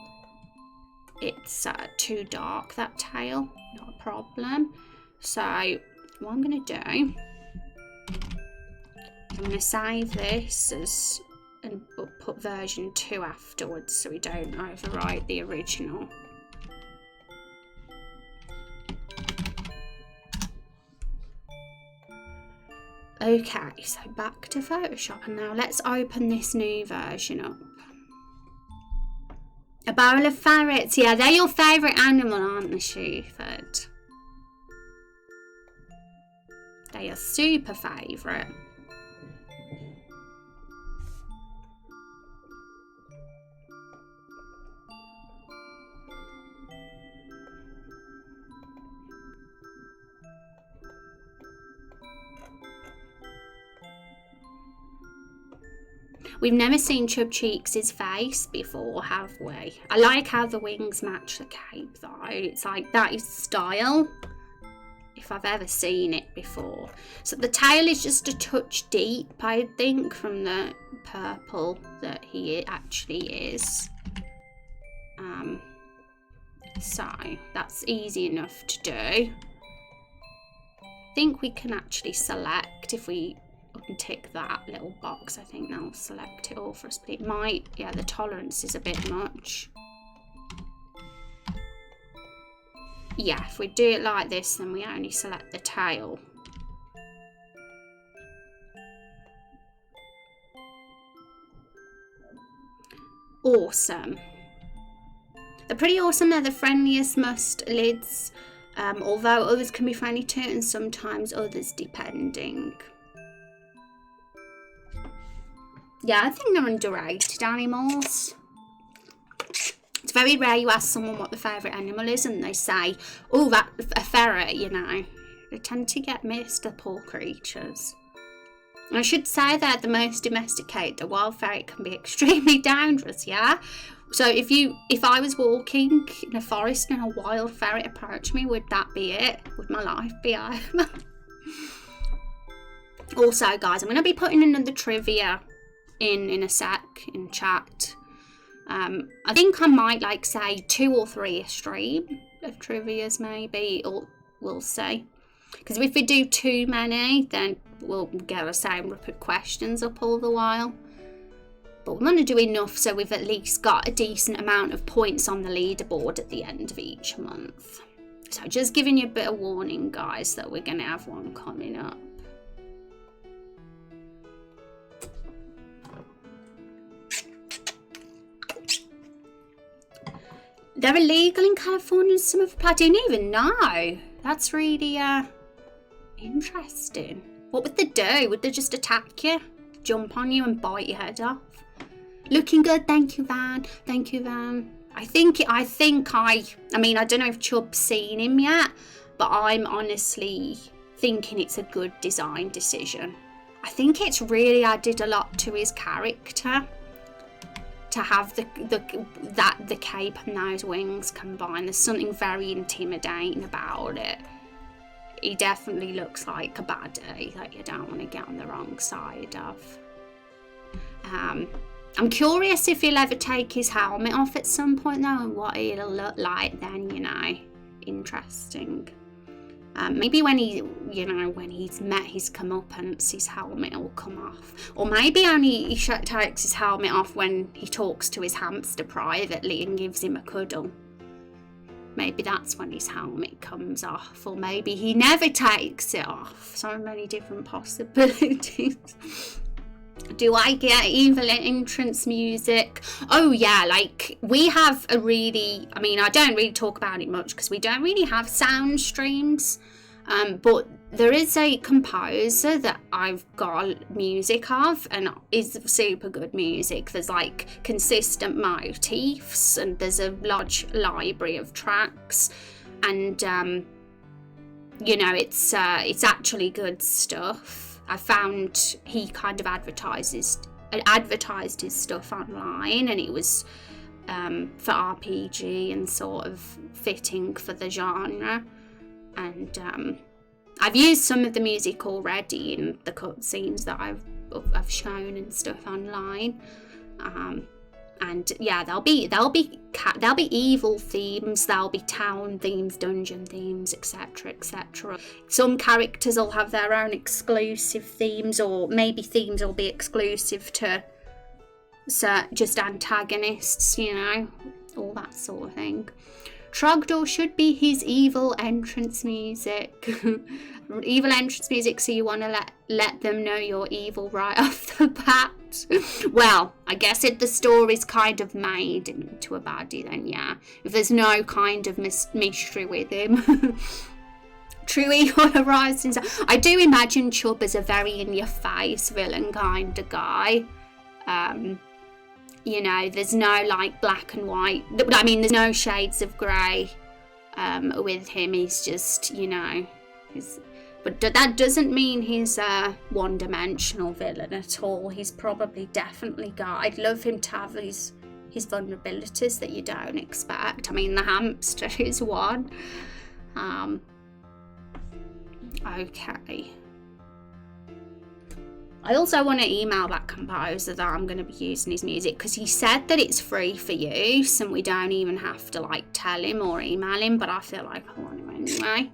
it's too dark, that tail. Not a problem. So what I'm going to do, I'm going to save this as and put version 2 afterwards so we don't overwrite the original. Okay, so back to Photoshop, and now let's open this new version up. A barrel of ferrets. Yeah, they're your favourite animal, aren't they, Shuford? They are super favourite. We've never seen Chub Cheeks' face before, have we? I like how the wings match the cape though. It's like, that is style, if I've ever seen it before. So the tail is just a touch deep, I think, from the purple that he actually is. So that's easy enough to do. I think we can actually select if we untick that little box. I think that'll select it all for us, but it might, yeah, the tolerance is a bit much. Yeah, if we do it like this, then we only select the tail. Awesome. They're pretty awesome. They're the friendliest must lids, although others can be friendly too, and sometimes others, depending. Yeah, I think they're underrated animals. It's very rare you ask someone what their favourite animal is and they say, oh, that a ferret, you know. They tend to get missed, the poor creatures. And I should say they're the most domesticated. The wild ferret can be extremely dangerous, yeah? So if I was walking in a forest and a wild ferret approached me, would that be it? Would my life be over? Also, guys, I'm going to be putting another trivia in a sec in chat. I think I might like say 2 or 3 a stream of trivias maybe, or we'll see. Because if we do too many, then we'll get the same repeat questions up all the while. But we're going to do enough so we've at least got a decent amount of points on the leaderboard at the end of each month. So just giving you a bit of warning, guys, that we're going to have one coming up. They're illegal in California and some of the I didn't even know. That's really interesting. What would they do? Would they just attack you, jump on you and bite your head off? Looking good, thank you, Van. Thank you, Van. I mean, I don't know if Chubb's seen him yet, but I'm honestly thinking it's a good design decision. I think it's really added a lot to his character to have the cape and those wings combined. There's something very intimidating about it. He definitely looks like a baddie that you don't want to get on the wrong side of. I'm curious if he'll ever take his helmet off at some point though, and what it'll look like then, you know. Interesting. Maybe when when he's met his comeuppance, his helmet will come off. Or maybe only he takes his helmet off when he talks to his hamster privately and gives him a cuddle. Maybe that's when his helmet comes off. Or maybe he never takes it off. So many different possibilities. Do I get evil entrance music? Oh yeah, like we have a really, I mean, I don't really talk about it much because we don't really have sound streams, but there is a composer that I've got music of and is super good music. There's like consistent motifs and there's a large library of tracks, and it's actually good stuff. I found he kind of advertised his stuff online, and it was for RPG and sort of fitting for the genre. And I've used some of the music already in the cutscenes that I've shown and stuff online. And yeah, there'll be evil themes, there'll be town themes, dungeon themes, etc, etc. Some characters will have their own exclusive themes, or maybe themes will be exclusive to just antagonists, all that sort of thing. Trogdor should be his evil entrance music. Evil entrance music, so you want to let them know you're evil right off the bat. Well, I guess if the story's kind of made into a baddie, then yeah. If there's no kind of mystery with him. True evil horizons. I do imagine Chubb as a very in-your-face villain kind of guy. There's no like black and white. I mean, there's no shades of grey with him. He's just, but that doesn't mean he's a one-dimensional villain at all. He's definitely got. I'd love him to have his vulnerabilities that you don't expect. I mean, the hamster is one. Okay. I also want to email that composer that I'm going to be using his music, because he said that it's free for use and we don't even have to like tell him or email him, but I feel like I want to anyway.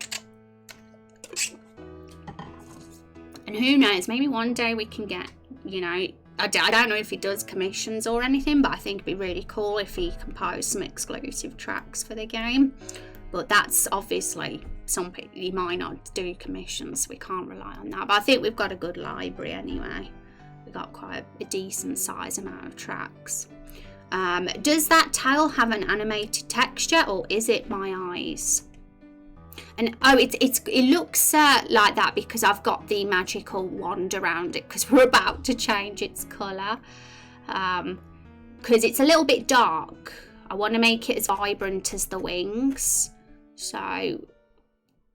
And who knows, maybe one day we can get, I don't know if he does commissions or anything, but I think it'd be really cool if he composed some exclusive tracks for the game. But that's obviously, some people, you might not do commissions, so we can't rely on that. But I think we've got a good library anyway. We've got quite a decent size amount of tracks. Does that tail have an animated texture, or is it my eyes? And it looks like that because I've got the magical wand around it, because we're about to change its colour. Because it's a little bit dark. I want to make it as vibrant as the wings. So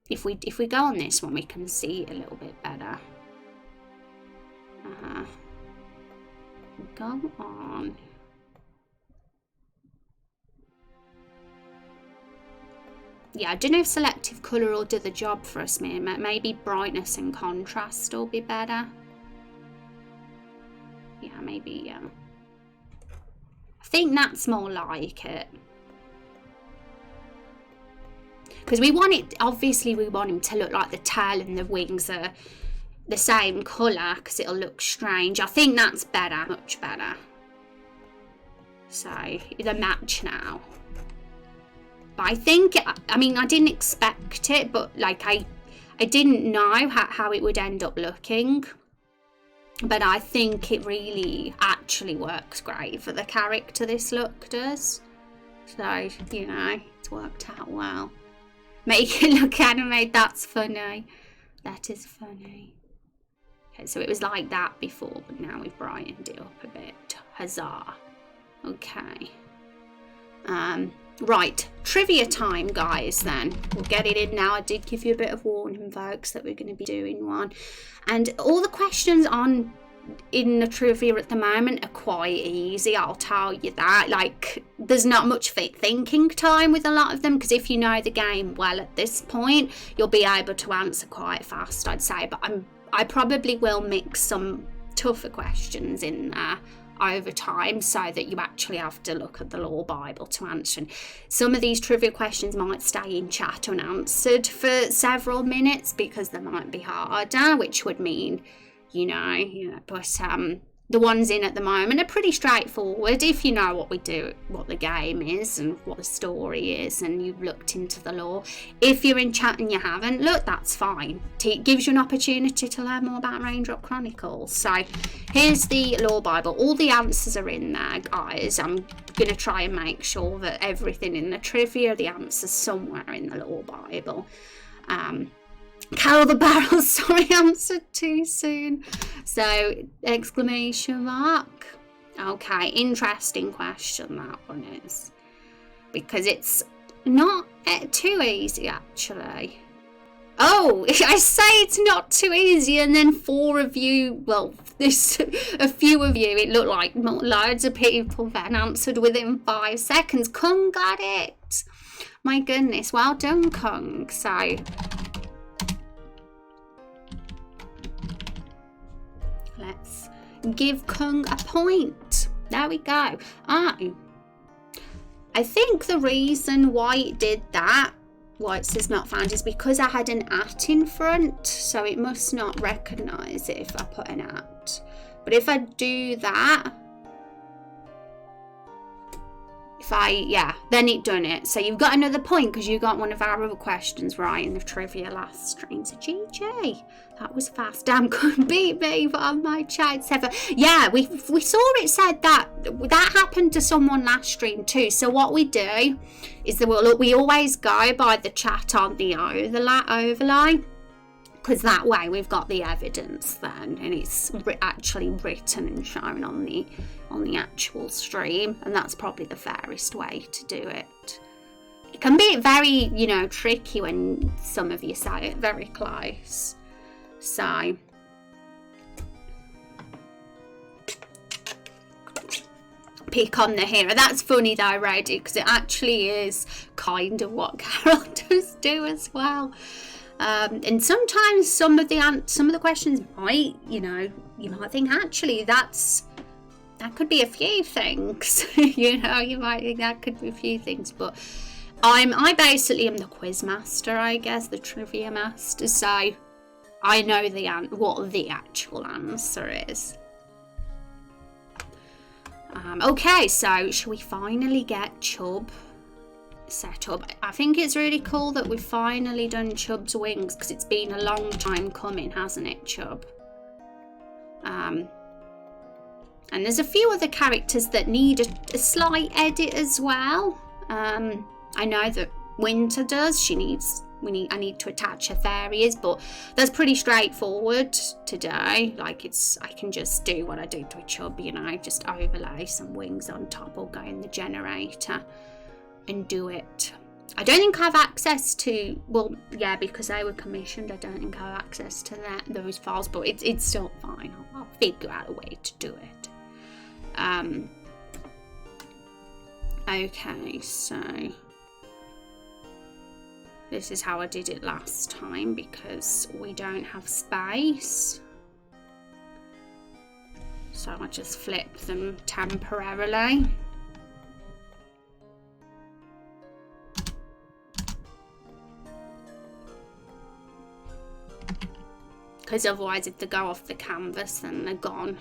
if we go on this one, we can see it a little bit better. Go on. Yeah, I don't know if selective colour will do the job for us. Maybe brightness and contrast will be better. Yeah, maybe, yeah. I think that's more like it. Because we want it, obviously we want him to look like the tail and the wings are the same colour, because it'll look strange. I think that's better, much better. So, the match now. But I think, I mean, I didn't expect it, but like I didn't know how it would end up looking. But I think it really actually works great for the character, this look does. So, you know, it's worked out well. Make it look animated, that's funny. That is funny. Okay, so it was like that before, but now we've brightened it up a bit. Huzzah. Okay. Right, trivia time, guys, then. We'll get it in now. I did give you a bit of warning, folks, that we're going to be doing one. And all the questions in the trivia at the moment are quite easy, I'll tell you that. Like, there's not much thinking time with a lot of them, because if you know the game well at this point, you'll be able to answer quite fast, I'd say. But I probably will mix some tougher questions in there over time, so that you actually have to look at the Lore Bible to answer. And some of these trivia questions might stay in chat unanswered for several minutes because they might be harder, which would mean, you know, but the ones in at the moment are pretty straightforward if you know what the game is and what the story is, and you've looked into the lore. If you're in chat and you haven't, look, that's fine. It gives you an opportunity to learn more about Raindrop Chronicles. So here's the Lore Bible. All the answers are in there, guys. I'm going to try and make sure that everything in the trivia, the answers somewhere in the Lore Bible. Carol the Barrel, sorry, answered too soon. So, exclamation mark. Okay, interesting question that one is. Because it's not too easy, actually. Oh, I say it's not too easy, and then 4 of you, well, a few of you, it looked like loads of people then answered within 5 seconds. Kung got it. My goodness, well done, Kung. So, let's give Kung a point. There we go. I think the reason why it did that, why it says not found, is because I had an at in front, so it must not recognise it if I put an at. But if I do that, then it done it. So you've got another point because you got one of our other questions right in the trivia last stream. So GG, that was fast. Damn, couldn't beat me on my chat server. Yeah, we saw it said that happened to someone last stream too. So what we do is that we always go by the chat on the overlay, because that way we've got the evidence then, and it's actually written and shown on the actual stream, and that's probably the fairest way to do it. It can be very, tricky when some of you say it very close. So pick on the hero. That's funny though, Rady, because it actually is kind of what Carol does do as well. And sometimes some of the questions might, you might think actually that could be a few things. You might think that could be a few things, but I basically am the quiz master, I guess, the trivia master. So I know what the actual answer is. Okay, so shall we finally get Chubb set up? I think it's really cool that we've finally done Chubb's wings, because it's been a long time coming, hasn't it, Chubb? And there's a few other characters that need a slight edit as well. I know that Winter does. I need to attach Aetheria's, but that's pretty straightforward today. Like, I can just do what I do to a Chubb, just overlay some wings on top or go in the generator and do it. I don't think I have access to, because they were commissioned, I don't think I have access to those files, but it's still fine. I'll figure out a way to do it. Okay, so This is how I did it last time because we don't have space. So I just flip them temporarily. Because otherwise if they go off the canvas then they're gone.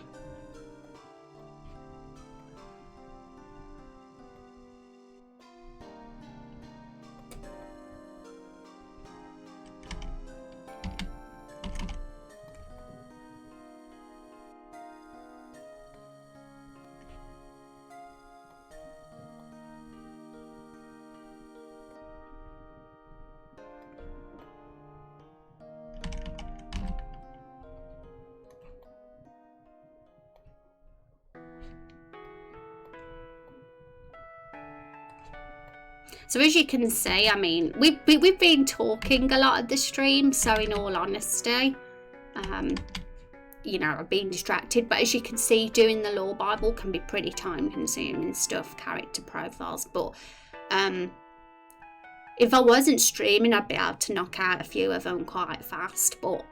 So as you can see, I mean, we've been talking a lot of the stream, so in all honesty, you know, I've been distracted, but as you can see, doing the Lore Bible can be pretty time consuming stuff, character profiles, but if I wasn't streaming, I'd be able to knock out a few of them quite fast, but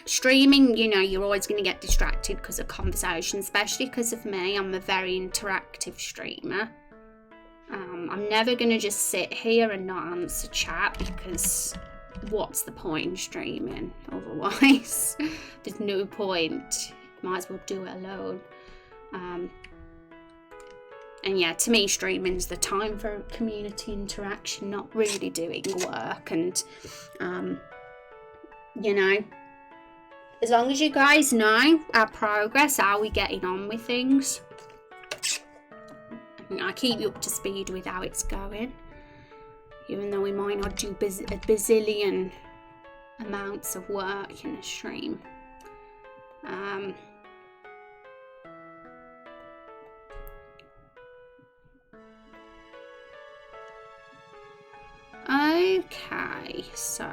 streaming, you know, you're always going to get distracted because of conversation, especially because of me. I'm a very interactive streamer. I'm never going to just sit here and not answer chat because what's the point in streaming otherwise? There's no point. Might as well do it alone. And yeah, to me, streaming's the time for community interaction, not really doing work. And, you know, as long as you guys know our progress, how we getting on with things, I keep you up to speed with how it's going, even though we might not do a bazillion amounts of work in a stream. Okay, so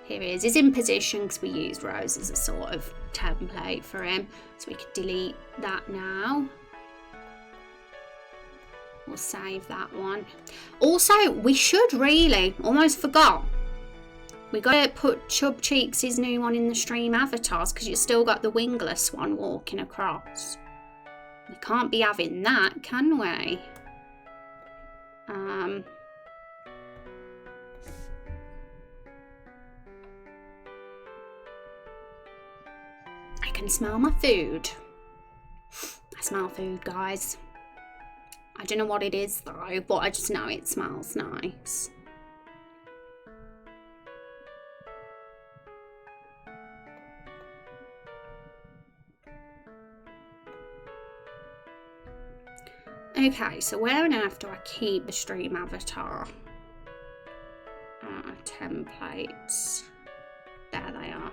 here he is. He's in position because we used Rose as a sort of template for him, so we could delete that now. We'll save that one. Also, we should really, almost forgot, we got to put Chub Cheeks, his new one, in the stream avatars because you still got the wingless one walking across. We can't be having that, can we? I can smell my food. I smell food, guys. I don't know what it is though, but I just know it smells nice. Okay, so where on earth do I keep the stream avatar? Templates. There they are.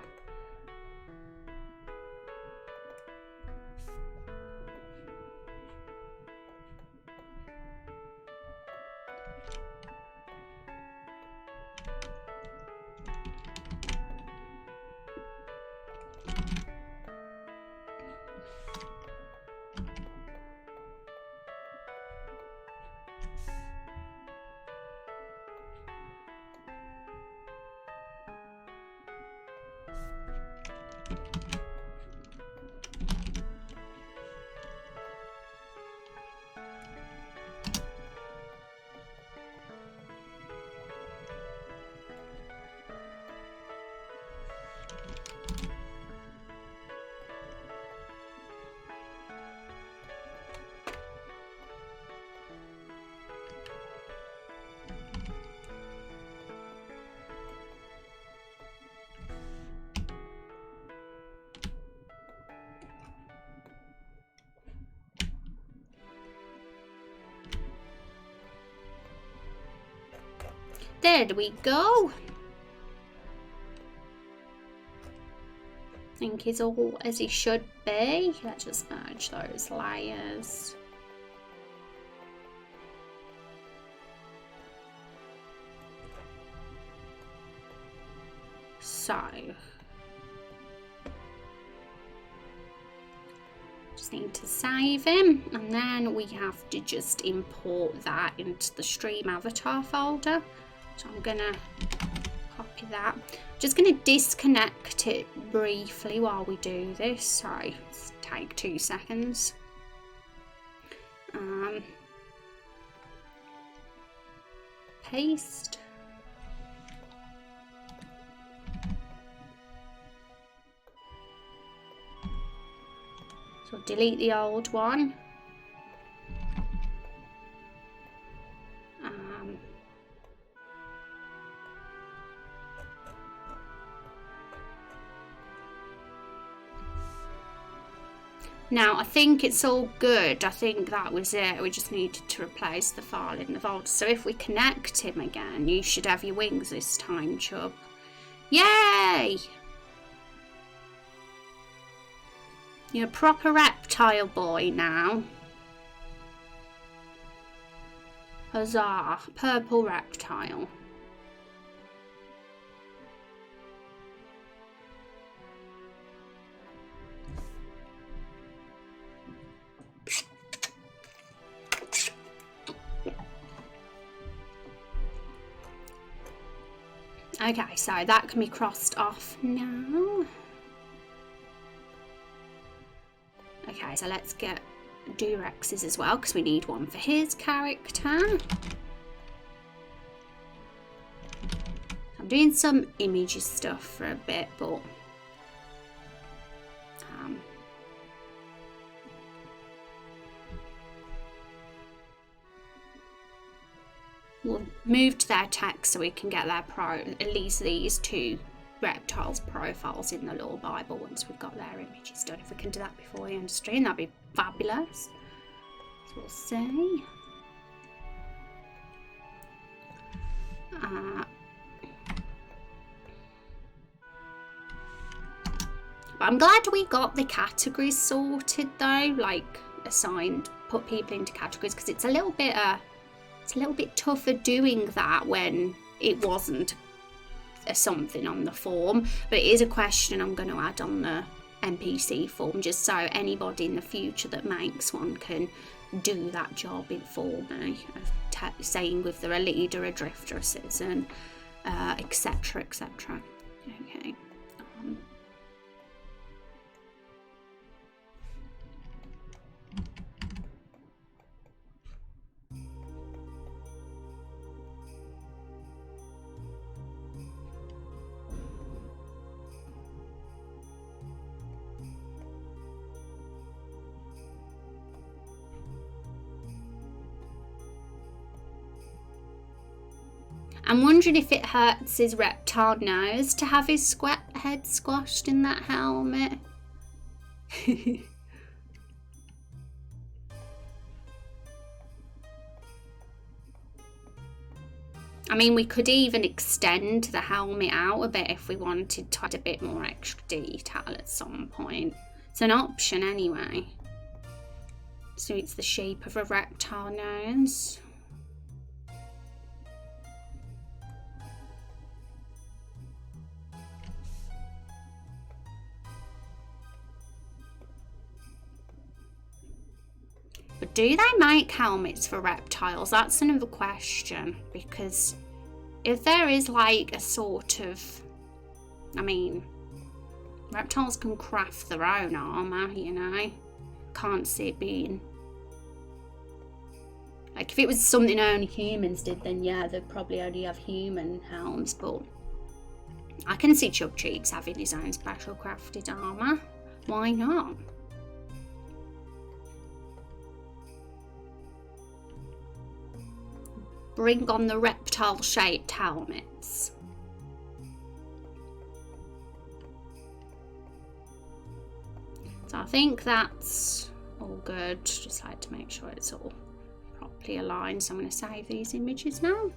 There we go. I think he's all as he should be. Let's just merge those layers. So, just just need to save him, and then we have to just import that into the stream avatar folder. So I'm gonna copy that. Just gonna disconnect it briefly while we do this. Sorry, let's take 2 seconds. Paste. So delete the old one. Now I think it's all good. I think that was it. We just needed to replace the file in the folder. So if we connect him again, you should have your wings this time, Chub. Yay! You're a proper reptile boy now. Huzzah, purple reptile. Okay, so that can be crossed off now. Okay, so let's get Durex's as well, because we need one for his character. I'm doing some images stuff for a bit, but we'll move to their text so we can get their at least these 2 reptiles' profiles in the lore Bible once we've got their images done. If we can do that before the end of stream, that'd be fabulous. So we'll see. But I'm glad we got the categories sorted though, like assigned, put people into categories, because it's a little bit tougher doing that when it wasn't something on the form, but it is a question I'm going to add on the NPC form, just so anybody in the future that makes one can do that job for me, of saying if they're a leader, a drifter, a citizen, etc, etc. Okay. I'm wondering if it hurts his reptile nose to have his head squashed in that helmet. I mean, we could even extend the helmet out a bit if we wanted to add a bit more extra detail at some point. It's an option anyway. So it's the shape of a reptile nose. But do they make helmets for reptiles? That's another question, because if there is like a sort of, I mean, reptiles can craft their own armour, you know. Can't see it being, like, if it was something only humans did, then yeah, they'd probably only have human helms, but I can see Chub Cheeks having his own special crafted armour. Why not? Bring on the reptile-shaped helmets. So I think that's all good. Just like to make sure it's all properly aligned. So I'm going to save these images now.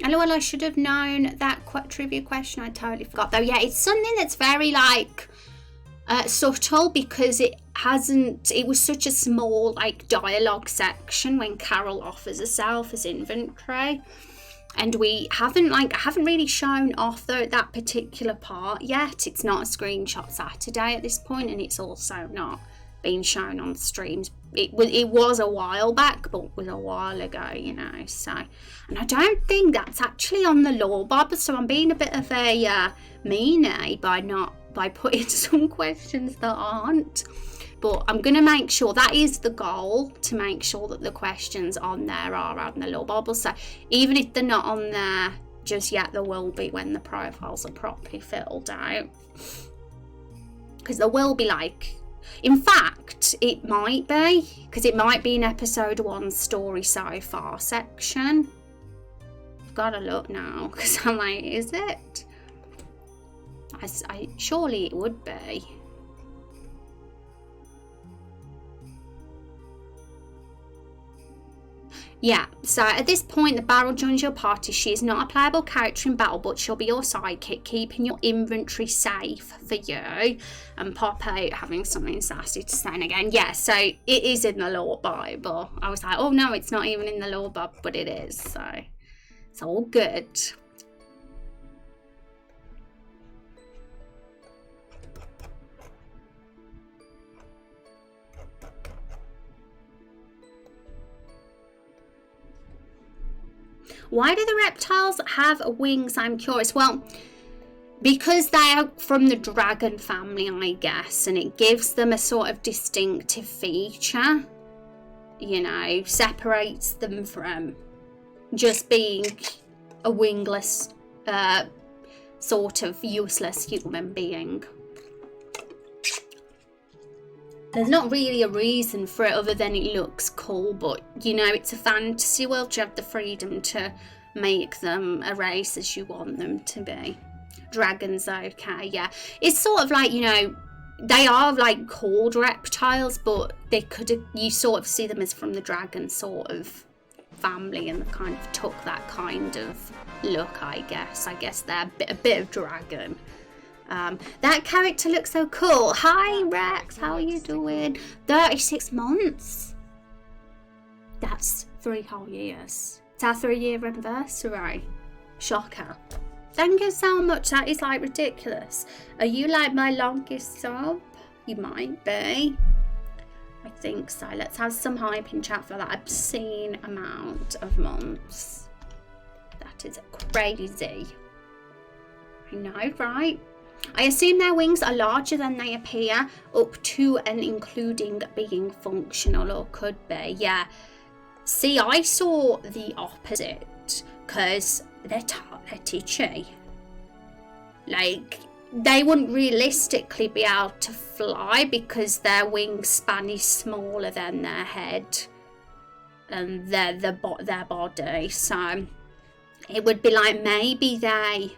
Oh, well, I should have known that trivia question. I totally forgot though. Yeah, it's something that's very like subtle, because it was such a small like dialogue section when Carol offers herself as inventory. And I haven't really shown off that particular part yet. It's not a screenshot Saturday at this point, and it's also not being shown on streams. It was a while back, but it was a while ago, you know. So, and I don't think that's actually on the lore Bible. So I'm being a bit of a meanie by putting some questions that aren't. But I'm going to make sure, that is the goal, to make sure that the questions on there are on the lore Bible. So even if they're not on there just yet, there will be when the profiles are properly filled out. Because there will be in fact, it might be, because it might be in episode 1 story so far section. I've got to look now, because I'm like, is it? Surely it would be. Yeah, so at this point, the barrel joins your party. She is not a playable character in battle, but she'll be your sidekick, keeping your inventory safe for you, and pop out having something sassy to say. And again, yeah, so it is in the lore Bible. I was like, oh no, it's not even in the lore Bible, but it is, so it's all good. Why do the reptiles have wings? I'm curious. Well, because they are from the dragon family, I guess, and it gives them a sort of distinctive feature, you know, separates them from just being a wingless, sort of useless human being. There's not really a reason for it other than it looks cool, but you know, it's a fantasy world. You have the freedom to make them a race as you want them to be. Dragons, okay, yeah. It's sort of like, you know, they are called reptiles, but you sort of see them as from the dragon sort of family, and they kind of took that kind of look, I guess. I guess they're a bit of dragon. That character looks so cool. Hi Rex, how are you doing? 36 months. That's 3 whole years. It's our 3-year anniversary. Shocker. Thank you so much. That is ridiculous. Are you my longest sub? You might be. I think so. Let's have some hype in chat for that obscene amount of months. That is crazy. I know, right? I assume their wings are larger than they appear, up to and including being functional, or could be. Yeah. See, I saw the opposite, because they're titchy. They wouldn't realistically be able to fly because their wingspan is smaller than their head and their body. So it would be maybe they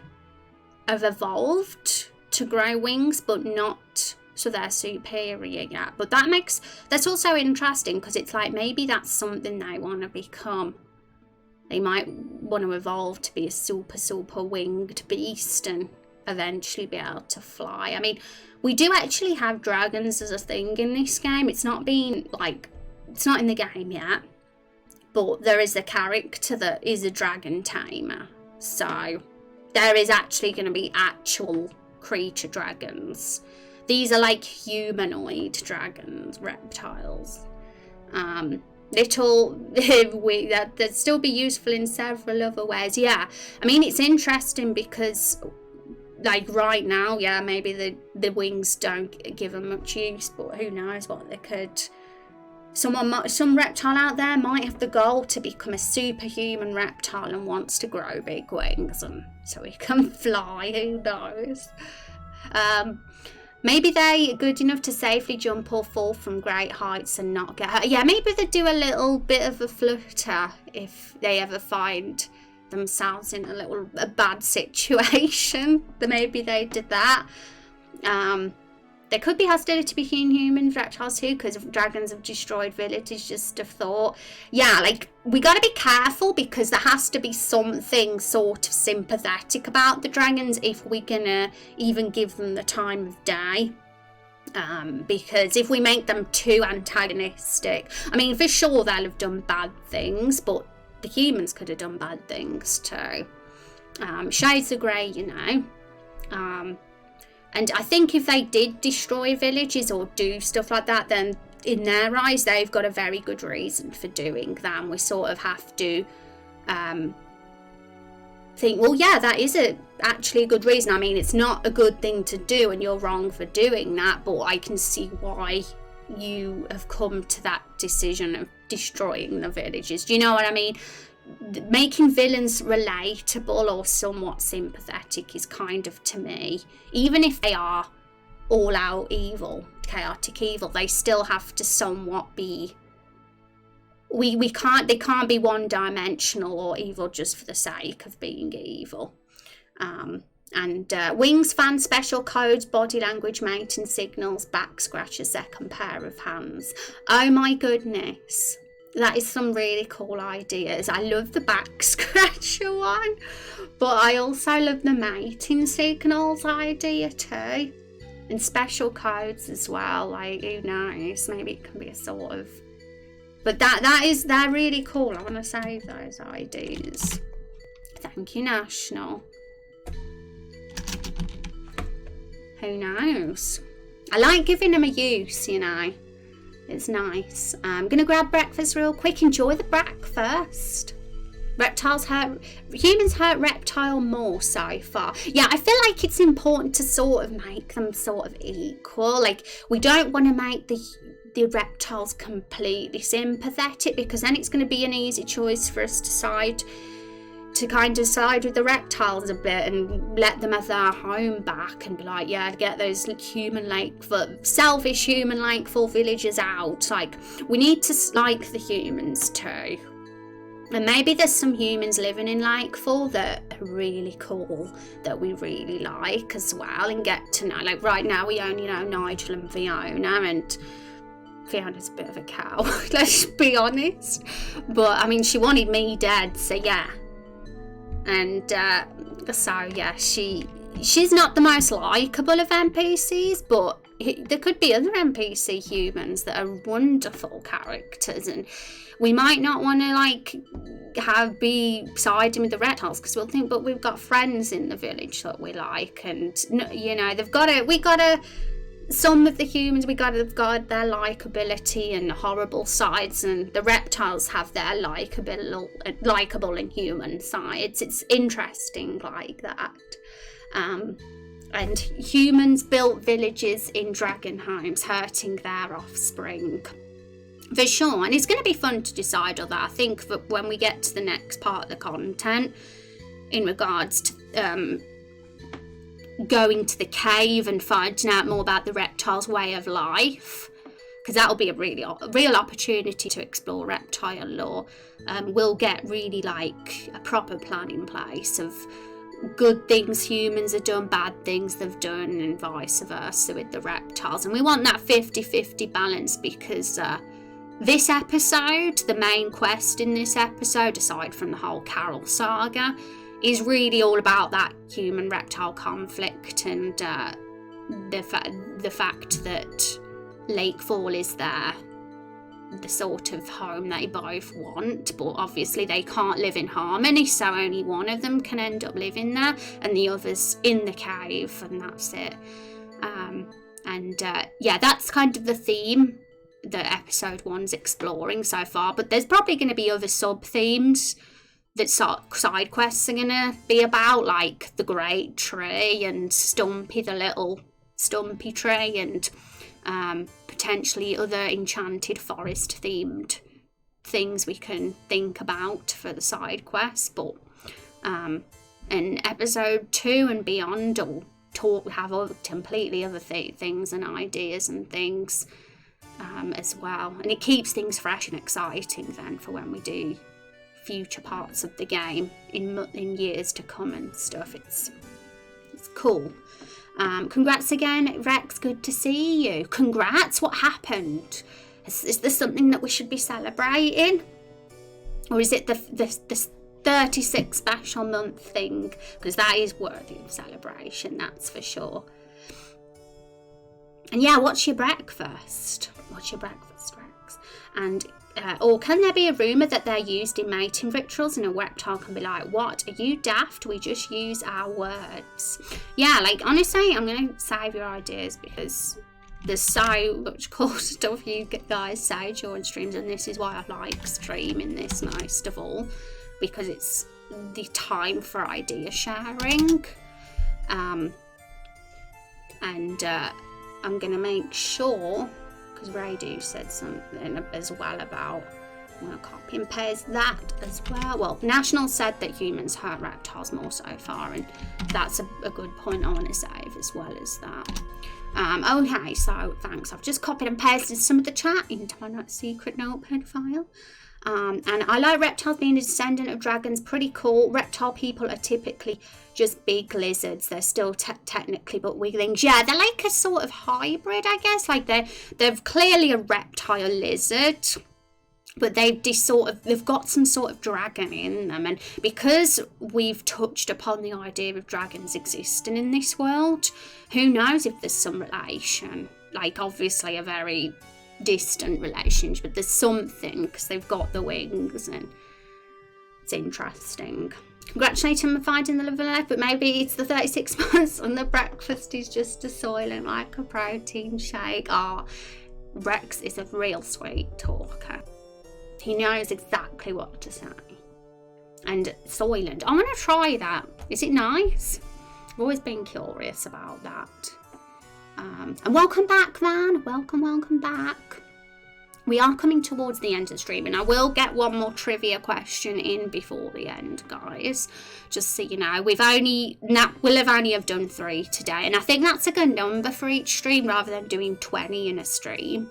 have evolved to grow wings, but not so they're superior yet. But that's also interesting, because it's maybe that's something they want to become. They might want to evolve to be a super winged beast and eventually be able to fly. I mean, we do actually have dragons as a thing in this game. It's not been it's not in the game yet, but there is a character that is a dragon tamer. So there is actually going to be actual creature dragons. These are humanoid dragons, reptiles. Little that still be useful in several other ways. Yeah, I mean, it's interesting because right now, yeah, maybe the wings don't give them much use, but who knows what they could. Some reptile out there might have the goal to become a superhuman reptile and wants to grow big wings, and so he can fly. Who knows? Maybe they're good enough to safely jump or fall from great heights and not get hurt. Yeah, maybe they do a little bit of a flutter if they ever find themselves in a bad situation. Maybe they did that. There could be hostility between humans, reptiles too, because dragons have destroyed villages, just a thought. Yeah, we got to be careful, because there has to be something sort of sympathetic about the dragons if we're going to even give them the time of day. Because if we make them too antagonistic, I mean, for sure they'll have done bad things, but the humans could have done bad things too. Shades of grey, you know. And I think if they did destroy villages or do stuff like that, then in their eyes, they've got a very good reason for doing that. And we sort of have to think, well, yeah, that is actually a good reason. I mean, it's not a good thing to do and you're wrong for doing that, but I can see why you have come to that decision of destroying the villages. Do you know what I mean? Making villains relatable or somewhat sympathetic is kind of, to me, even if they are all out evil, chaotic evil, they still have to somewhat be, they can't be one dimensional or evil just for the sake of being evil. Wings, fans, special codes, body language, mating signals, back scratch, a second pair of hands. Oh my goodness. That is some really cool ideas. I love the back scratcher one, but I also love the mating signals idea too. And special codes as well, like, who knows, maybe it can be a sort of, but they're really cool. I want to save those ideas. Thank you, National. Who knows? I like giving them a use, you know. It's nice. I'm going to grab breakfast real quick. Enjoy the breakfast. Humans hurt reptile more so far. Yeah, I feel like it's important to sort of make them sort of equal. Like, we don't want to make the reptiles completely sympathetic, because then it's going to be an easy choice for us to kind of side with the reptiles a bit and let them have their home back and be like, yeah, get those selfish human lakeful villagers out. Like, we need to like the humans too. And maybe there's some humans living in Lakefall that are really cool, that we really like as well and get to know. Like, right now we only know Nigel and Fiona, and Fiona's a bit of a cow, let's be honest. But I mean, she wanted me dead, so yeah. And so yeah, she's not the most likeable of NPCs, but there could be other NPC humans that are wonderful characters, and we might not want to be siding with the reptiles, because we'll think, but we've got friends in the village that we like, and you know, some of the humans, we got their likability and horrible sides, and the reptiles have their likable and human sides. It's interesting like that. And humans built villages in dragon homes, hurting their offspring. For sure, and it's going to be fun to decide on that. I think that when we get to the next part of the content, in regards to going to the cave and finding out more about the reptiles' way of life, because that'll be a real opportunity to explore reptile lore. We'll get really a proper plan in place of good things humans have done, bad things they've done, and vice versa with the reptiles. And we want that 50-50 balance, because this episode, the main quest in this episode, aside from the whole Carol saga, is really all about that human-reptile conflict, and the fact that Lakefall is the sort of home they both want, but obviously they can't live in harmony, so only one of them can end up living there, and the other's in the cave, and that's it. Yeah, that's kind of the theme that episode 1's exploring so far, but there's probably going to be other sub-themes that side quests are going to be about, like the Great Tree and Stumpy, the little Stumpy tree, and potentially other enchanted forest themed things we can think about for the side quests. But in episode 2 and beyond, we'll have completely other things and ideas and things as well, and it keeps things fresh and exciting then for when we do future parts of the game in years to come and stuff. It's cool. Congrats again, Rex, good to see you. Congrats, what happened? Is there something that we should be celebrating, or is it the 36 special month thing? Because that is worthy of celebration, that's for sure. And yeah, what's your breakfast, Rex? sex. And or can there be a rumour that they're used in mating rituals, and a reptile can be like, what, are you daft? We just use our words. Yeah, like, honestly, I'm going to save your ideas, because there's so much cool stuff you guys say during streams, and this is why I like streaming this most of all, because it's the time for idea sharing. And I'm going to make sure, because Radu said something as well about, I'm going to copy and paste that as well. Well, National said that humans hurt reptiles more so far, and that's a good point I want to save as well as that. Okay, so thanks. I've just copied and pasted some of the chat into my secret notepad file. And I like reptiles being a descendant of dragons. Pretty cool. Reptile people are typically just big lizards. They're still technically but weaklings. Yeah, they're like a sort of hybrid, I guess. Like they're clearly a reptile lizard, but they've got some sort of dragon in them. And because we've touched upon the idea of dragons existing in this world, who knows if there's some relation? Like, obviously a very distant relationship, but there's something, because they've got the wings, and it's interesting. Congratulate him on finding the love of life, but maybe it's the 36 months and the breakfast is just a soylent, like a protein shake. Rex is a real sweet talker. He knows exactly what to say. And soylent, I want to try that. Is it nice? I've always been curious about that. And welcome back, Van. Welcome back. We are coming towards the end of the stream, and I will get one more trivia question in before the end, guys. Just so you know, we'll have only have done 3 today, and I think that's a good number for each stream rather than doing 20 in a stream.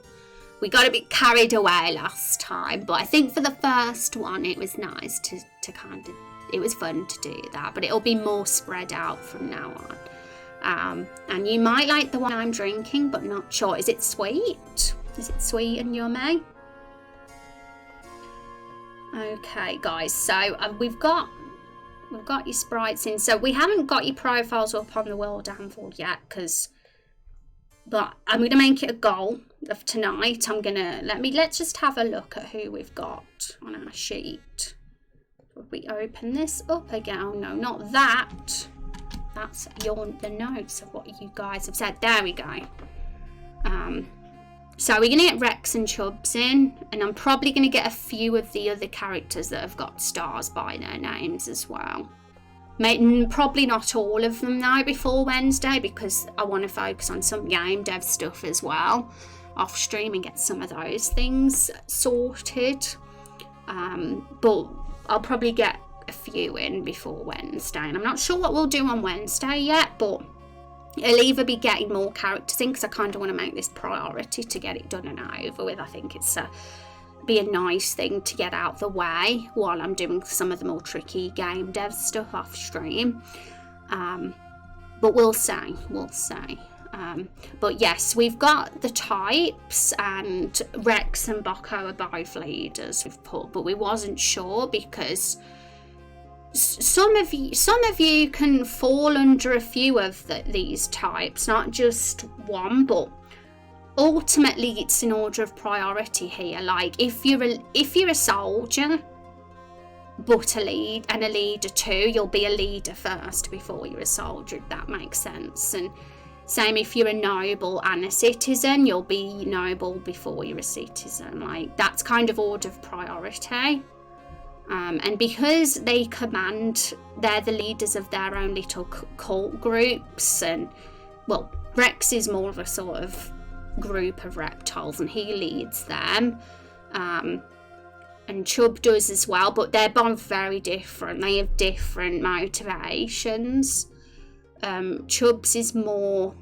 We got a bit carried away last time, but I think for the first one it was nice to kind of, it was fun to do that, but it'll be more spread out from now on. And you might like the one I'm drinking, but not sure. Is it sweet? Is it sweet and yummy? Okay, guys. So we've got your sprites in. So we haven't got your profiles up on the World Anvil yet, but I'm gonna make it a goal of tonight. Let's just have a look at who we've got on our sheet. Would we open this up again? Oh no, not that. That's the notes of what you guys have said. There we go. So we're going to get Rex and Chubbs in, and I'm probably going to get a few of the other characters that have got stars by their names as well. Probably not all of them though before Wednesday, because I want to focus on some game dev stuff as well off stream and get some of those things sorted. But I'll probably get a few in before Wednesday, and I'm not sure what we'll do on Wednesday yet, but it'll either be getting more characters in, because I kind of want to make this priority to get it done and over with. I think it's be a nice thing to get out the way while I'm doing some of the more tricky game dev stuff off stream. But we'll see. But yes, we've got the types, and Rex and Bocco are both leaders we've put, but we wasn't sure because some of you can fall under a few of these types, not just one, but ultimately it's in order of priority here. Like if you're a soldier but a leader too, you'll be a leader first before you're a soldier, if that makes sense. And same if you're a noble and a citizen, you'll be noble before you're a citizen. Like that's kind of order of priority. And because they're the leaders of their own little cult groups, and well, Rex is more of a sort of group of reptiles and he leads them, and Chubb does as well, but they're both very different. They have different motivations. Chubb's is more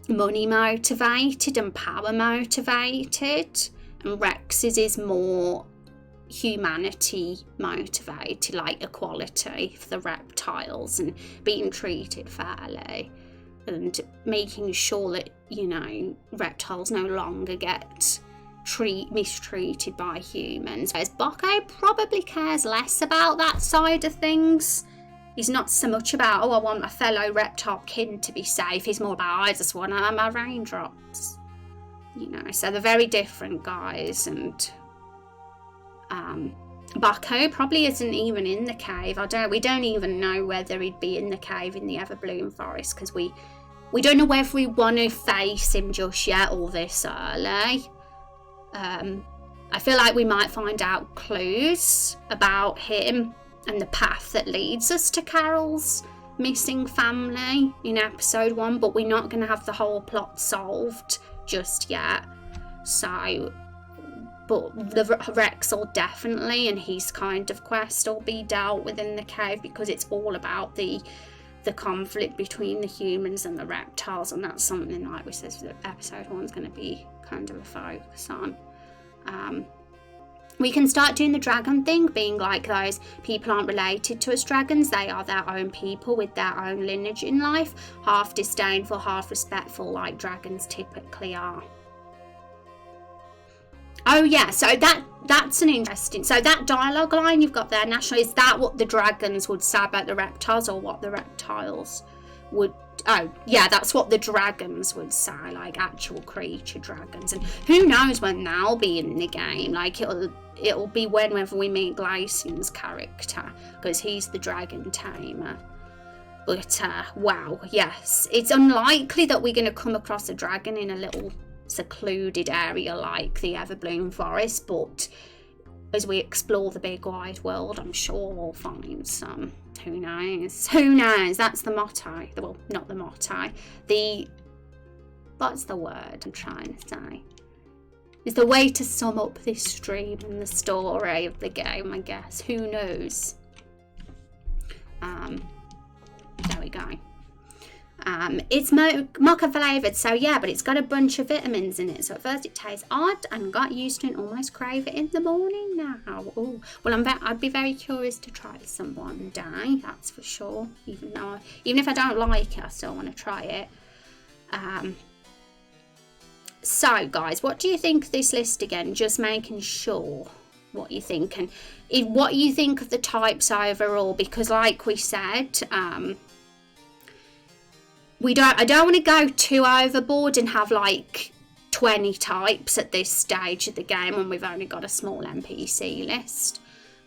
money motivated and power motivated, and Rex's is more humanity motivated, like equality for the reptiles and being treated fairly and making sure that, you know, reptiles no longer get mistreated by humans. Whereas Bocco probably cares less about that side of things. He's not so much about, oh, I want my fellow reptile kin to be safe. He's more about, I just want my raindrops. you know, so they're very different, guys. And Bucko probably isn't even in the cave. We don't even know whether he'd be in the cave in the Everbloom Forest, because we don't know whether we want to face him just yet or this early. I feel like we might find out clues about him and the path that leads us to Carol's missing family in episode 1, but we're not going to have the whole plot solved just yet. So, but the Rexall definitely, and his kind of quest will be dealt with in the cave, because it's all about the conflict between the humans and the reptiles, and that's something, like we said, that episode 1's going to be kind of a focus on. We can start doing the dragon thing, being like, those people aren't related to us dragons, they are their own people with their own lineage in life, half disdainful, half respectful, like dragons typically are. Oh yeah, so that's an interesting, so that dialogue line you've got there, National, is that what the dragons would say about the reptiles, or what the reptiles would, oh yeah, that's what the dragons would say, like actual creature dragons. And who knows when they'll be in the game, like it'll be whenever we meet Glacian's character, because he's the dragon tamer. But wow, yes, it's unlikely that we're going to come across a dragon in a little secluded area like the Everbloom Forest, but as we explore the big wide world, I'm sure we'll find some. Who knows? Who knows? That's the motto. Well, not the motto. What's the word I'm trying to say? Is the way to sum up this stream and the story of the game, I guess. Who knows? There we go. It's mocha flavoured, so yeah, but it's got a bunch of vitamins in it. So at first it tastes odd, and got used to it and almost crave it in the morning now. Ooh. Well, I'd be very curious to try some one day, that's for sure. Even if I don't like it, I still want to try it. So guys, what do you think of this list again? Just making sure what you think, and what you think of the types overall, because like we said, I don't want to go too overboard and have like 20 types at this stage of the game when we've only got a small NPC list.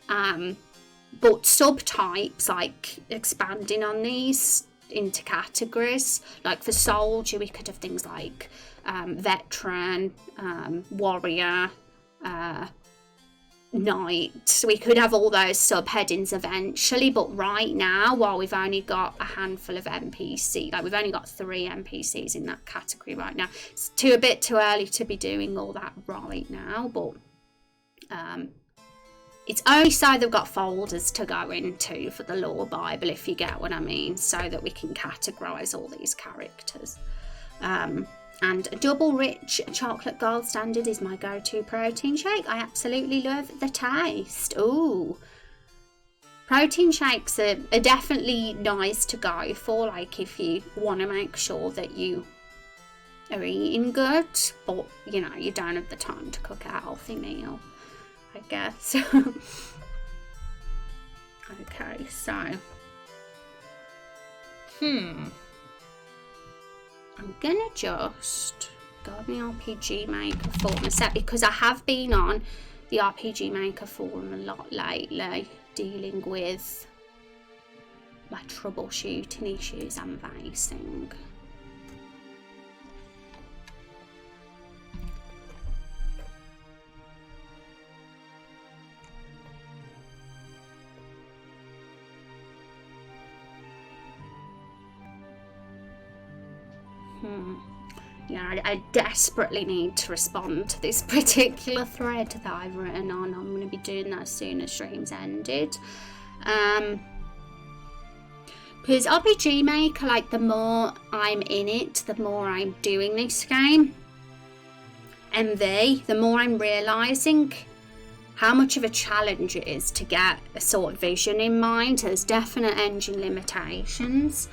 But subtypes, like expanding on these into categories, like for soldier we could have things like veteran, warrior, knight. We could have all those subheadings eventually, but right now, while we've only got a handful of NPCs, like we've only got 3 NPCs in that category right now, it's a bit too early to be doing all that right now. But it's only so they've got folders to go into for the lore Bible, if you get what I mean, so that we can categorise all these characters. And a double rich chocolate gold standard is my go-to protein shake. I absolutely love the taste. Ooh. Protein shakes are definitely nice to go for, like if you want to make sure that you are eating good, but you know, you don't have the time to cook a healthy meal, I guess. Okay, so. I'm gonna just go on the RPG Maker forum a sec, because I have been on the RPG Maker forum a lot lately, dealing with my troubleshooting issues I'm facing. Yeah, I desperately need to respond to this particular thread that I've written on. I'm going to be doing that as soon as stream's ended. Because RPG Maker, like the more I'm in it, the more I'm doing this game. MV, the more I'm realising how much of a challenge it is to get a sort of vision in mind. There's definite engine limitations.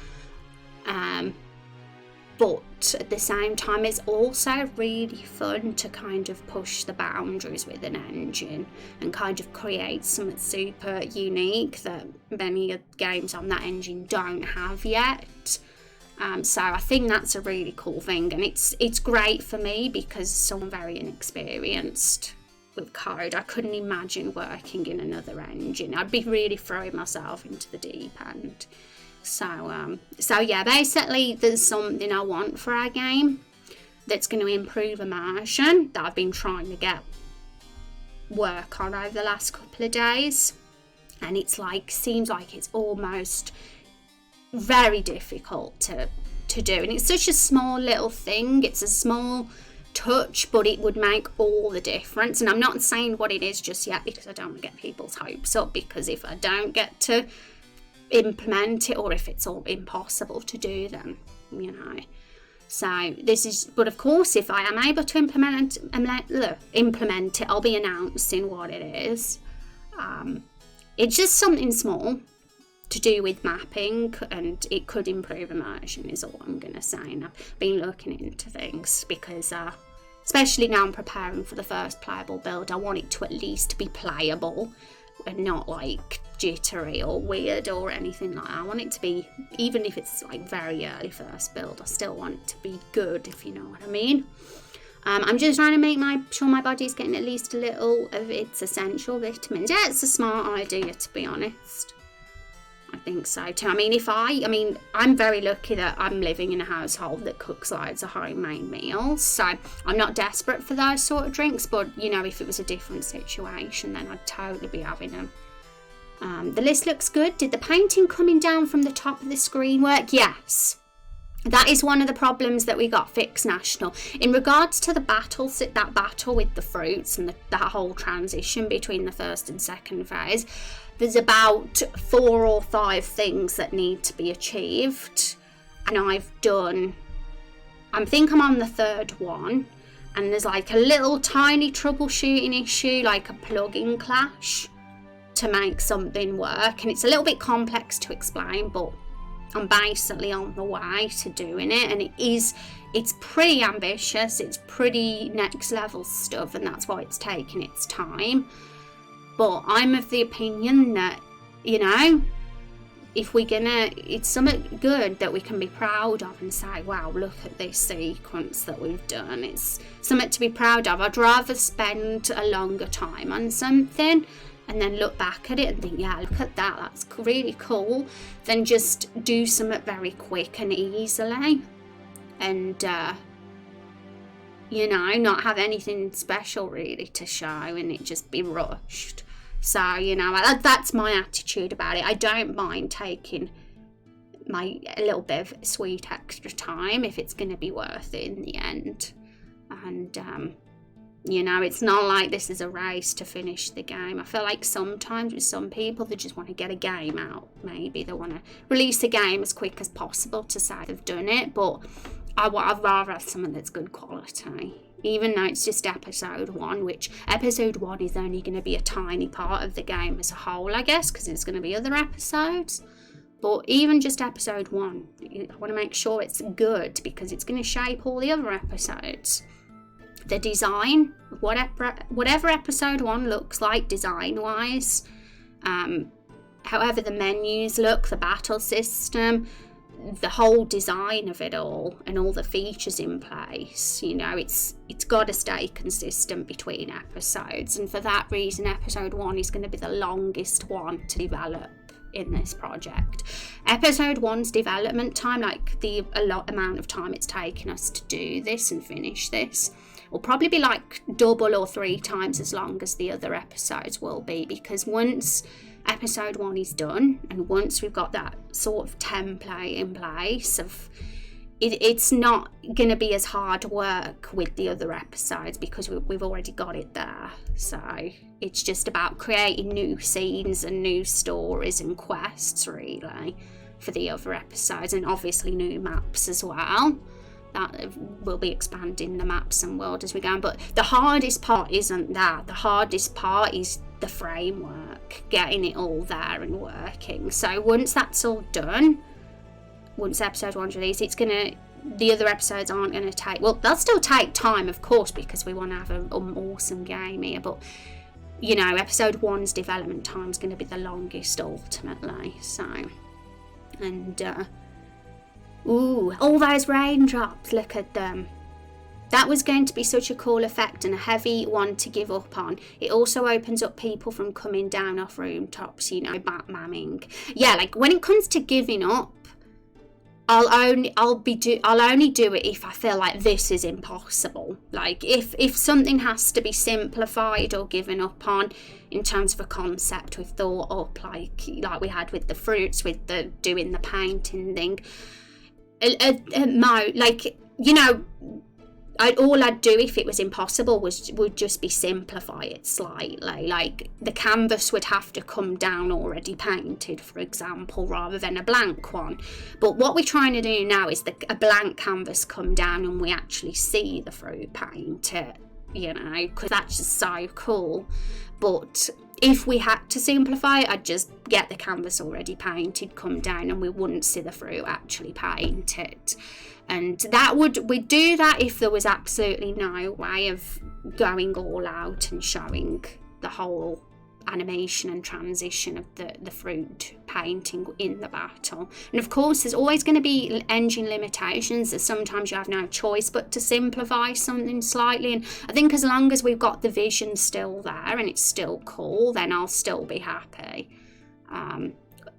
But at the same time, it's also really fun to kind of push the boundaries with an engine and kind of create something super unique that many games on that engine don't have yet. So I think that's a really cool thing, and it's great for me because someone very inexperienced with code, I couldn't imagine working in another engine. I'd be really throwing myself into the deep end. So yeah, basically there's something I want for our game that's going to improve immersion that I've been trying to get work on over the last couple of days, and it's like, seems like it's almost very difficult to do, and it's such a small little thing, it's a small touch, but it would make all the difference. And I'm not saying what it is just yet because I don't want to get people's hopes up, because if I don't get to implement it, or if it's all impossible to do, then so this is, but of course if I am able to implement it, I'll be announcing what it is. It's just something small to do with mapping, and it could improve immersion is all I'm gonna say. And I've been looking into things because especially now I'm preparing for the first playable build, I want it to at least be playable and not like jittery or weird or anything like that. I want it to be, even if it's like very early first build, I still want it to be good, if you know what I mean. I'm just trying to make sure my body's getting at least a little of its essential vitamins. Yeah, it's a smart idea, to be honest. I think so too. I mean, I'm very lucky that I'm living in a household that cooks loads of homemade meals, so I'm not desperate for those sort of drinks, but if it was a different situation, then I'd totally be having them. The list looks good. Did the painting coming down from the top of the screen work? Yes. That is one of the problems that we got fixed, National. In regards to the battle with the fruits and that whole transition between the first and second phase, there's about 4 or 5 things that need to be achieved, and I think I'm on the 3rd one, and there's like a little tiny troubleshooting issue, like a plugin clash to make something work, and it's a little bit complex to explain, but I'm basically on the way to doing it, and it's pretty ambitious, it's pretty next level stuff, and that's why it's taking its time. But I'm of the opinion that, if it's something good that we can be proud of and say, wow, look at this sequence that we've done, it's something to be proud of. I'd rather spend a longer time on something and then look back at it and think, yeah, look at that, that's really cool, than just do something very quick and easily and not have anything special really to show and it just be rushed. So that's my attitude about it. I don't mind taking a little bit of sweet extra time if it's going to be worth it in the end. And it's not like this is a race to finish the game. I feel like sometimes with some people, they just want to get a game out. Maybe they want to release a game as quick as possible to say they've done it, but I'd rather have something that's good quality. Even though it's just episode 1, which episode 1 is only going to be a tiny part of the game as a whole, I guess, because there's going to be other episodes. But even just episode 1, I want to make sure it's good because it's going to shape all the other episodes. The design, whatever episode 1 looks like design-wise, however the menus look, the battle system, the whole design of it all and all the features in place, it's got to stay consistent between episodes, and for that reason episode 1 is going to be the longest one to develop in this project. Episode 1's development time, like the amount of time it's taken us to do this and finish this, will probably be like double or 3 times as long as the other episodes will be, because once episode 1 is done and once we've got that sort of template in place of it's not going to be as hard work with the other episodes because we've already got it there. So it's just about creating new scenes and new stories and quests really for the other episodes, and obviously new maps as well. That will be expanding the maps and world as we go on. But the hardest part isn't that. The hardest part is the framework, getting it all there and working. So once that's all done, once episode 1's released, the other episodes aren't going to take, well, they'll still take time, of course, because we want to have an awesome game here, but episode 1's development time is going to be the longest ultimately. So, and Ooh, all those raindrops, look at them. That was going to be such a cool effect and a heavy one to give up on. It also opens up people from coming down off rooftops, you know, Batmamming. Yeah, like when it comes to giving up, I'll only do it if I feel like this is impossible. Like if something has to be simplified or given up on in terms of a concept we've thought up, like we had with the fruits, with the doing the painting thing. Like, you know, all I'd do if it was impossible would just be simplify it slightly. Like the canvas would have to come down already painted, for example, rather than a blank one. But what we're trying to do now is a blank canvas come down and we actually see the fruit painted, you know, because that's just so cool. But if we had to simplify it, I'd just get the canvas already painted, come down, and we wouldn't see the fruit actually painted. And we'd do that if there was absolutely no way of going all out and showing the whole animation and transition of the fruit painting in the battle. And of course, there's always going to be engine limitations, that sometimes you have no choice but to simplify something slightly. And I think as long as we've got the vision still there and it's still cool, then I'll still be happy.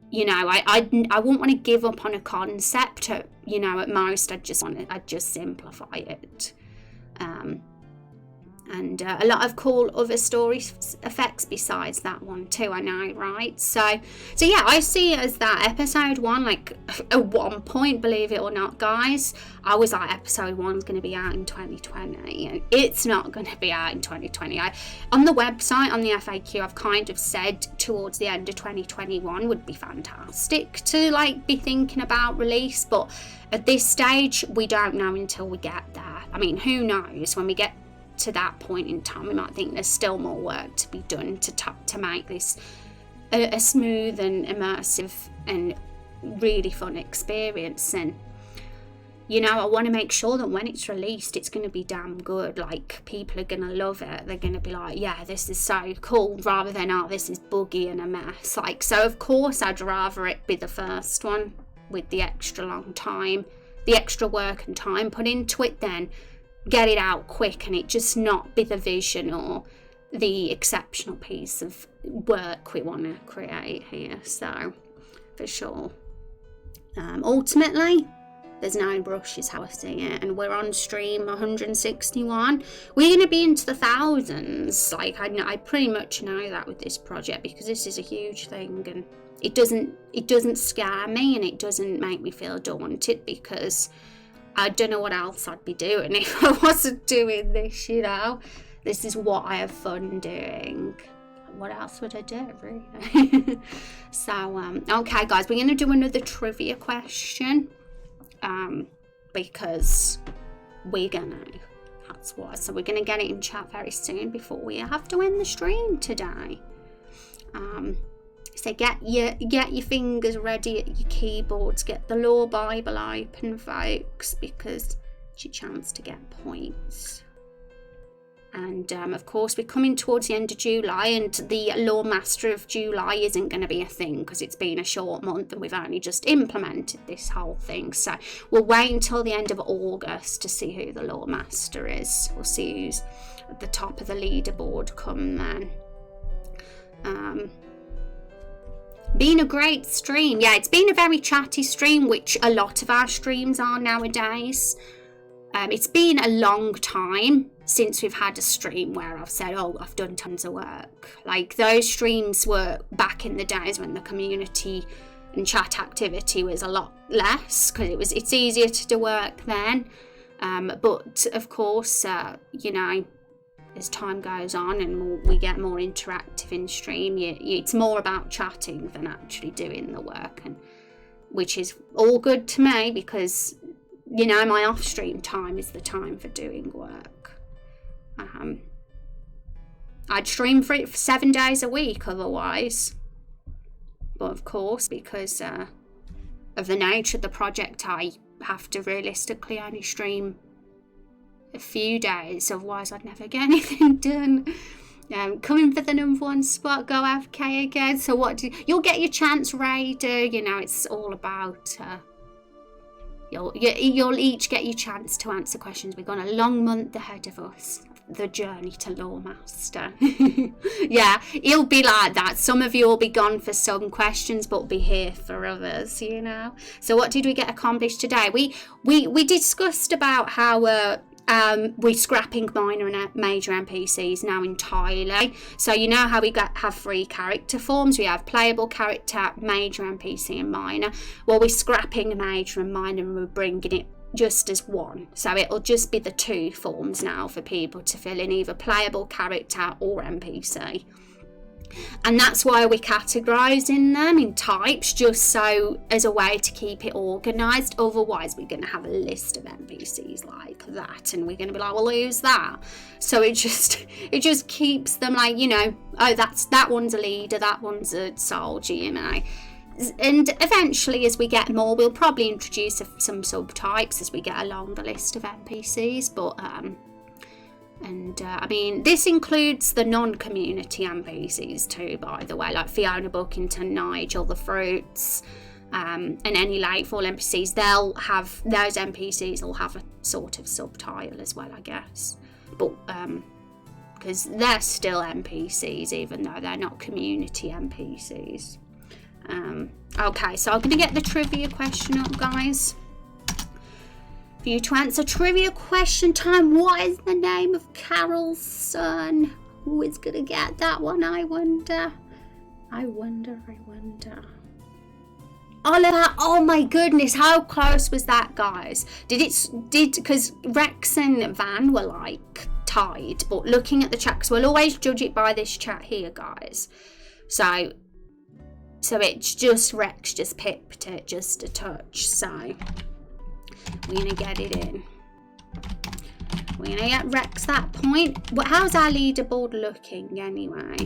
You know, I wouldn't want to give up on a concept. You know, at most I'd just simplify it. And a lot of cool other story effects besides that one too, I know, right? So yeah, I see it as that episode 1, like at one point, believe it or not, guys, I was like, episode 1's going to be out in 2020. It's not going to be out in 2020. On the website, on the FAQ, I've kind of said towards the end of 2021 would be fantastic to like be thinking about release, but at this stage, we don't know until we get there. I mean, who knows, when we get to that point in time, we might think there's still more work to be done to make this a smooth and immersive and really fun experience. And you know, I want to make sure that when it's released, it's going to be damn good. Like, people are going to love it. They're going to be like, yeah, this is so cool, rather than, oh, this is buggy and a mess. Like, so of course I'd rather it be the first one with the extra long time, the extra work and time put into it, then get it out quick and it just not be the vision or the exceptional piece of work we want to create here. So for sure, ultimately there's no rush is how I see it, and we're on stream 161. We're going to be into the thousands. Like, I pretty much know that with this project, because this is a huge thing, and it doesn't scare me and it doesn't make me feel daunted, because I don't know what else I'd be doing if I wasn't doing this, you know. This is what I have fun doing. What else would I do, really? So, okay, guys, we're going to do another trivia question. Because we're going to. That's why. So we're going to get it in chat very soon before we have to end the stream today. So get your fingers ready at your keyboards, get the Law Bible open, folks, because it's your chance to get points. And of course, we're coming towards the end of July, and the Law Master of July isn't going to be a thing because it's been a short month and we've only just implemented this whole thing. So we'll wait until the end of August to see who the Law Master is. We'll see who's at the top of the leaderboard come then. Been a great stream. Yeah, it's been a very chatty stream, which a lot of our streams are nowadays. It's been a long time since we've had a stream where I've said, oh, I've done tons of work. Like, those streams were back in the days when the community and chat activity was a lot less, because it's easier to do work then. But of course, you know, as time goes on and we get more interactive in stream, it's more about chatting than actually doing the work, and which is all good to me, because, you know, my off stream time is the time for doing work. I'd stream for 7 days a week otherwise, but of course, because of the nature of the project, I have to realistically only stream a few days, otherwise I'd never get anything done. Coming for the number 1 spot, go AFK again. So you'll get your chance, Raider. You know, it's all about You'll each get your chance to answer questions. We've got a long month ahead of us. The journey to Lawmaster. Yeah, it'll be like that. Some of you will be gone for some questions, but be here for others, you know. So what did we get accomplished today? We discussed about how we're scrapping minor and major NPCs now entirely. So you know how we have 3 character forms. We have playable character, major NPC and minor. Well, we're scrapping major and minor and we're bringing it just as one. So it'll just be the 2 forms now for people to fill in, either playable character or NPC. And that's why we're categorising them in types, just so as a way to keep it organised. Otherwise we're going to have a list of NPCs like that and we're going to be like, well, who's that? So it just keeps them like, you know, oh, that one's a leader, that one's a soldier, you know. And eventually, as we get more, we'll probably introduce some subtypes as we get a longer list of NPCs. But I mean, this includes the non-community NPCs too, by the way, like Fiona Buckington, Nigel the Fruits, and any Lightfall NPCs. They'll have, those NPCs will have a sort of subtitle as well, I guess. But because they're still NPCs, even though they're not community NPCs. Okay, so I'm going to get the trivia question up, guys. For you to answer trivia question time, what is the name of Carol's son? Who is going to get that one, I wonder? I wonder. Oliver, oh my goodness, how close was that, guys? Because Rex and Van were like tied, but looking at the chat, because we'll always judge it by this chat here, guys. So it's just Rex just pipped it just a touch. So we're going to get it in. We're going to get Rex that point. How's our leaderboard looking anyway?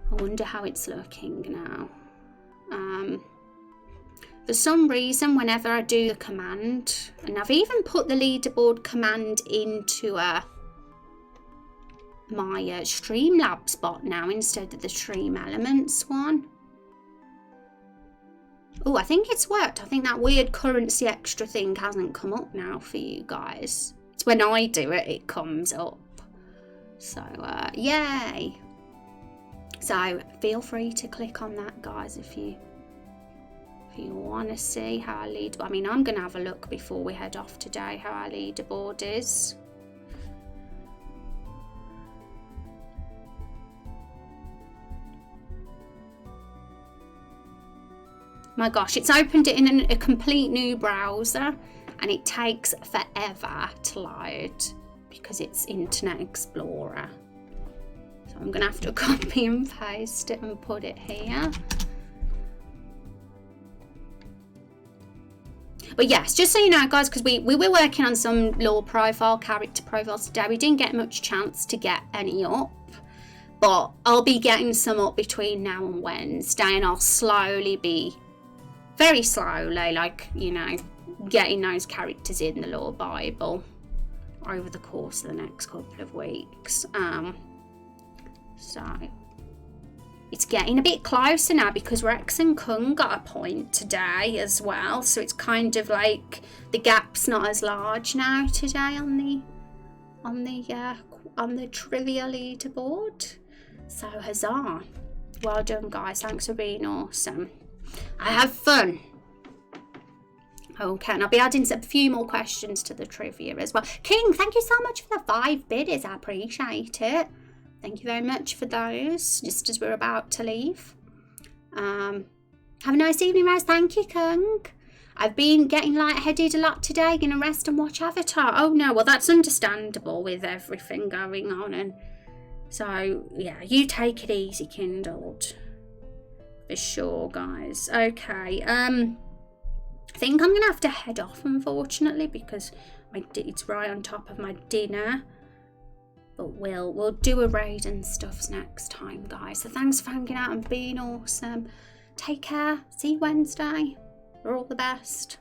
I wonder how it's looking now. For some reason, whenever I do the command, and I've even put the leaderboard command into my Streamlabs bot now instead of the Stream Elements one. Oh, I think it's worked. I think that weird currency extra thing hasn't come up now for you guys. It's when I do it, it comes up. So, yay. So, feel free to click on that, guys, if you want to see how our leaderboard... I mean, I'm going to have a look before we head off today, how our leaderboard is. My gosh, it's opened it in a complete new browser and it takes forever to load because it's Internet Explorer. So I'm going to have to copy and paste it and put it here. But yes, just so you know, guys, because we were working on some lore profile, character profiles today. We didn't get much chance to get any up. But I'll be getting some up between now and Wednesday and I'll slowly be... very slowly, like, you know, getting those characters in the Lore Bible over the course of the next couple of weeks. So it's getting a bit closer now because Rex and Kung got a point today as well. So it's kind of like the gap's not as large now today on the trivia leaderboard. So huzzah! Well done, guys. Thanks for being awesome. I have fun. Okay, and I'll be adding a few more questions to the trivia as well. King, thank you so much for the 5 biddies. I appreciate it. Thank you very much for those, just as we're about to leave. Have a nice evening, Rose. Thank you, Kung. I've been getting lightheaded a lot today. Gonna rest and watch Avatar. Oh no, well that's understandable with everything going on. And so, yeah, you take it easy, Kindled. For sure, guys. Okay, I think I'm gonna have to head off, unfortunately, because it's right on top of my dinner. But we'll do a raid and stuff next time, guys. So thanks for hanging out and being awesome. Take care. See you Wednesday. We're all the best.